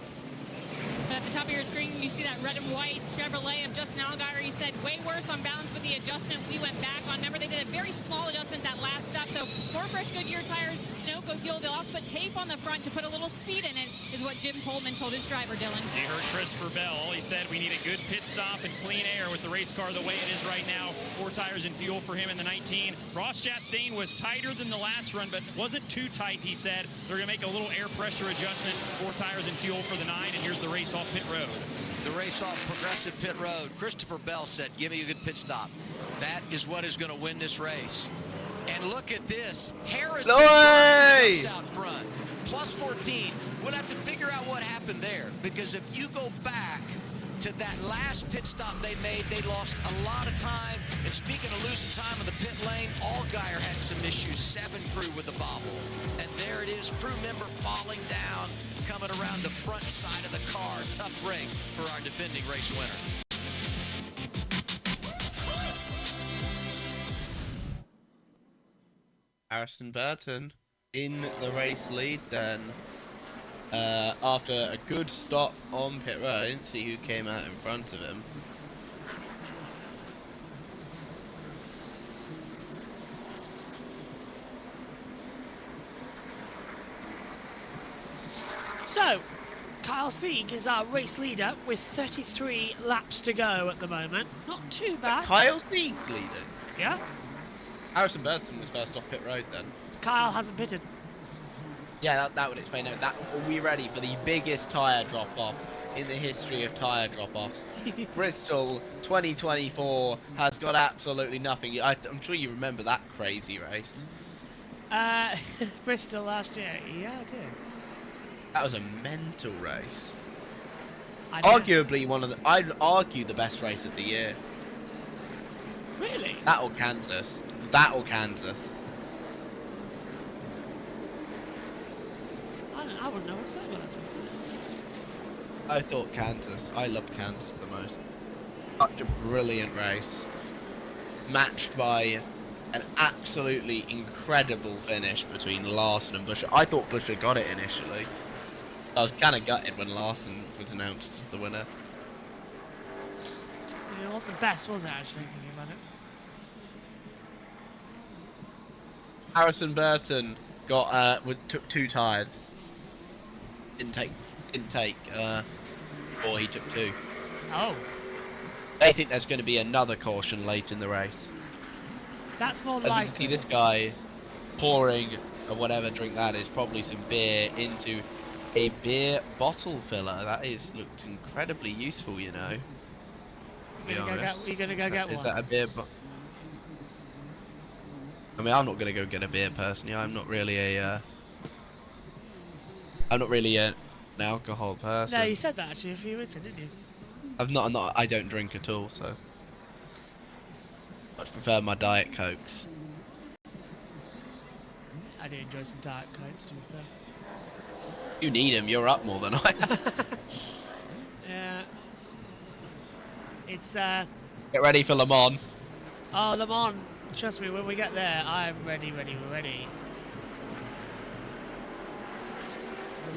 At the top of your screen, you see that red and white Chevrolet of Justin Allgaier. He said, way worse on balance with the adjustment we went back on. Remember, they did a very small adjustment that last stop. So more fresh Goodyear tires, Sunoco fuel. They'll also put tape on the front to put a little speed in it, is what Jim Coleman told his driver, Dylan. You heard Christopher Bell. He said we need a good pit stop and clean air with the race car the way it is right now. 4 tires and fuel for him in the 19. Ross Chastain was tighter than the last run, but wasn't too tight, he said. They're going to make a little air pressure adjustment. 4 tires and fuel for the 9, and here's the race off pit road. The race off progressive pit road. Christopher Bell said, give me a good pit stop. That is what is going to win this race. And look at this. Harrison jumps out front. Plus 14. We'll have to figure out what happened there. Because if you go back to that last pit stop they made, they lost a lot of time. And speaking of losing time in the pit lane, Allgaier had some issues. 7 crew with the bobble. And there it is, crew member falling down, coming around the front side of the car. Tough break for our defending race winner. Harrison Burton in the race lead then. After a good stop on pit road. I didn't see who came out in front of him. So, Kyle Sieg is our race leader with 33 laps to go at the moment. Not too bad. Kyle Sieg's leading? Yeah. Harrison Burton was first off pit road then. Kyle hasn't pitted. Yeah, that would explain it. Are we ready for the biggest tyre drop-off in the history of tyre drop-offs? Bristol 2024 has got absolutely nothing. I'm sure you remember that crazy race. Bristol last year. Yeah, I did. That was a mental race. Arguably I'd argue the best race of the year. Really? That or Kansas. That or Kansas. I wouldn't know what to say about that. I thought Kansas. I loved Kansas the most. Such a brilliant race. Matched by an absolutely incredible finish between Larson and Buescher. I thought Buescher got it initially. I was kind of gutted when Larson was announced as the winner. It wasn't the best, was it, actually, thinking about it? Harrison Burton got took 2 tyres. Didn't take or he took 2. Oh. They think there's going to be another caution late in the race. That's more As you likely. can see this guy pouring whatever drink that is, probably some beer into a beer bottle filler. That is looked incredibly useful, you know. You're gonna go get one. Is that a beer? I mean, I'm not gonna go get a beer personally. I'm not really an alcohol person. No, you said that actually a few weeks ago, didn't you? I don't drink at all, so I'd prefer my Diet Cokes. I do enjoy some Diet Cokes, to be fair. You need them. You're up more than I am. Yeah. It's Get ready for Le Mans. Oh, Le Mans. Trust me, when we get there, I'm ready.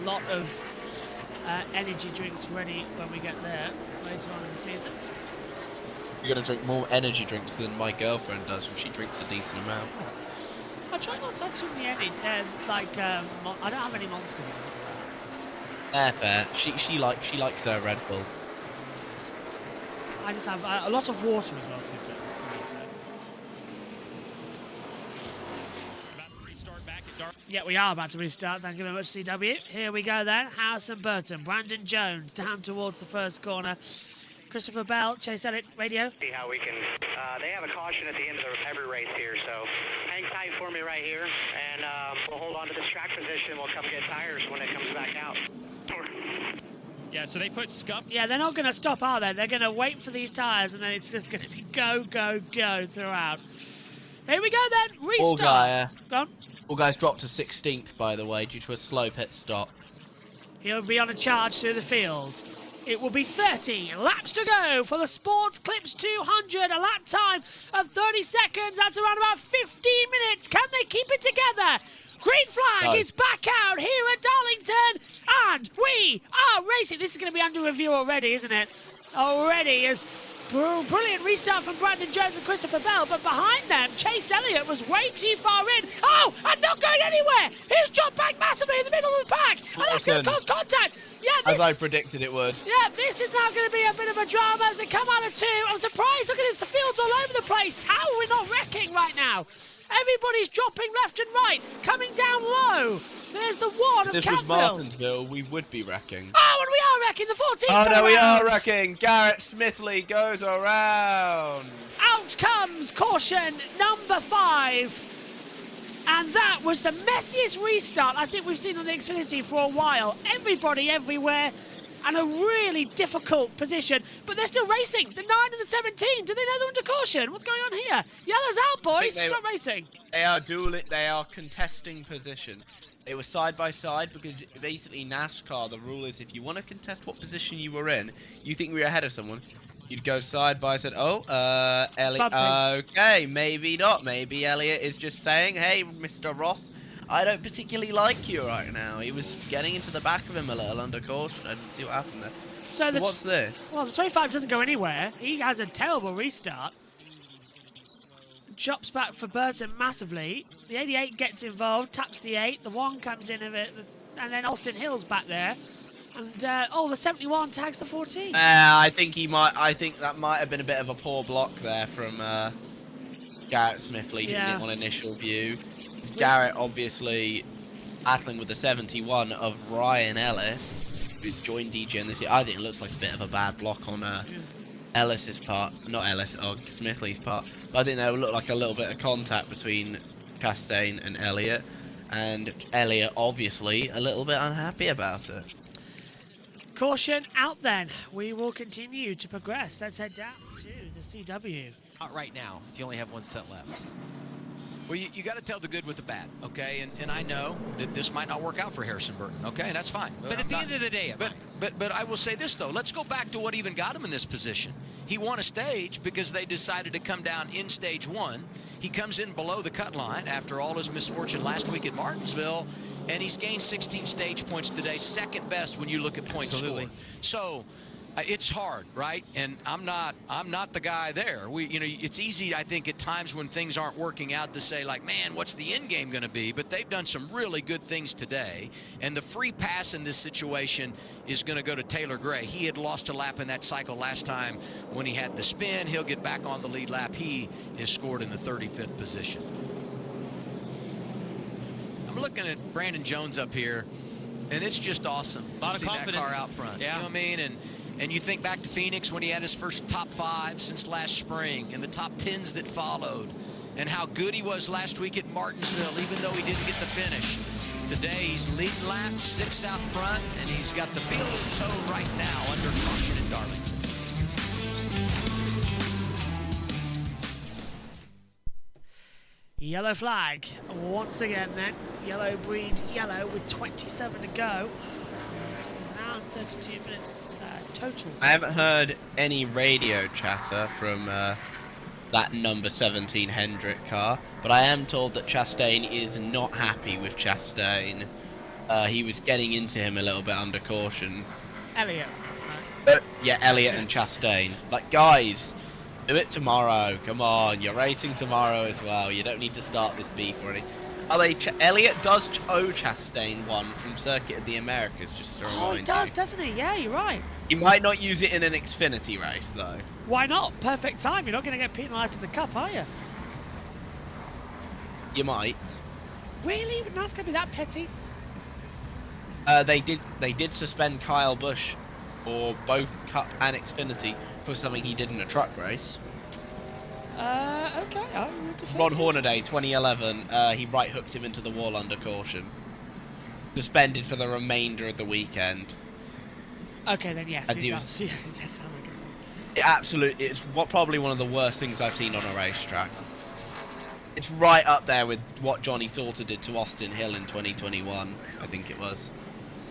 A lot of energy drinks ready when we get there later on in the season. You're gonna drink more energy drinks than my girlfriend does when she drinks a decent amount. I try not to have too many energy. I don't have any Monster. Fair. She likes her Red Bull. I just have a lot of water as well, to be fair. Yeah, we are about to restart. Thank you very much, CW. Here we go then. Harrison Burton, Brandon Jones down towards the first corner. Christopher Bell, Chase Elliott, radio. See how we can. They have a caution at the end of every race here, so hang tight for me right here, and we'll hold on to this track position. We'll come get tires when it comes back out. Yeah, so they put scuff. Yeah, they're not going to stop, are they? They're going to wait for these tyres, and then it's just going to be go, go, go throughout. Here we go then. Restart. All guys dropped to 16th, by the way, due to a slow pit stop. He'll be on a charge through the field. It will be 30 laps to go for the Sports Clips 200. A lap time of 30 seconds. That's around about 15 minutes. Can they keep it together? Green flag is back out here at Darlington. And we are racing. This is going to be under review already, isn't it? Already is brilliant restart from Brandon Jones and Christopher Bell. But behind them, Chase Elliott was way too far in. Oh, and not going anywhere. He's dropped back massively in the middle of the pack. And that's going to cause contact. Yeah, as I predicted it would. Yeah, this is now going to be a bit of a drama as they come out of 2. I'm surprised. Look at this. The field's all over the place. How are we not wrecking right now? Everybody's dropping left and right, coming down low. There's the one of If this was Martinsville, we would be wrecking. Oh, and we are wrecking. The 14th Oh, no, we are wrecking. Garrett Smithley goes around. Out comes caution number 5. And that was the messiest restart I think we've seen on the Xfinity for a while. Everybody everywhere. And a really difficult position. But they're still racing. The 9 and the 17. Do they know they're under caution? What's going on here? Yellow's out, boys. Stop racing. They are contesting position. They were side by side because basically NASCAR, the rule is if you want to contest what position you were in, you think we were ahead of someone, you'd go side by side. Oh, Elliot. Okay, maybe not. Maybe Elliot is just saying, hey, Mr. Ross, I don't particularly like you right now. He was getting into the back of him a little under caution. I didn't see what happened there. So what's this? Well, the 25 doesn't go anywhere. He has a terrible restart. Chops back for Burton massively. The 88 gets involved, taps the 8. The 1 comes in of it, and then Austin Hill's back there. And the 71 tags the 14. I think that might have been a bit of a poor block there from Garrett Smithley, hitting it on initial view. Garrett obviously battling with the 71 of Ryan Ellis, who's joined DJing this year. I think it looks like a bit of a bad block on Ellis's part, not Ellis, Smithley's part. But I think there will look like a little bit of contact between Chastain and Elliott, and Elliott obviously a little bit unhappy about it. Caution out then. We will continue to progress. Let's head down to the CW. Not right now, if you only have 1 set left. Well, you got to tell the good with the bad, okay? And I know that this might not work out for Harrison Burton, okay? And that's fine. But at the end of the day, but I will say this though. Let's go back to what even got him in this position. He won a stage because they decided to come down in stage 1. He comes in below the cut line after all his misfortune last week at Martinsville, and he's gained 16 stage points today, second best when you look at points scored. So It's hard, right? And I'm not the guy there. It's easy, I think, at times when things aren't working out to say, like, man, what's the end game going to be? But they've done some really good things today. And the free pass in this situation is going to go to Taylor Gray. He had lost a lap in that cycle last time when he had the spin. He'll get back on the lead lap. He is scored in the 35th position. I'm looking at Brandon Jones up here, and it's just awesome. A lot of see confidence. That car out front. Yeah. You know what I mean? And you think back to Phoenix when he had his first top 5 since last spring and the top 10s that followed and how good he was last week at Martinsville, even though he didn't get the finish. Today, he's leading laps, 6 out front, and he's got the field in tow right now under caution in Darlington. Yellow flag once again then. Yellow breed yellow with 27 to go. It's an hour and 32 minutes total. I haven't heard any radio chatter from that number 17 Hendrick car, but I am told that Chastain is not happy with Chastain. He was getting into him a little bit under caution. Elliott. Yeah, Elliott and Chastain. Like, guys, do it tomorrow. Come on, you're racing tomorrow as well. You don't need to start this beef already. Elliott does owe Chastain one from Circuit of the Americas, just to remind you. Oh, he does, doesn't he? Yeah, you're right. He might not use it in an Xfinity race, though. Why not? Perfect time. You're not going to get penalised in the Cup, are you? You might. Really? Would NASCAR be that petty? They did suspend Kyle Busch for both Cup and Xfinity for something he did in a truck race. Okay. Ron Hornaday, 2011, he right hooked him into the wall under caution. Suspended for the remainder of the weekend. Okay, then yes, it does. It absolutely, it's probably one of the worst things I've seen on a racetrack. It's right up there with what Johnny Sauter did to Austin Hill in 2021, I think it was.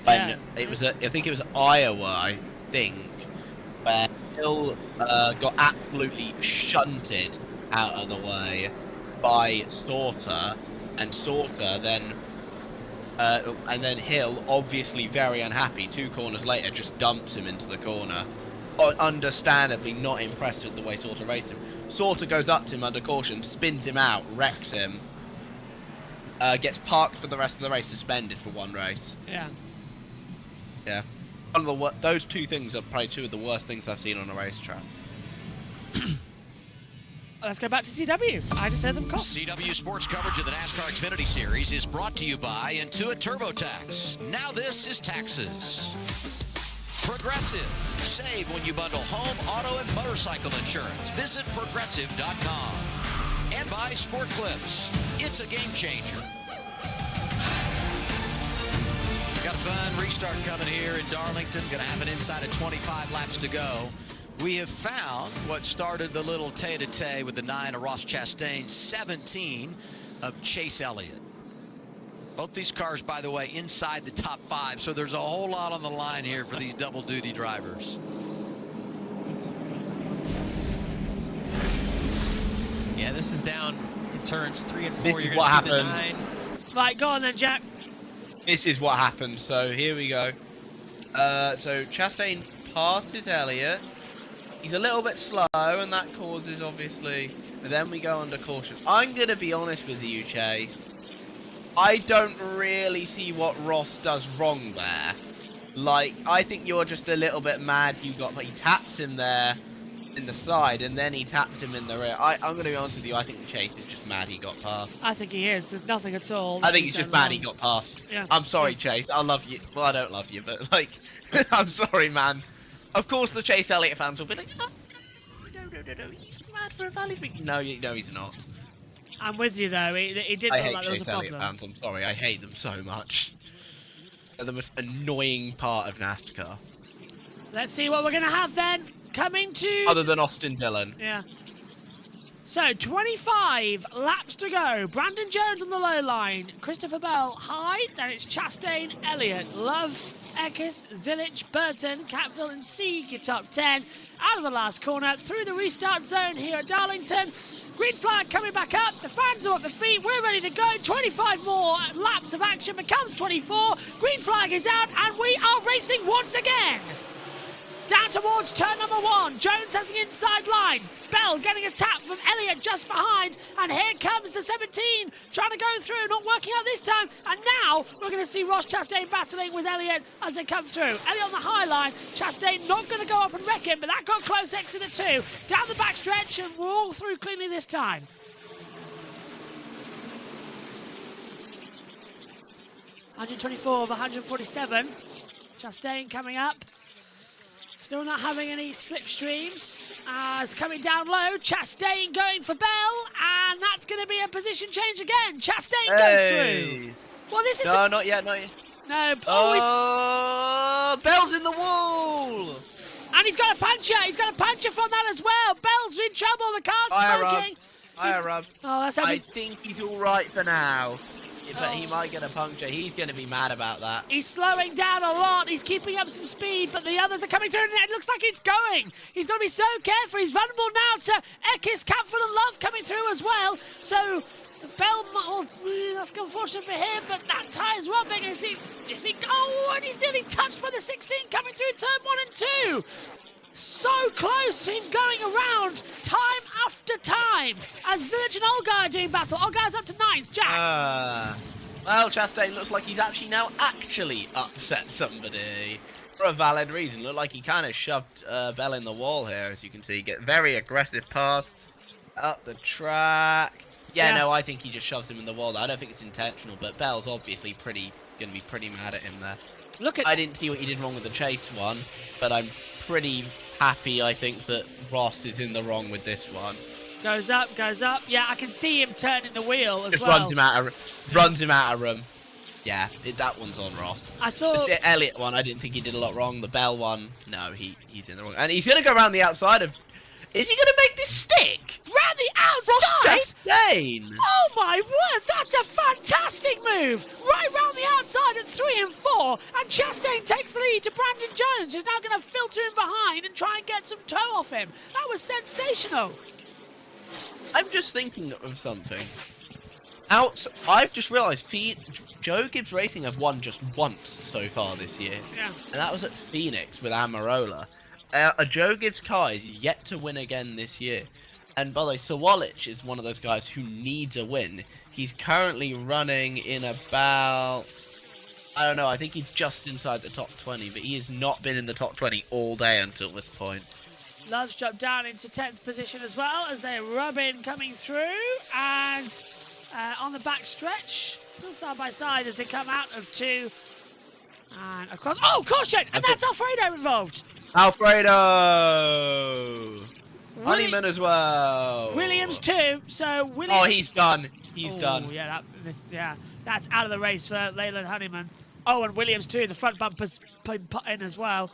Yeah. I think it was Iowa, I think, where Hill got absolutely shunted out of the way by Sauter, and Sauter then and then Hill, obviously very unhappy, 2 corners later, just dumps him into the corner. Understandably not impressed with the way Sauter raced him. Sauter goes up to him under caution, spins him out, wrecks him, gets parked for the rest of the race, suspended for 1 race. Yeah. Yeah. Those 2 things are probably 2 of the worst things I've seen on a racetrack. Let's go back to CW. I just heard them call. CW Sports coverage of the NASCAR Xfinity Series is brought to you by Intuit TurboTax. Now this is taxes. Progressive. Save when you bundle home, auto, and motorcycle insurance. Visit progressive.com. And by Sport Clips. It's a game changer. Got a fun restart coming here in Darlington. Going to have an inside of 25 laps to go. We have found what started the little tete-a-tete with the 9 of Ross Chastain, 17 of Chase Elliott. Both these cars, by the way, inside the top 5, so there's a whole lot on the line here for these double-duty drivers. Yeah, this is down in turns 3 and 4. This is what happened. Right, go on then, Jack. This is what happened, so here we go. So Chastain passes Elliott. He's a little bit slow, and that causes, obviously... But then we go under caution. I'm going to be honest with you, Chase. I don't really see what Ross does wrong there. Like, I think you're just a little bit mad he taps him there in the side, and then he tapped him in the rear. I'm going to be honest with you, I think Chase is just mad he got past. I think he is. There's nothing at all. I think he's just mad he got past. Yeah. I'm sorry, Chase. I love you. Well, I don't love you, but, like, I'm sorry, man. Of course, the Chase Elliott fans will be like, oh, no, he's mad for a valid reason. No, he's not. I'm with you, though. It did I look hate like there was a Chase Elliott problem. fans, I'm sorry. I hate them so much. They're the most annoying part of NASCAR. Let's see what we're going to have then. Coming to... Other than Austin Dillon. Yeah. So, 25 laps to go. Brandon Jones on the low line. Christopher Bell high. Then it's Chastain, Elliott, Love, Eckes, Zilich, Burton, Catfield and Sieg, your top 10. Out of the last corner, through the restart zone here at Darlington. Green flag coming back up. The fans are at the feet. We're ready to go. 25 more laps of action becomes 24. Green flag is out, and we are racing once again. Down towards turn number 1. Jones has the inside line. Bell getting a tap from Elliott just behind. And here comes the 17, trying to go through, not working out this time. And now we're going to see Ross Chastain battling with Elliott as they come through. Elliott on the high line. Chastain not going to go up and wreck him, but that got close, exit at 2. Down the back stretch, and we're all through cleanly this time. $124 of 147. Chastain coming up. Still not having any slipstreams. It's coming down low. Chastain going for Bell, and that's going to be a position change again. Chastain goes through. Well, this is no, not yet, not yet. No. Bell's in the wall. And he's got a puncher. He's got a puncher from that as well. Bell's in trouble. The car's smoking. Hiya, Rob. Oh, that's I think he's all right for now. But he might get a puncture. He's going to be mad about that. He's slowing down a lot. He's keeping up some speed, but the others are coming through, and it looks like it's going. He's got to be so careful. He's vulnerable now to Ekis, Capford, and Love coming through as well. So Bell, well, that's unfortunate for him, but that tyre's rubbing. Oh, and he's nearly touched by the 16 coming through turn 1 and 2. So close to him going around time after time as Zillich and Olga are doing battle. Olga's up to 9th. Jack. Well, Chastain looks like he's actually upset somebody for a valid reason. Looked like he kind of shoved Bell in the wall here, as you can see. Get very aggressive pass up the track. Yeah, no, I think he just shoves him in the wall. I don't think it's intentional, but Bell's obviously going to be pretty mad at him there. I didn't see what he did wrong with the chase one, but I'm pretty happy, I think, that Ross is in the wrong with this one. Goes up, goes up. Yeah, I can see him turning the wheel as Just well. runs him out of room. Yeah, that one's on Ross. I saw the Elliott one. I didn't think he did a lot wrong. The Bell one, no, he's in the wrong. And he's going to go around the outside of. Is he going to make this stick? Round the outside? Ross Chastain! Oh my word, that's a fantastic move! Right round the outside at 3 and 4, and Chastain takes the lead to Brandon Jones, who's now going to filter in behind and try and get some toe off him. That was sensational. I'm just thinking of something. I've just realised Joe Gibbs Racing have won just once so far this year. Yeah. And that was at Phoenix with Amarola. Joe Gibbs' car is yet to win again this year. And by the way, Sawalich is one of those guys who needs a win. He's currently running in about, I don't know, I think he's just inside the top 20, but he has not been in the top 20 all day until this point. Love's dropped down into 10th position as well as they rub in coming through. And on the back stretch, still side by side as they come out of 2. And across. Oh, caution! And that's Alfredo involved. Alfredo! Honeyman as well. Williams too. So Williams. Oh, he's done. He's done. Yeah, that's out of the race for Leyland Honeyman. Oh, and Williams too. The front bumper's been put in as well.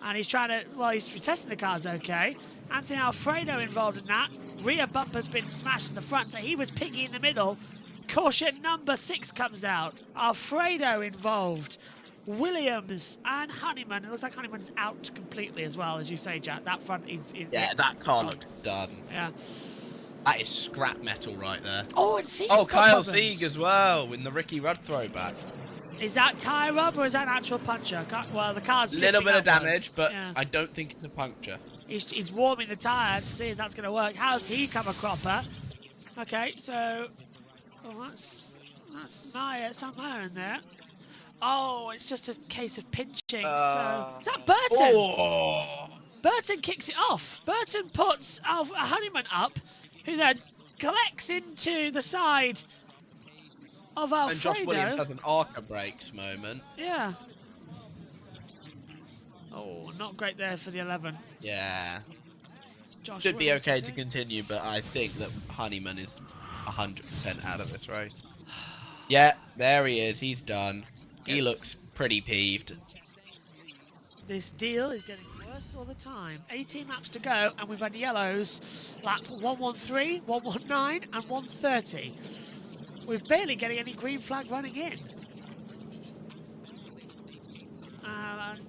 And he's trying to. Well, he's testing the cars okay. Anthony Alfredo involved in that. Rear bumper's been smashed in the front, so he was piggy in the middle. Caution number 6 comes out. Alfredo involved. Williams and Honeyman. It looks like Honeyman's out completely as well, as you say, Jack. That front is... Yeah, that car looks done. Yeah. That is scrap metal right there. Oh, and Sieg's got Kyle problems. Sieg as well, with the Ricky Rudd throwback. Is that tyre rub or is that an actual puncher? Well, the car's... A little bit of damage, but yeah. I don't think it's a puncture. He's warming the tyre to see if that's going to work. How's he come a cropper? Okay, so... Oh, that's some Meyer in there. Oh, it's just a case of pinching. So is that Burton? Oh. Burton kicks it off. Burton puts Honeyman up, who then collects into the side of Alfredo. And Josh Williams has an Arca brakes moment. Yeah. Oh, not great there for the 11. Yeah. Josh Should be Williams, okay to continue, but I think that Honeyman is 100% out of this race. Yeah, there he is. He's done. He looks pretty peeved. This deal is getting worse all the time. 18 laps to go, and we've had yellows. Lap 113, 119, and 130. We're barely getting any green flag running in.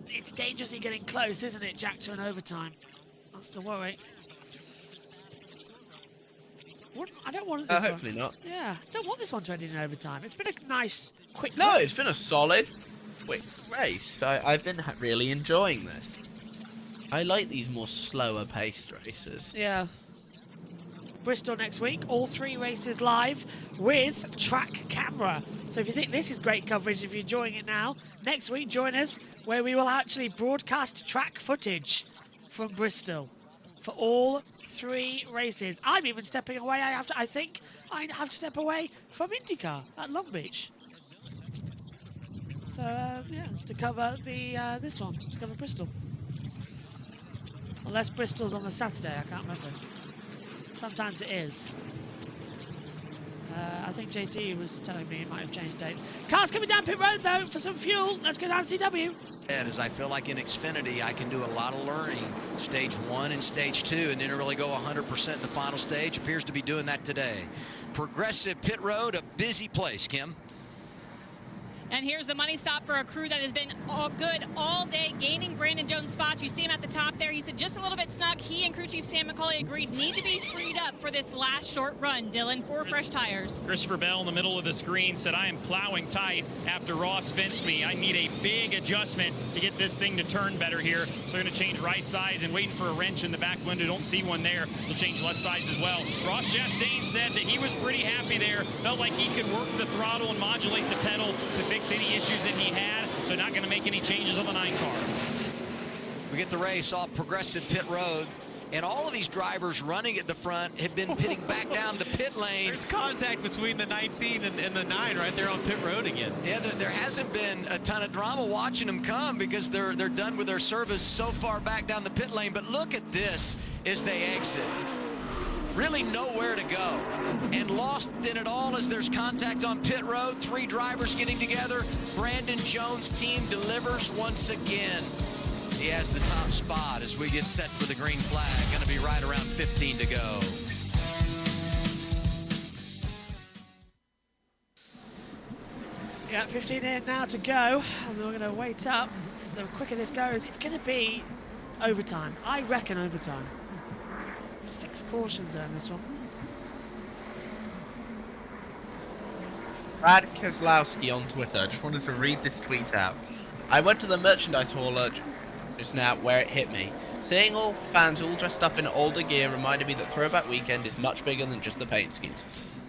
It's dangerously getting close, isn't it, Jack, to an overtime? That's the worry. I don't want this hopefully not. Yeah, don't want this one to end in overtime. It's been a nice, quick No, race. it's been a solid, quick race. I've been really enjoying this. I like these more slower paced races. Yeah. Bristol next week, all 3 races live with track camera. So if you think this is great coverage, if you're enjoying it now, next week join us where we will actually broadcast track footage from Bristol for all 3 races. I'm even stepping away. I think I have to step away from IndyCar at Long Beach. So yeah, to cover the this one, to cover Bristol. Unless Bristol's on the Saturday, I can't remember. Sometimes it is. I think JT was telling me it might have changed dates. Cars coming down pit road though for some fuel. Let's go down CW. As I feel like in Xfinity, I can do a lot of learning. Stage 1 and stage 2, and didn't really go 100% in the final stage. Appears to be doing that today. Progressive Pit Road, a busy place, Kim. And here's the money stop for a crew that has been all good all day, gaining Brandon Jones' spots. You see him at the top there. He said just a little bit snug. He and crew chief Sam McCauley agreed need to be freed up for this last short run. Dylan, 4 fresh tires. Christopher Bell in the middle of the screen said, I am plowing tight after Ross fenced me. I need a big adjustment to get this thing to turn better here. So they're going to change right sides and waiting for a wrench in the back window. Don't see one there. They'll change left sides as well. Ross Chastain said that he was pretty happy there. Felt like he could work the throttle and modulate the pedal to fix any issues that he had. So not going to make any changes on the 9 car. We get the race off Progressive Pit Road. And all of these drivers running at the front have been pitting back down the pit lane. There's contact between the 19 and the 9 right there on pit road again. Yeah, there hasn't been a ton of drama watching them come because they're done with their service so far back down the pit lane. But look at this as they exit. Really nowhere to go. And lost in it all as there's contact on pit road. 3 drivers getting together. Brandon Jones' team delivers once again. He has the top spot as we get set for the green flag. Going to be right around 15 to go. Yeah, 15 in now to go. And we're going to wait up. The quicker this goes, it's going to be overtime. I reckon overtime. 6 cautions there in this one. Brad Keselowski on Twitter. I just wanted to read this tweet out. I went to the merchandise hall just now where it hit me. Seeing all fans all dressed up in older gear reminded me that Throwback Weekend is much bigger than just the paint schemes.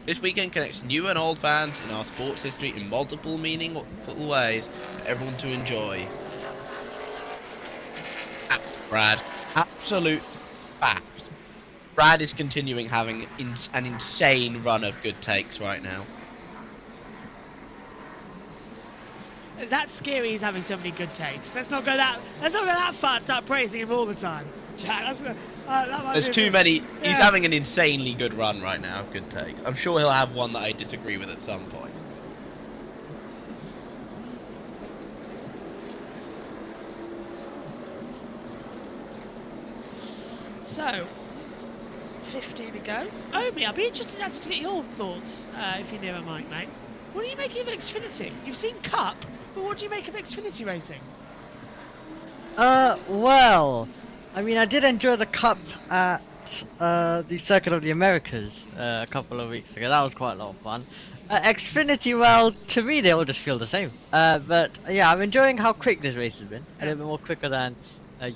This weekend connects new and old fans in our sports history in multiple meaningful ways for everyone to enjoy. Brad, absolute fact. Brad is continuing having an insane run of good takes right now. That's scary. He's having so many good takes. Let's not go that far and start praising him all the time. Jack, there's too many. Yeah. He's having an insanely good run right now of good takes. I'm sure he'll have one that I disagree with at some point. So, 15 to go. Omi, I'd be interested actually to get your thoughts if you're near a mic, mate. What do you make of Xfinity? You've seen Cup, but what do you make of Xfinity racing? Well, I mean, I did enjoy the Cup at the Circuit of the Americas a couple of weeks ago. That was quite a lot of fun. Xfinity, well, to me, they all just feel the same. But yeah, I'm enjoying how quick this race has been. A little bit more quicker than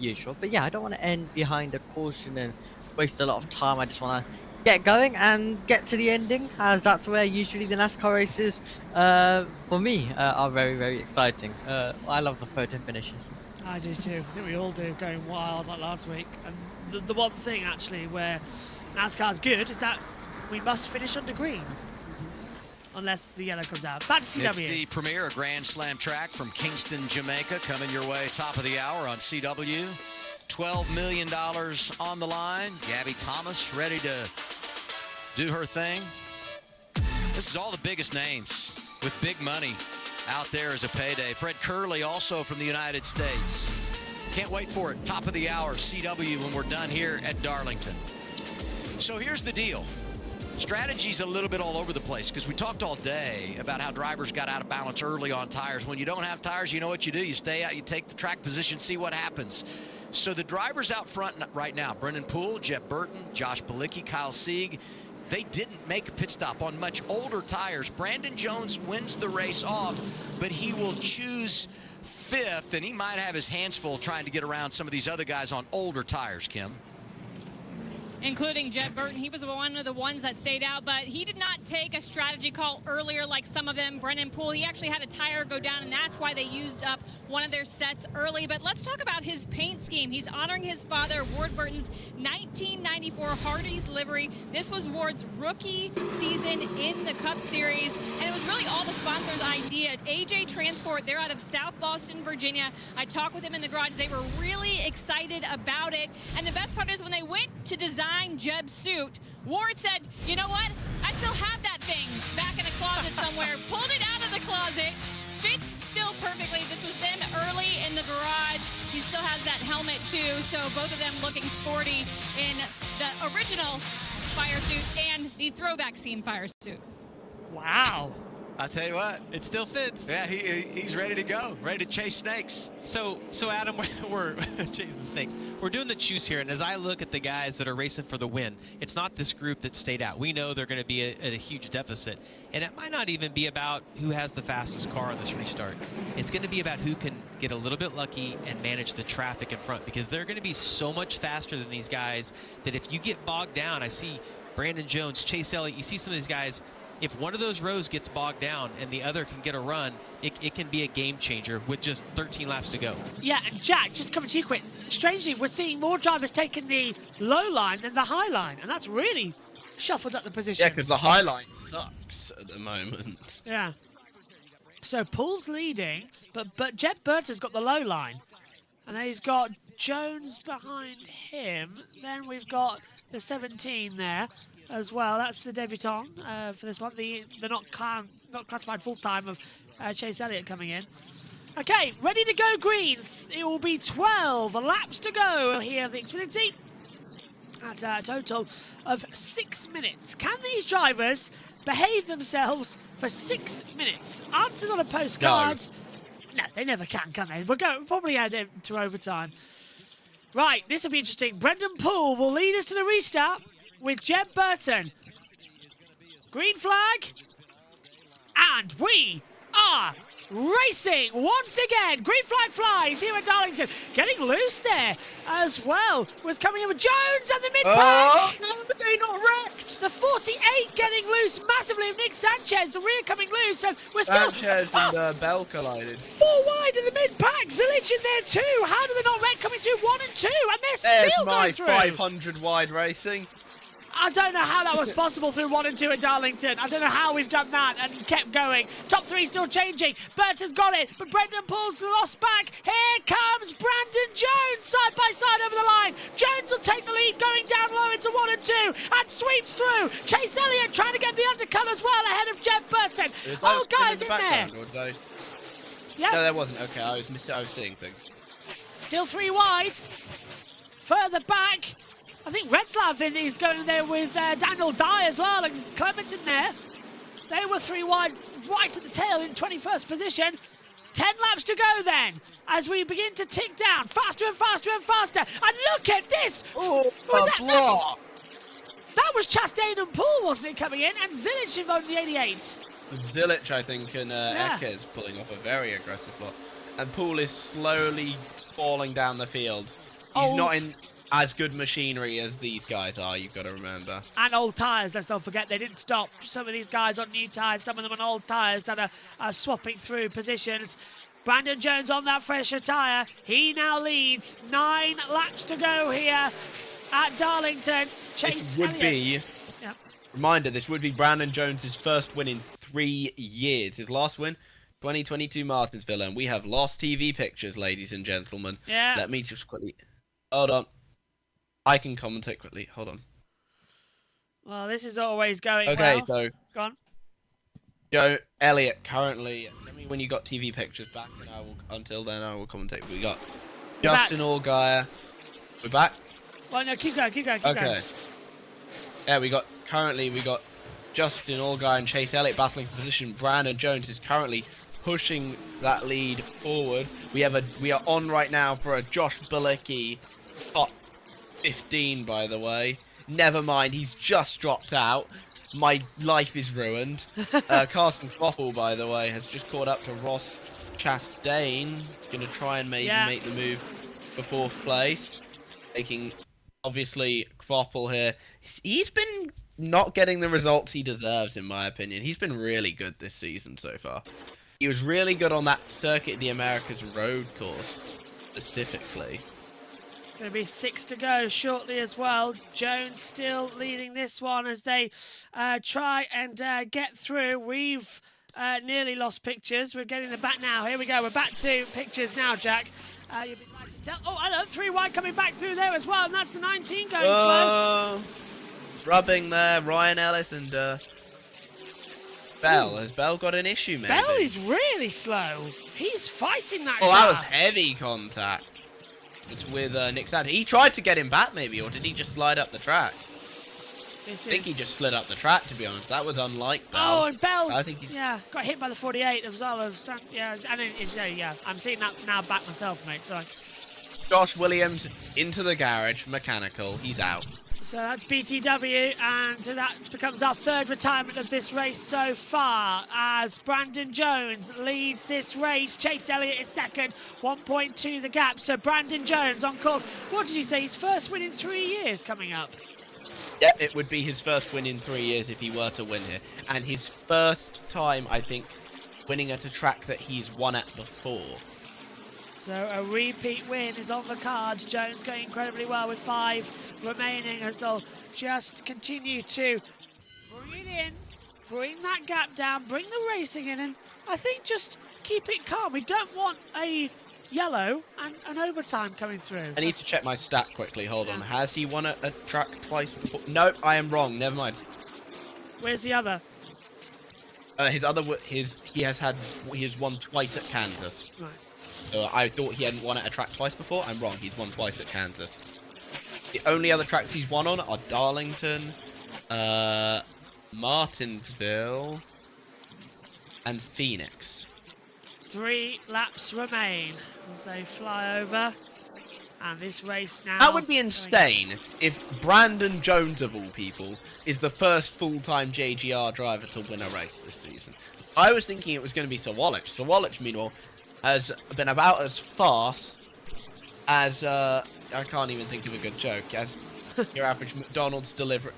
usual. But yeah, I don't want to end behind a caution and waste a lot of time. I just want to get going and get to the ending, as that's where usually the NASCAR races, for me, are very, very exciting. I love the photo finishes. I do too. I think we all do, going wild like last week. And the one thing actually where NASCAR's good is that we must finish under green. Unless the yellow comes out. Back to CW. It's the premier Grand Slam track from Kingston, Jamaica, coming your way top of the hour on CW. $12 million on the line. Gabby Thomas ready to do her thing. This is all the biggest names with big money out there as a payday. Fred Curley also from the United States. Can't wait for it. Top of the hour, CW, when we're done here at Darlington. So here's the deal. Strategy's a little bit all over the place because we talked all day about how drivers got out of balance early on tires. When you don't have tires, you know what you do. You stay out, you take the track position, see what happens. So the drivers out front right now, Brendan Poole, Jeb Burton, Josh Bilicki, Kyle Sieg, they didn't make a pit stop on much older tires. Brandon Jones wins the race off, but he will choose 5th, and he might have his hands full trying to get around some of these other guys on older tires, Kim. Including Jeb Burton. He was one of the ones that stayed out, but he did not take a strategy call earlier like some of them. Brennan Poole, he actually had a tire go down, and that's why they used up one of their sets early. But let's talk about his paint scheme. He's honoring his father, Ward Burton's 1994 Hardee's livery. This was Ward's rookie season in the Cup Series, and it was really all the sponsors' idea. AJ Transport, they're out of South Boston, Virginia. I talked with them in the garage. They were really excited about it, and the best part is when they went to design Jeb's suit, Ward said, you know what? I still have that thing back in a closet somewhere. Pulled it out of the closet. Fits still perfectly. This was then early in the garage. He still has that helmet too. So both of them looking sporty in the original fire suit and the throwback scene fire suit. Wow. I'll tell you what. It still fits. Yeah, he's ready to go. Ready to chase snakes. So Adam, we're chasing snakes. We're doing the choose here, and as I look at the guys that are racing for the win, it's not this group that stayed out. We know they're going to be at a huge deficit, and it might not even be about who has the fastest car on this restart. It's going to be about who can get a little bit lucky and manage the traffic in front, because they're going to be so much faster than these guys that if you get bogged down, I see Brandon Jones, Chase Elliott, you see some of these guys, if one of those rows gets bogged down and the other can get a run, it can be a game changer with just 13 laps to go. Yeah, and Jack, just coming to you quick. Strangely, we're seeing more drivers taking the low line than the high line, and that's really shuffled up the positions. Yeah, because the high line sucks at the moment. Yeah. So Poole's leading, but Jeb Burton's got the low line. And then he's got Jones behind him. Then we've got the 17 there as well. That's the debutant for this one. The not classified full-time of Chase Elliott coming in. Okay, ready to go greens. It will be 12 laps to go here at the Xfinity. That's a total of 6 minutes. Can these drivers behave themselves for 6 minutes? Answers on a postcard. No, they never can they? We'll probably add it to overtime. Right, this will be interesting. Brendan Poole will lead us to the restart with Jeb Burton. Green flag. And we are racing once again. Green flag flies here at Darlington. Getting loose there as well. Was coming in with Jones at the mid-pack. Oh, no, they not wrecked. The 48 getting loose massively of Nick Sanchez. The rear coming loose. And we're still... Sanchez and Bell collided. 4 wide in the mid-pack. Zilich in there too. How do they not wreck coming through 1 and 2? And they're still going through. There's my 500 wide racing. I don't know how that was possible through 1 and 2 at Darlington. I don't know how we've done that and kept going. Top 3 still changing. Burton's got it, but Brendan Poole's lost back. Here comes Brandon Jones side by side over the line. Jones will take the lead going down low into 1 and 2 and sweeps through. Chase Elliott trying to get the undercut as well ahead of Jeb Burton. All guys in there. Yeah. No, there wasn't. Okay, I was seeing things. Still 3 wide. Further back. I think Retzlaff is going there with Daniel Dye as well, and Clement in there. They were 3 wide right at the tail in 21st position. 10 laps to go then, as we begin to tick down. Faster and faster and faster. And look at this! Oh, that was Chastain and Poole, wasn't it, coming in? And Zilich involved in the 88. Zilich, I think, and Ekes pulling off a very aggressive block. And Poole is slowly falling down the field. He's not in as good machinery as these guys are, you've got to remember. And old tyres, let's not forget, they didn't stop. Some of these guys on new tyres, some of them on old tyres that are swapping through positions. Brandon Jones on that fresher tyre. He now leads. 9 laps to go here at Darlington. Chase Elliott. Reminder, this would be Brandon Jones' first win in 3 years. His last win, 2022 Martinsville, and we have lost TV pictures, ladies and gentlemen. Yeah. Let me just quickly... Hold on. I can commentate quickly. Hold on. Well, this is always going okay, well. So go on. Joe Elliott currently. Let me when you got TV pictures back, and until then I will commentate. We got Justin Allgaier. We're back. Well, no, keep going. Okay. Yeah, we got Justin Allgaier and Chase Elliott battling for position. Brandon Jones is currently pushing that lead forward. We are on right now for a Josh Bilicki top 15, by the way. Never mind, he's just dropped out. My life is ruined. Carson Kloppel, by the way, has just caught up to Ross Chastain. Gonna try and maybe make the move for 4th place. Taking, obviously, Kloppel here. He's been not getting the results he deserves, in my opinion. He's been really good this season so far. He was really good on that Circuit of the Americas road course, specifically. Going to be 6 to go shortly as well. Jones still leading this one as they try and get through. We've nearly lost pictures. We're getting them back now. Here we go. We're back to pictures now, Jack. You'll be glad to tell. Oh, hello. 3 wide coming back through there as well. And that's the 19 going slow. Rubbing there. Ryan Ellis and Bell. Has Bell got an issue, maybe? Bell is really slow. He's fighting that Oh, car. that was heavy contact. It's with Nick Sanders. He tried to get him back, maybe, or did he just slide up the track? I think he just slid up the track, to be honest. That was unlike Bell. Oh, and Bell, I think he's... got hit by the 48 as well. I'm seeing that now back myself, mate. Sorry. Josh Williams into the garage, mechanical. He's out. So that's BTW, and that becomes our 3rd retirement of this race so far, as Brandon Jones leads this race. Chase Elliott is 2nd, 1.2 the gap. So Brandon Jones on course. What did you say? His first win in 3 years coming up. Yeah, it would be his first win in 3 years if he were to win here. And his first time, I think, winning at a track that he's won at before. So a repeat win is on the cards. Jones going incredibly well with 5 remaining as they'll just continue to bring it in, bring that gap down, bring the racing in, and I think just keep it calm. We don't want a yellow and an overtime coming through. I need to check my stat quickly. Hold on. Has he won a track twice before? Nope, I am wrong. Never mind. Where's the other? He has won twice at Kansas. Right. So I thought he hadn't won at a track twice before. I'm wrong. He's won twice at Kansas. The only other tracks he's won on are Darlington, Martinsville, and Phoenix. 3 laps remain as they fly over. And this race now... That would be insane if Brandon Jones, of all people, is the first full-time JGR driver to win a race this season. I was thinking it was going to be Sir Wallich. Sir Wallich, meanwhile, has been about as fast as... I can't even think of a good joke. As your average McDonald's delivery...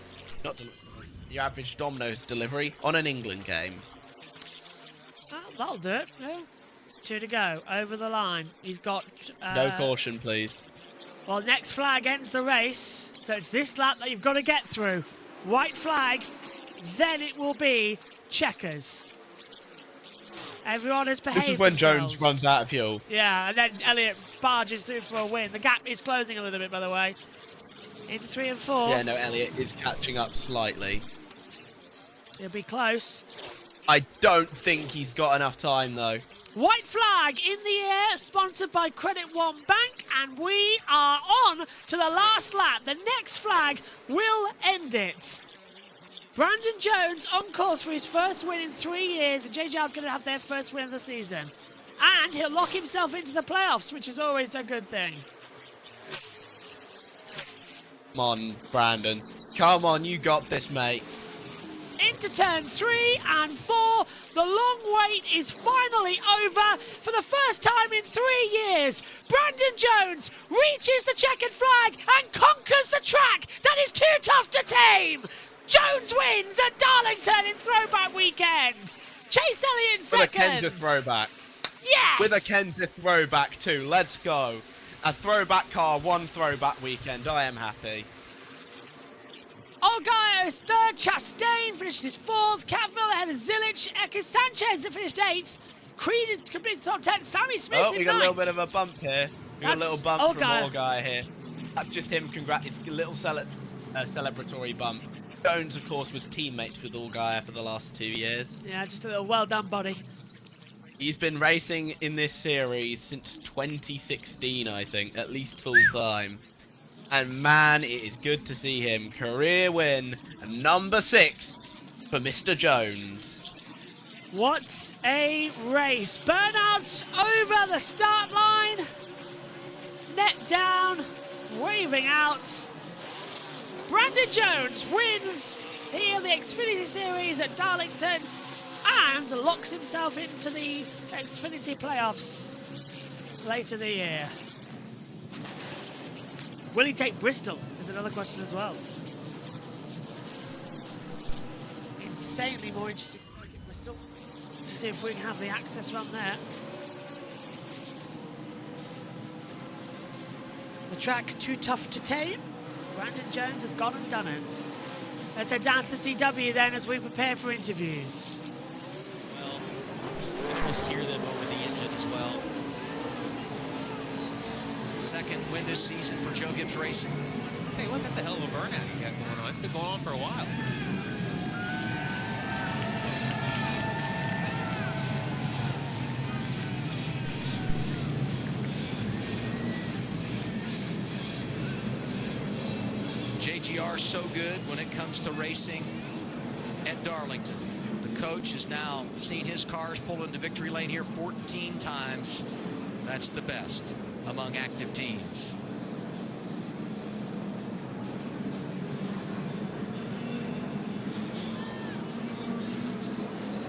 your average Domino's delivery on an England game. Oh, that'll do it. Yeah. 2 to go. Over the line. He's got... no caution, please. Well, next flag ends the race. So it's this lap that you've got to get through. White flag. Then it will be checkers. Everyone has behaved. This is when themselves. Jones runs out of fuel. Yeah, and then Elliott barges through for a win. The gap is closing a little bit, by the way. Into 3 and 4. Yeah, no, Elliott is catching up slightly. It'll be close. I don't think he's got enough time, though. White flag in the air, sponsored by Credit One Bank, and we are on to the last lap. The next flag will end it. Brandon Jones on course for his first win in 3 years, and JGR's going to have their first win of the season. And he'll lock himself into the playoffs, which is always a good thing. Come on, Brandon. Come on, you got this, mate. Into turn 3 and 4. The long wait is finally over. For the first time in 3 years, Brandon Jones reaches the checkered flag and conquers the track that is too tough to tame. Jones wins at Darlington in Throwback Weekend. Chase Elliott in second. With a Kenza throwback. Yes! With a Kenza throwback too. Let's go. A throwback car, 1 throwback weekend. I am happy. Olgaio is 3rd. Chastain finished his 4th. Catville ahead of Zilich. Eke Sanchez finished 8th. Creed completes the top 10. Sammy Smith Oh, we got 9th. a little bit of a bump here. We got a little bump Olgaio. from Olgaio here. That's just him. It's a little celebratory bump. Jones, of course, was teammates with Olgaio for the last 2 years. Yeah, just a little well done, buddy. He's been racing in this series since 2016, I think, at least full time. And man, it is good to see him. Career win, number 6 for Mr. Jones. What a race. Burnouts over the start line. Net down, waving out. Brandon Jones wins here the Xfinity Series at Darlington and locks himself into the Xfinity playoffs later in the year. Will he take Bristol? Is another question as well. Insanely more interesting to look at Bristol to see if we can have the access run there. The track too tough to tame. Brandon Jones has gone and done it. Let's head down to the CW then as we prepare for interviews. Well, you can almost hear them over the engine as well. Second win this season for Joe Gibbs Racing. I'll tell you what, that's a hell of a burnout he's got going on. It's been going on for a while. JGR so good when it comes to racing at Darlington. The coach has now seen his cars pull into victory lane here 14 times. That's the best among active teams.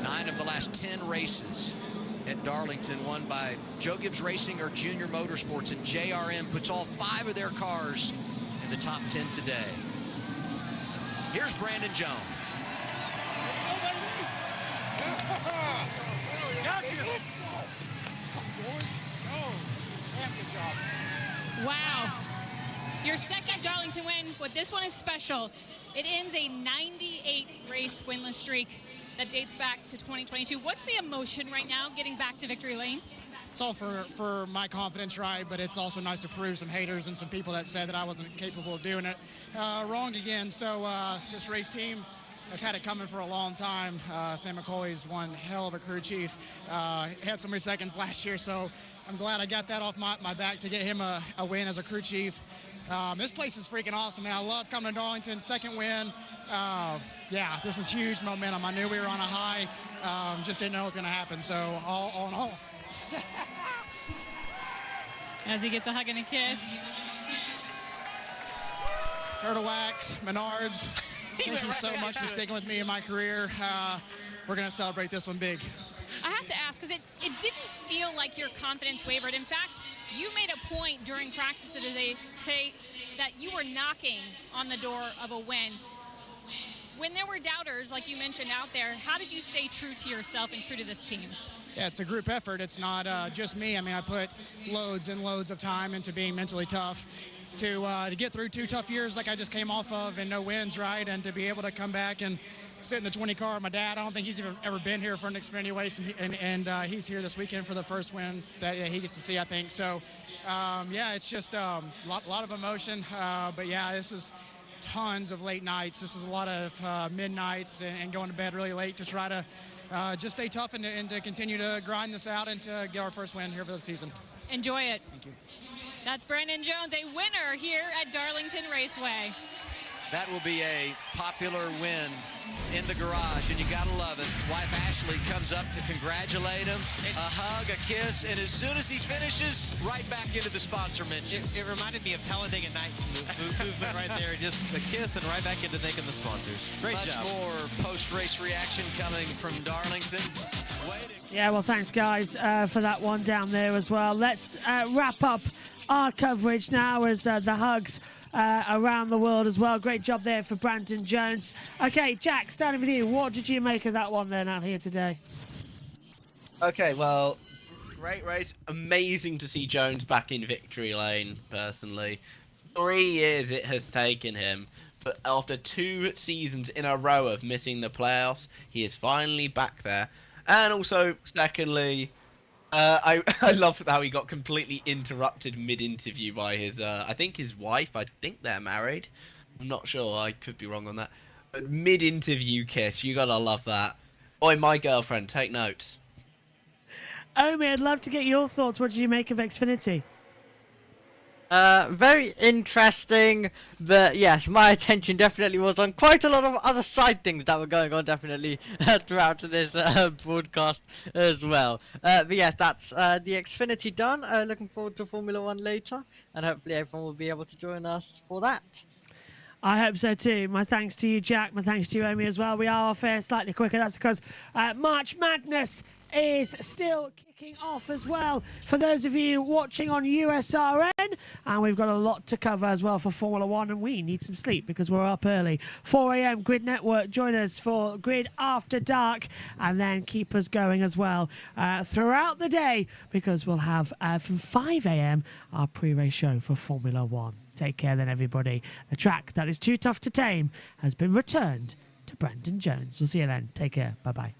Nine of the last 10 races at Darlington won by Joe Gibbs Racing or Junior Motorsports, and JRM puts all 5 of their cars in the top 10 today. Here's Brandon Jones. Wow. Your second Darlington win, but this one is special. It ends a 98 race winless streak that dates back to 2022. What's the emotion right now getting back to victory lane? It's all for my confidence, right? But it's also nice to prove some haters and some people that said that I wasn't capable of doing it wrong again. So this race team has had it coming for a long time. Sam McCauley's one hell of a crew chief. Had so many seconds last year, so I'm glad I got that off my back to get him a win as a crew chief. This place is freaking awesome, man. I love coming to Darlington. Second win. Yeah, this is huge momentum. I knew we were on a high. Just didn't know it was going to happen. So all in all. As he gets a hug and a kiss. Turtle Wax, Menards, thank you so much for sticking with me in my career. We're going to celebrate this one big. I have to ask, because it didn't feel like your confidence wavered. In fact, you made a point during practice today to say that you were knocking on the door of a win. When there were doubters, like you mentioned out there, how did you stay true to yourself and true to this team? Yeah, it's a group effort. It's not just me. I mean, I put loads and loads of time into being mentally tough to get through 2 tough years like I just came off of and no wins, right? And to be able to come back and sit in the 20 car with my dad. I don't think he's even ever been here for an Xfinity race, and he's here this weekend for the first win that he gets to see, I think. So, yeah, it's just a lot of emotion. But, yeah, this is tons of late nights. This is a lot of midnights and going to bed really late to try to just stay tough and to continue to grind this out and to get our first win here for the season. Enjoy it. Thank you. That's Brandon Jones, a winner here at Darlington Raceway. That will be a popular win in the garage, and you gotta love it. Wife Ashley comes up to congratulate him, a hug, a kiss, and as soon as he finishes, right back into the sponsor mentions. It reminded me of Talladega Nights movement right there. Just a kiss and right back into thanking the sponsors. Great job. Much more post-race reaction coming from Darlington. Yeah, well, thanks, guys, for that one down there as well. Let's wrap up our coverage now as the hugs around the world as well. Great job there for Brandon Jones. Okay, Jack, starting with you. What did you make of that one then out here today? Okay, well, great race. Amazing to see Jones back in victory lane, personally. 3 years it has taken him, but after 2 seasons in a row of missing the playoffs, he is finally back there. And also, secondly, I love how he got completely interrupted mid-interview by his, I think his wife. I think they're married. I'm not sure. I could be wrong on that. But mid-interview kiss, you gotta love that. Oi, my girlfriend, take notes. Omi, I'd love to get your thoughts. What did you make of Xfinity? Very interesting, but yes, my attention definitely was on quite a lot of other side things that were going on definitely throughout this broadcast as well. But yes, that's the Xfinity done. Looking forward to Formula 1 later, and hopefully everyone will be able to join us for that. I hope so too. My thanks to you, Jack. My thanks to you, Amy, as well. We are off air slightly quicker. That's because March Madness is still kicking off as well for those of you watching on USRN, and we've got a lot to cover as well for Formula One, and we need some sleep because we're up early. 4 a.m. Grid Network, join us for Grid After Dark, and then keep us going as well throughout the day, because we'll have from 5 a.m. our pre-race show for Formula One. Take care then, everybody. The track that is too tough to tame has been returned to Brandon Jones. We'll see you then. Take care. Bye-bye.